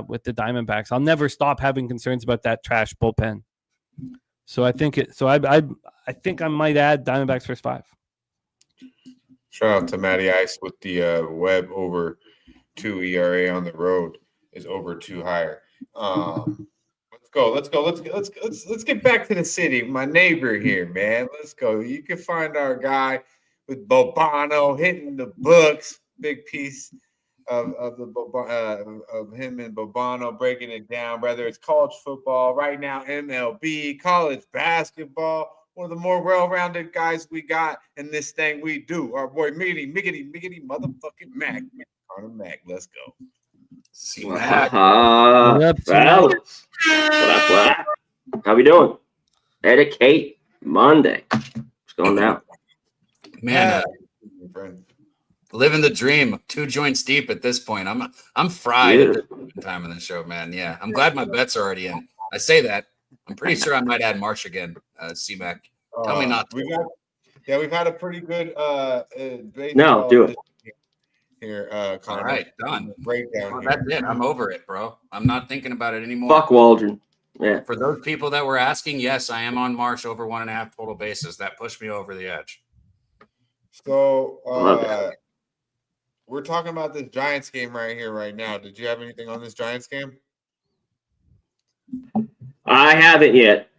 with the Diamondbacks. I'll never stop having concerns about that trash bullpen. So I think I think I might add Diamondbacks first 5. Shout out to Matty Ice with the Webb over 2 ERA on the road is over 2 higher. Let's get back to the city. My neighbor here, man. Let's go. You can find our guy with Bobano hitting the books. Big piece of him and Bobano breaking it down. Whether it's college football right now, MLB, college basketball. One of the more well-rounded guys we got in this thing we do. Our boy Miggity motherfucking Mac. Connor Mac. Let's go. See Mac. Fellas. What up? How we doing? Medicate Monday. What's going down? Man, living the dream. 2 joints deep at this point. I'm fried at this time of the show, man. Yeah, I'm glad my bets are already in. I say that. I'm pretty sure I might add March again. C-Mac. Tell me not to. We've had a pretty good no, do it. Here, all right, done. Breakdown. That's it. I'm over it, bro. I'm not thinking about it anymore. Fuck Waldron. Yeah. For those people that were asking, yes, I am on March over 1.5 total bases. That pushed me over the edge. So we're talking about this Giants game right here, right now. Did you have anything on this Giants game? I haven't yet.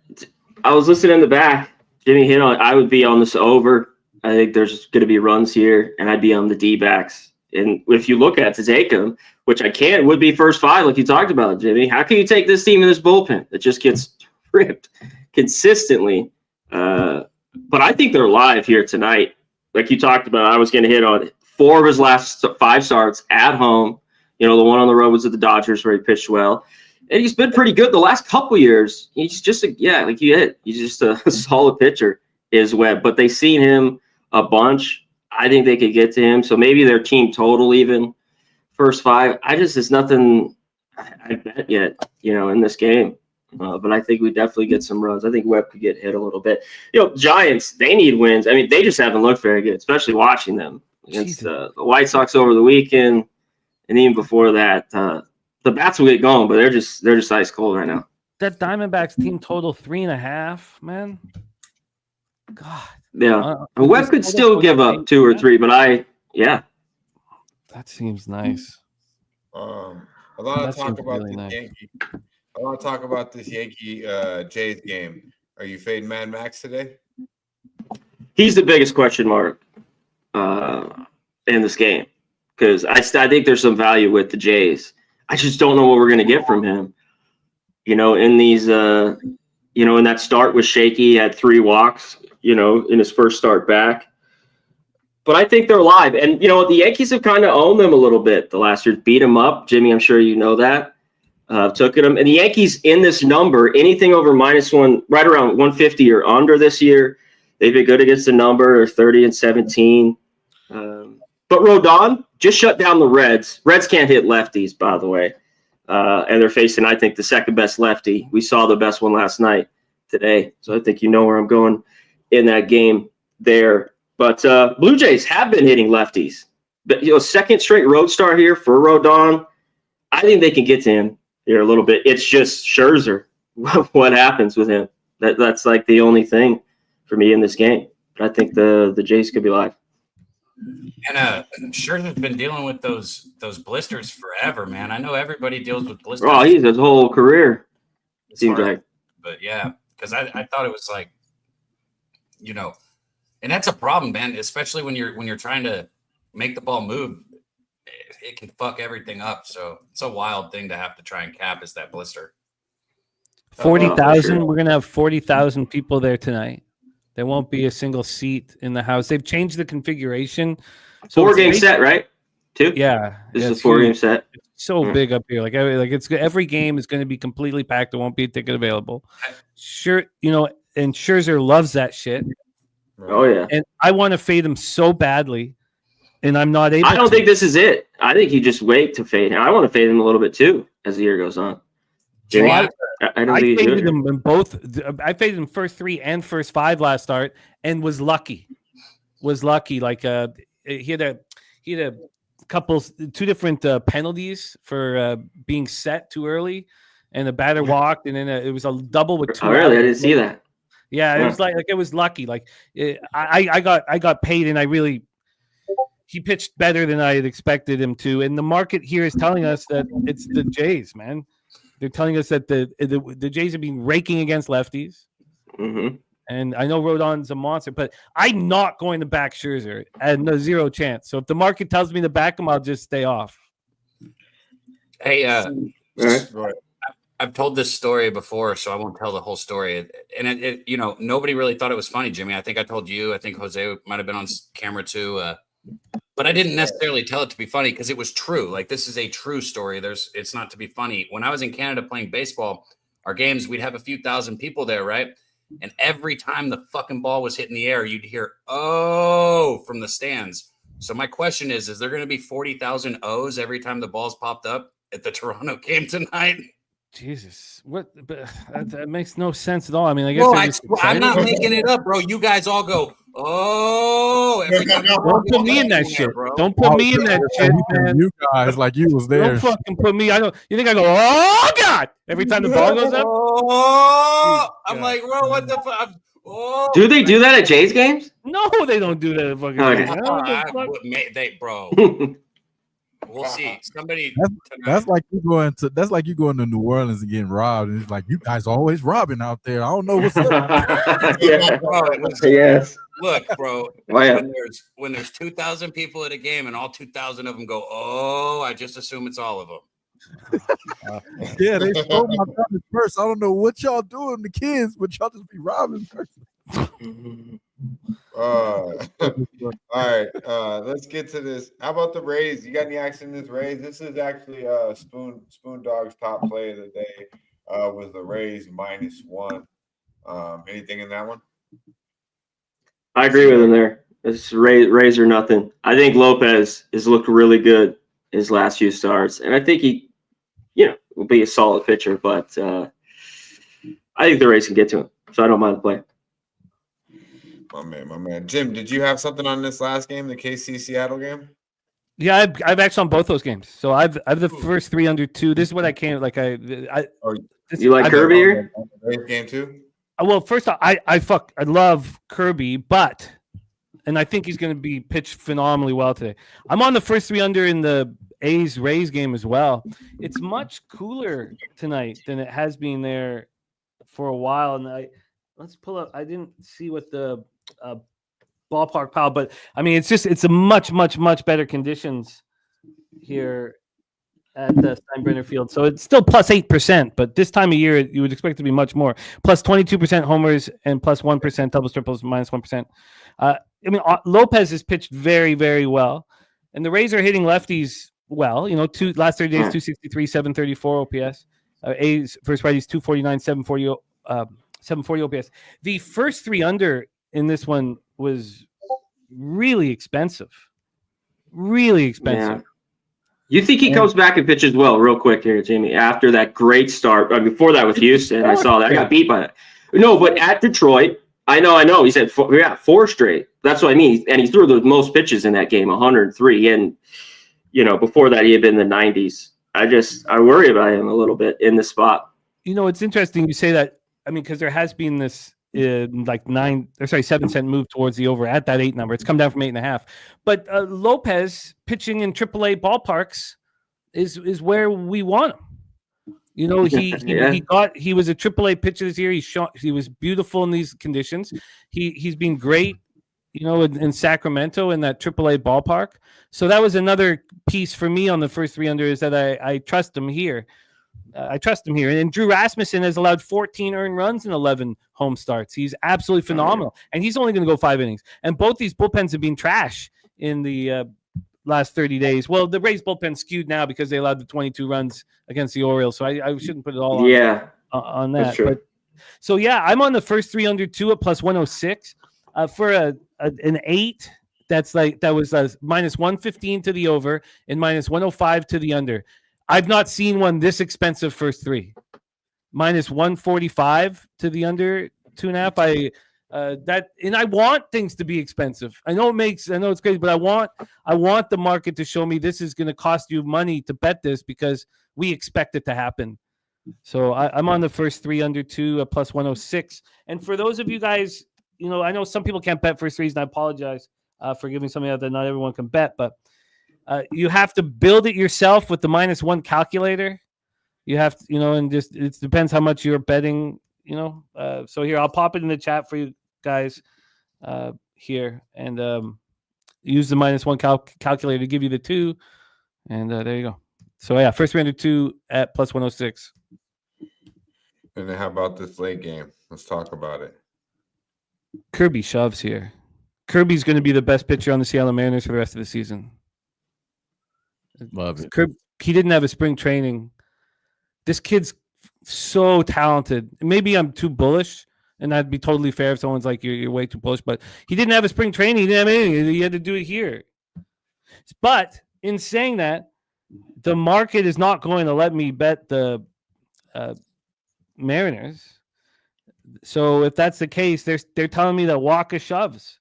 I was listening in the back. Jimmy hit on. I would be on this over. I think there's going to be runs here, and I'd be on the D-backs. And if you look at to take them, which I can, would be first 5, like you talked about, Jimmy. How can you take this team in this bullpen that just gets ripped consistently? But I think they're live here tonight. Like you talked about, I was going to hit on 4 of his last 5 starts at home. The one on the road was at the Dodgers where he pitched well. And he's been pretty good the last couple years. He's just, like you hit. He's just a solid pitcher, is Webb. But they've seen him a bunch. I think they could get to him. So maybe their team total even first 5. It's nothing I bet yet, in this game. But I think we definitely get some runs. I think Webb could get hit a little bit. Giants, they need wins. I mean, they just haven't looked very good, especially watching them against the White Sox over the weekend. And even before that, the bats will get going, but they're just ice cold right now. That Diamondbacks team total 3.5, man. God. Yeah, and Webb could still give up 2 or 3, but that seems nice. I want to talk about Yankee. I want to talk about this Yankee Jays game. Are you fading Mad Max today? He's the biggest question mark in this game because I think there's some value with the Jays. I just don't know what we're going to get from him. In these, in that start was shaky. He had 3 walks. In his first start back. But I think they're live. And, the Yankees have kind of owned them a little bit the last year. Beat them up. Jimmy, I'm sure you know that. Took at them. And the Yankees in this number, anything over -1, right around 150 or under this year, they've been good against the number, 30-17. But Rodon just shut down the Reds. Reds can't hit lefties, by the way. And they're facing, I think, the second best lefty. We saw the best one last night. today. So I think you know where I'm going in that game there. But Blue Jays have been hitting lefties. But, second straight road star here for Rodon. I think they can get to him here a little bit. It's just Scherzer. What happens with him? That's like the only thing for me in this game. But I think the Jays could be live. And Scherzer's been dealing with those blisters forever, man. I know everybody deals with blisters. Oh, he's his whole career. Seems like. But yeah, because I thought it was like, and that's a problem, man. Especially when you're trying to make the ball move, it can fuck everything up. So it's a wild thing to have to try and cap is that blister. 40,000. Sure. We're gonna have 40,000 people there tonight. There won't be a single seat in the house. They've changed the configuration. So 4-game set, right? 2. Yeah, this is a 4-game set. It's so big up here. Like it's every game is going to be completely packed. There won't be a ticket available. Sure, and Scherzer loves that shit. Oh yeah. And I want to fade him so badly, and I'm not able. I don't think this is it. I think you just wait to fade him. I want to fade him a little bit too as the year goes on. Jimmy, I faded him in both. I faded him first 3 and first 5 last start, and was lucky. Like he had a couple, 2 different penalties for being set too early, and the batter walked, and then it was a double with 2. Oh, really? I didn't see that. Yeah, it was like it was lucky. Like I got paid, and he pitched better than I had expected him to. And the market here is telling us that it's the Jays, man. They're telling us that the Jays have been raking against lefties. Mm-hmm. And I know Rodon's a monster, but I'm not going to back Scherzer at no 0 chance. So if the market tells me to back him, I'll just stay off. Hey, I've told this story before, so I won't tell the whole story. And it nobody really thought it was funny, Jimmy. I think I told you. I think Jose might have been on camera too. But I didn't necessarily tell it to be funny because it was true. Like, this is a true story. It's not to be funny. When I was in Canada playing baseball, our games, we'd have a few thousand people there, right? And every time the fucking ball was hitting the air, you'd hear, "Oh," from the stands. So my question is there going to be 40,000 O's every time the ball's popped up at the Toronto game tonight? Jesus, what? But that makes no sense at all. I mean, I guess I'm not making it up, bro. You guys all go, "Oh!" Every time. Don't put me in that shit, bro. Don't put me in that shit, man. You guys, like you was there. Don't fucking put me. You think I go, "Oh God!" every time the ball goes up? Oh, I'm like, bro, what the fuck? Oh, do they do that at Jays games? No, they don't do that at fucking games. Bro. We'll see. Somebody. That's like you going to New Orleans and getting robbed, and it's like you guys always robbing out there. I don't know what's up. Yes. Look, bro. When there's 2,000 people at a game and all 2,000 of them go, "Oh," I just assume it's all of them. Yeah, they stole my brother's purse. I don't know what y'all doing, the kids, but y'all just be robbing. All right, let's get to this. How about the Rays? You got any action in this Rays? This is actually Spoon Dog's top play of the day. Was the Rays -1. Anything in that one? I agree with him there. It's Rays or nothing. I think Lopez has looked really good his last few starts, and I think he, will be a solid pitcher. But I think the Rays can get to him, so I don't mind the play. My man. Jim, did you have something on this last game, the KC Seattle game? Yeah, I've actually on both those games. So I've the first 3 under 2. This is what I can't like. You like Kirby here? Game 2. Well, first off, I love Kirby, and I think he's going to be pitched phenomenally well today. I'm on the first 3 under in the Rays game as well. It's much cooler tonight than it has been there for a while, and let's pull up. I didn't see what the ballpark pile, but I mean, it's a much better conditions here at the Steinbrenner Field. So it's still plus 8%, but this time of year you would expect it to be much more. Plus 22% homers and plus 1% doubles, triples, minus 1%. I mean, Lopez has pitched very, very well, and the Rays are hitting lefties well. Last 30 days, 263, 734 OPS. A's first righties 249, 740 OPS. The first 3 under in this one was really expensive. Really expensive. Yeah. You think he comes back and pitches well, real quick here, Jamie, after that great start? Before that with Houston, I saw that. I got beat by it. No, but at Detroit, I know. He said four straight. That's what I mean. And he threw the most pitches in that game, 103. And, before that, he had been in the 90s. I worry about him a little bit in the spot. It's interesting you say that. I mean, because there has been this 7-cent move towards the over at that 8 number. It's come down from 8.5. But Lopez pitching in AAA ballparks is where we want him. He was a AAA pitcher this year. He was beautiful in these conditions. He's been great, in Sacramento in that AAA ballpark. So that was another piece for me on the first 3 under is that I trust him here. And Drew Rasmussen has allowed 14 earned runs in 11 home starts. He's absolutely phenomenal, and he's only going to go 5 innings. And both these bullpens have been trash in the last 30 days. Well, the Rays bullpen skewed now because they allowed the 22 runs against the Orioles, so I shouldn't put it all on that. That's true. But I'm on the first 3 under 2 at plus 106 for an 8. That was minus 115 to the over and minus 105 to the under. I've not seen one this expensive first 3. Minus 145 to the under 2.5. And I want things to be expensive. I know it's crazy, but I want the market to show me this is going to cost you money to bet this because we expect it to happen. So I'm on the first 3 under 2 at plus 106. And for those of you guys, I know some people can't bet first 3s, and I apologize for giving something out that not everyone can bet, but you have to build it yourself with the -1 calculator. You have to, and just it depends how much you're betting, So here, I'll pop it in the chat for you guys here, and use the -1 calculator to give you the 2, and there you go. So yeah, first 3 under 2 at plus 106. And then how about this late game? Let's talk about it. Kirby shoves here. Kirby's going to be the best pitcher on the Seattle Mariners for the rest of the season. Love it. He didn't have a spring training. This kid's so talented. Maybe I'm too bullish, and that'd be totally fair if someone's like, you're way too bullish, but he didn't have a spring training. He didn't have anything. He had to do it here. But in saying that, the market is not going to let me bet the Mariners. So if that's the case, they're telling me that Walker shoves.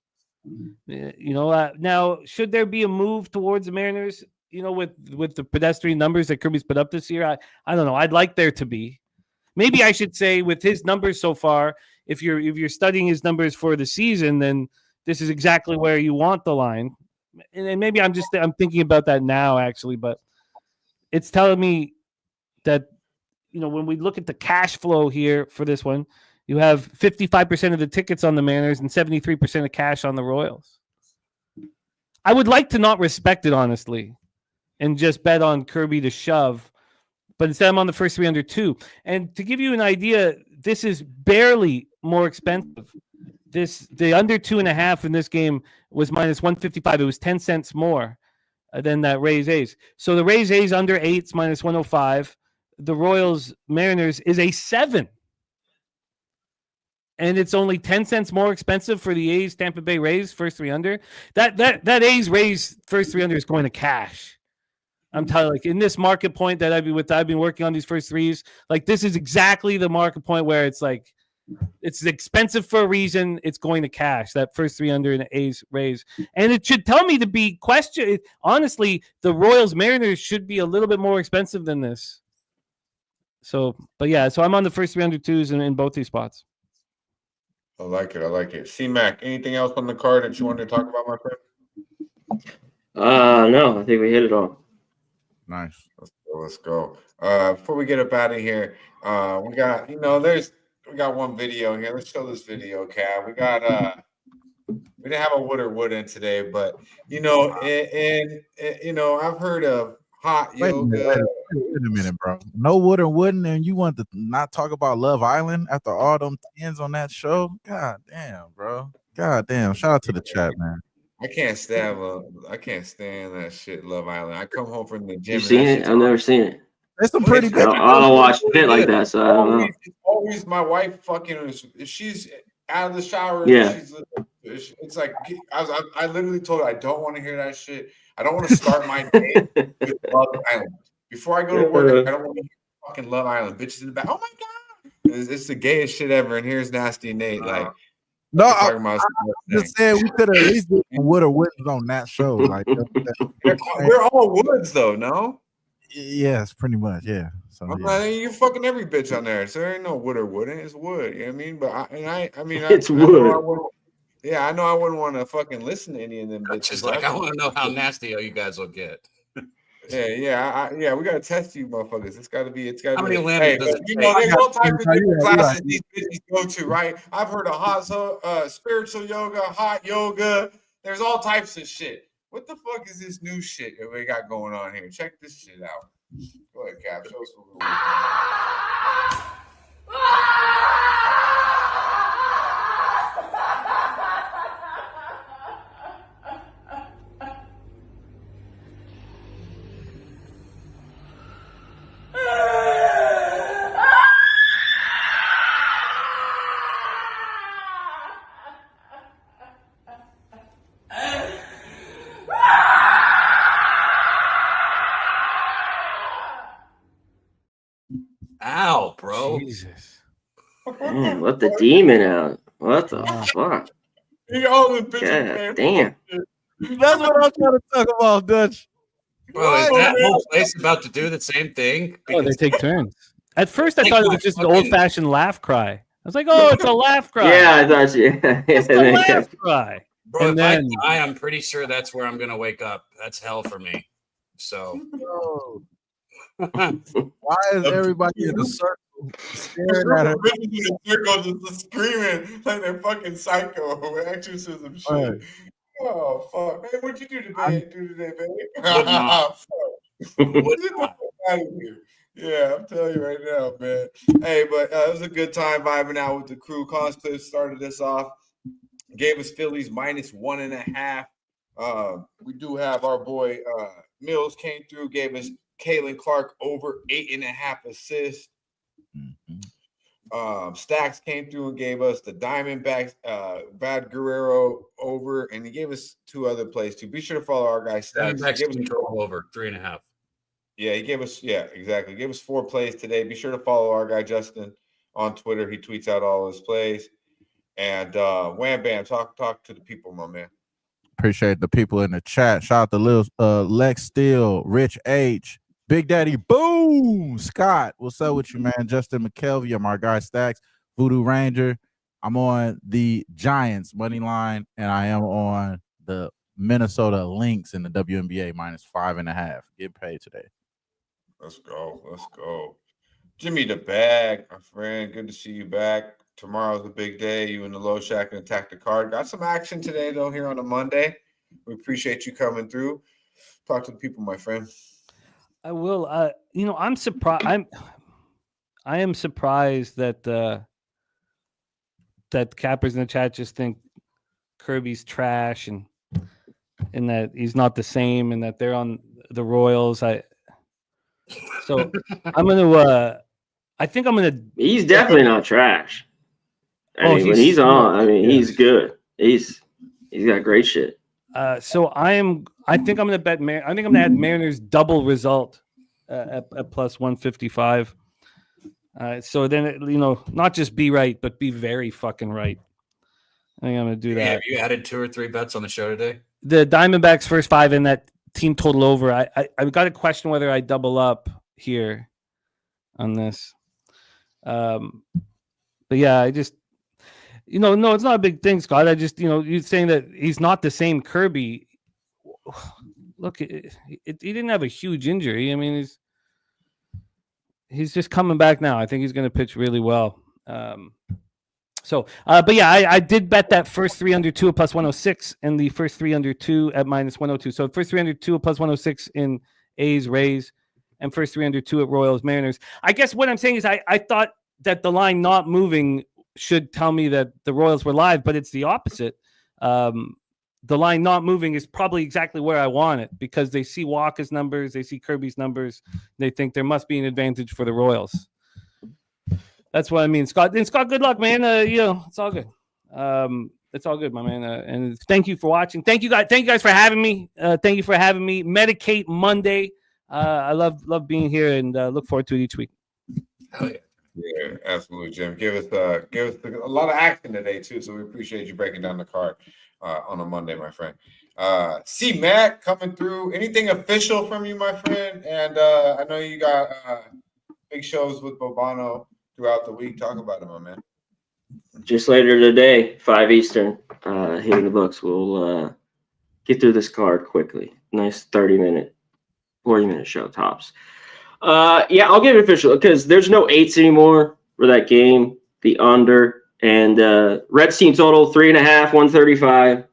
Now, should there be a move towards the Mariners, with the pedestrian numbers that Kirby's put up this year? I don't know. I'd like there to be. Maybe I should say with his numbers so far, if you're studying his numbers for the season, then this is exactly where you want the line. And maybe I'm thinking about that now, actually, but it's telling me that, when we look at the cash flow here for this one, you have 55% of the tickets on the Mariners and 73% of cash on the Royals. I would like to not respect it, honestly, and just bet on Kirby to shove, but instead I'm on the first 3 under 2. And to give you an idea, this is barely more expensive. The under 2.5 in this game was minus 155. It was 10 cents more than that Rays A's. So the Rays A's under 8's minus 105. The Royals Mariners is a 7. And it's only 10 cents more expensive for the A's Tampa Bay Rays first 3 under. That A's Rays first 3 under is going to cash. I'm telling you, in this market point that I've been working on these first 3s. This is exactly the market point where it's it's expensive for a reason. It's going to cash that first 3 under in the A's Rays, and it should tell me to be questioned. Honestly, the Royals Mariners should be a little bit more expensive than this. So I'm on the first 3 under 2s in both these spots. I like it. C-Mac, anything else on the card that you wanted to talk about, my friend? No, I think we hit it all. Nice. Let's go. Before we get up out of here, we got, we got one video here. Let's show this video, Cav. We didn't have a wood or wood in today, but I've heard of hot yoga. Wait a minute, bro. No wood or wooden, and you want to not talk about Love Island after all them tens on that show? God damn, bro. God damn. Shout out to the chat, man. I can't stand that shit, Love Island. I come home from the gym. You seen it? I've never seen it. There's some pretty good. I don't watch shit like that, so I don't know. It's always my wife fucking. If she's out of the shower, it's like I literally told her I don't want to hear that shit. I don't want to start my day with Love Island. Before I go to work, I don't want to hear fucking Love Island. Bitches in the back. Oh my god. It's the gayest shit ever, and here's Nasty Nate. Like, no, we're I talking about just saying we could have at least get Wood or Woods on that show. Like, we're all Woods though, no? Yes, pretty much, yeah. So I'm yeah. like, you're fucking every bitch on there, so there ain't no Wood or Wooden. It's Wood. You know what I mean? But I mean, It's I know Wood. I wouldn't- yeah, I know I wouldn't want to fucking listen to any of them bitches. Just like I want to know how nasty you guys will get. Yeah. We gotta test you, motherfuckers. It's gotta be. How many Hey, landers does but it you take? know, there's all types of different You're classes right. these bitches go to, right? I've heard of hot spiritual yoga, hot yoga. There's all types of shit. What the fuck is this new shit that we got going on here? Check this shit out. Go ahead, Cap. Show us what Ow, bro. Jesus. Man, let the demon out. What the fuck? all the bitches, God man. damn. That's what I'm trying to talk about, Dutch. Bro, is that whole place about to do the same thing? Oh, they take turns. At first, I Like thought it my was just an fucking- old-fashioned laugh cry. I was like, "Oh, it's a laugh cry." Yeah, I thought you. It's a laugh cry. Bro, And if then- I die, I'm pretty sure that's where I'm gonna wake up. That's hell for me. So Why is everybody in a circle staring at her? Bitches in a circle just screaming like they're fucking psycho exorcism shit. Right. Oh fuck, man! What'd you do today, baby? Would not. Get the fuck out of here. Yeah, I'm telling you right now, man. Hey, but it was a good time vibing out with the crew. Conscliffe started us off, gave us Phillies -1.5. We do have our boy Mills came through, gave us Kalen Clark over 8.5 assists. Stacks came through and gave us the Diamondbacks, Vad Guerrero over, and he gave us 2 other plays too. Be sure to follow our guy Stacks. He Diamondbacks gave us control over 3.5. Yeah, he gave us, exactly. He gave us 4 plays today. Be sure to follow our guy Justin on Twitter. He tweets out all his plays. And Wham Bam, talk to the people, my man. Appreciate the people in the chat. Shout out to Lil Lex Steele, Rich H, Big Daddy Boom, Scott. What's up with you, man? Justin McKelvey, I'm our guy Stacks, Voodoo Ranger. I'm on the Giants money line, and I am on the Minnesota Lynx in the WNBA -5.5. Get paid today. Let's go. Jimmy the Bag, my friend. Good to see you back. Tomorrow's a big day. You and the Low Shack and Attack the Card. Got some action today, though, here on a Monday. We appreciate you coming through. Talk to the people, my friend. I will. I'm surprised. I am surprised that that cappers in the chat just think Kirby's trash and that he's not the same and that they're on the Royals. I think I'm gonna. He's definitely not trash. I mean, when he's on, he's good. He's got great shit. I think I'm gonna bet. I think I'm gonna add Mariners double result at +155. So then not just be right, but be very fucking right. I think I'm gonna do that. Have you added 2 or 3 bets on the show today? The Diamondbacks first 5 in that team total over. I got to question whether I double up here on this. But yeah, I just no, it's not a big thing, Scott. I just you're saying that he's not the same Kirby. Look, he didn't have a huge injury. I mean, he's just coming back now. I think he's going to pitch really well. But yeah, I did bet that first 3 under 2 at +106 and the first 3 under 2 at -102. So first 3 under 2 at +106 in A's, Rays, and first 3 under 2 at Royals, Mariners. I guess what I'm saying is I thought that the line not moving should tell me that the Royals were live, but it's the opposite. The line not moving is probably exactly where I want it because they see Walker's numbers, they see Kirby's numbers, they think there must be an advantage for the Royals. That's what I mean, Scott. And Scott, good luck, man. It's all good. It's all good, my man. And thank you for watching. Thank you guys for having me. Thank you for having me. Medicate Monday. I love being here and look forward to it each week. Hell yeah. Yeah, absolutely, Jim. Give us a lot of action today too. So we appreciate you breaking down the card on a Monday, my friend. C Mac coming through. Anything official from you, my friend? And I know you got big shows with Bobano throughout the week. Talk about it, my man. Just later today, 5 Eastern, hitting the books. We'll get through this card quickly. Nice 30-minute, 40-minute show tops. Yeah, I'll give it official because there's no 8s anymore for that game. The under and Reds team total 3.5, 135.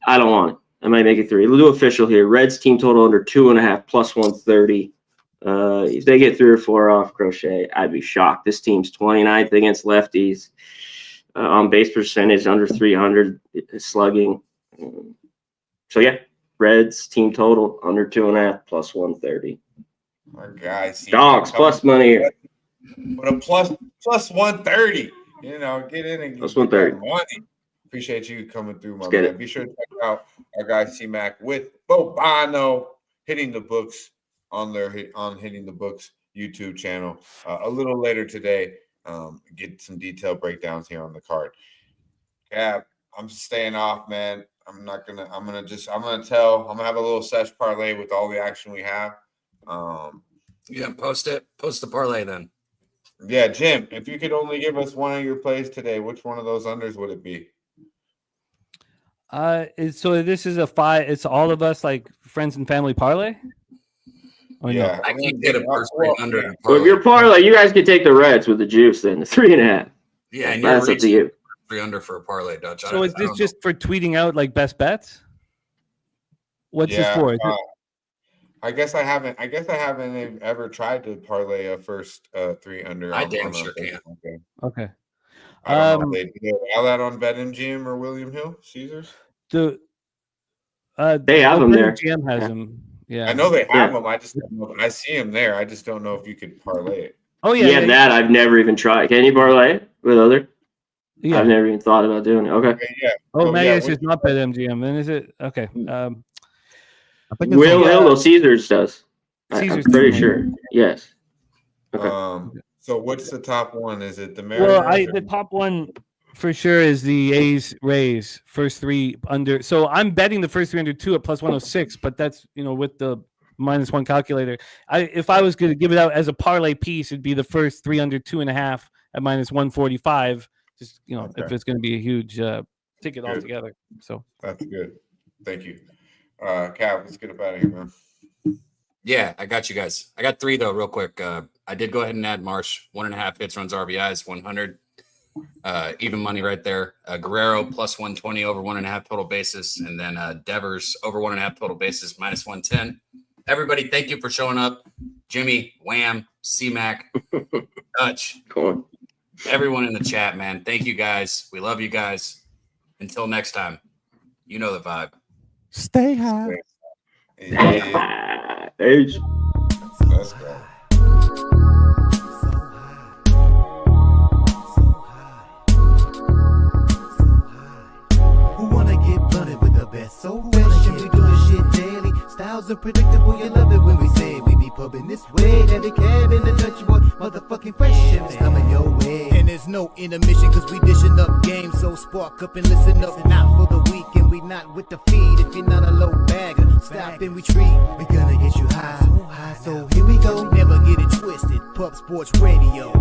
I don't want it. I might make it 3. We'll do official here. Reds team total under 2.5 plus 130. If they get 3 or 4 off Crochet, I'd be shocked. This team's 29th against lefties. On base percentage under 300 slugging. So yeah, Reds team total under 2.5 plus 130. My guys, Dogs plus money here. But a plus 130. You know, get in and plus 130. Money. Appreciate you coming through, my man. Be sure to check out our guy C Mac with Bobano hitting the books on Hitting the Books YouTube channel a little later today. Get some detailed breakdowns here on the card. Cap, I'm staying off, man. I'm gonna have a little Sesh parlay with all the action we have. Post the parlay then. Yeah, Jim, if you could only give us one of your plays today, which one of those unders would it be? So this is a 5. It's all of us, like friends and family parlay. Yeah, I can't get a first rate under. Well, if you're parlay, you guys can take the Reds with the juice then. The 3.5. Yeah, and that's up to you. 3 under for a parlay, Dutch. So is this just for tweeting out like best bets? What's this for? I guess I haven't ever tried to parlay a first 3 under. I damn sure can. Okay. I don't know if they allow that on BetMGM or William Hill, Caesars. They have them there. BetMGM has them. Yeah, I know they have them. I just don't know. I see them there. I just don't know if you could parlay it. Oh yeah, that I've never even tried. Can you parlay it with other? Yeah. I've never even thought about doing it. Okay. Yeah. Oh, maybe it's just not BetMGM. Then is it okay? I think Will Hill Caesars does. Caesars, I'm pretty sure. Yes. Okay. So what's the top one? Is it the Mariners? Well, the top one for sure is the A's Rays first 3 under. So I'm betting the first 3 under 2 at plus 106, but that's with the -1 calculator. If I was going to give it out as a parlay piece, it'd be the first 3 under 2.5 at -145. Just if it's going to be a huge ticket altogether. So that's good. Thank you, Cap. Let's get up out of here, man. Yeah, I got you guys. I got 3 though, real quick. I did go ahead and add Marsh 1.5 hits, runs, RBIs, 100. Even money right there. Guerrero plus 120 over 1.5 total bases, and then Devers over 1.5 total bases -110. Everybody, thank you for showing up. Jimmy, Wham, C-Mac, Dutch, everyone in the chat, man. Thank you guys. We love you guys. Until next time, you know the vibe. Stay high. Age. Let's go. So fresh and we doing shit daily. Styles unpredictable, you love it when we say it. We be pubbing this way, every cab in the country, boy, motherfucking fresh ships coming your way. And there's no intermission, cause we dishing up games. So spark up and listen up, not for the week. And we not with the feed, if you're not a low bagger. Stop and retreat, we gonna get you high. So here we go, never get it twisted. Pub Sports Radio.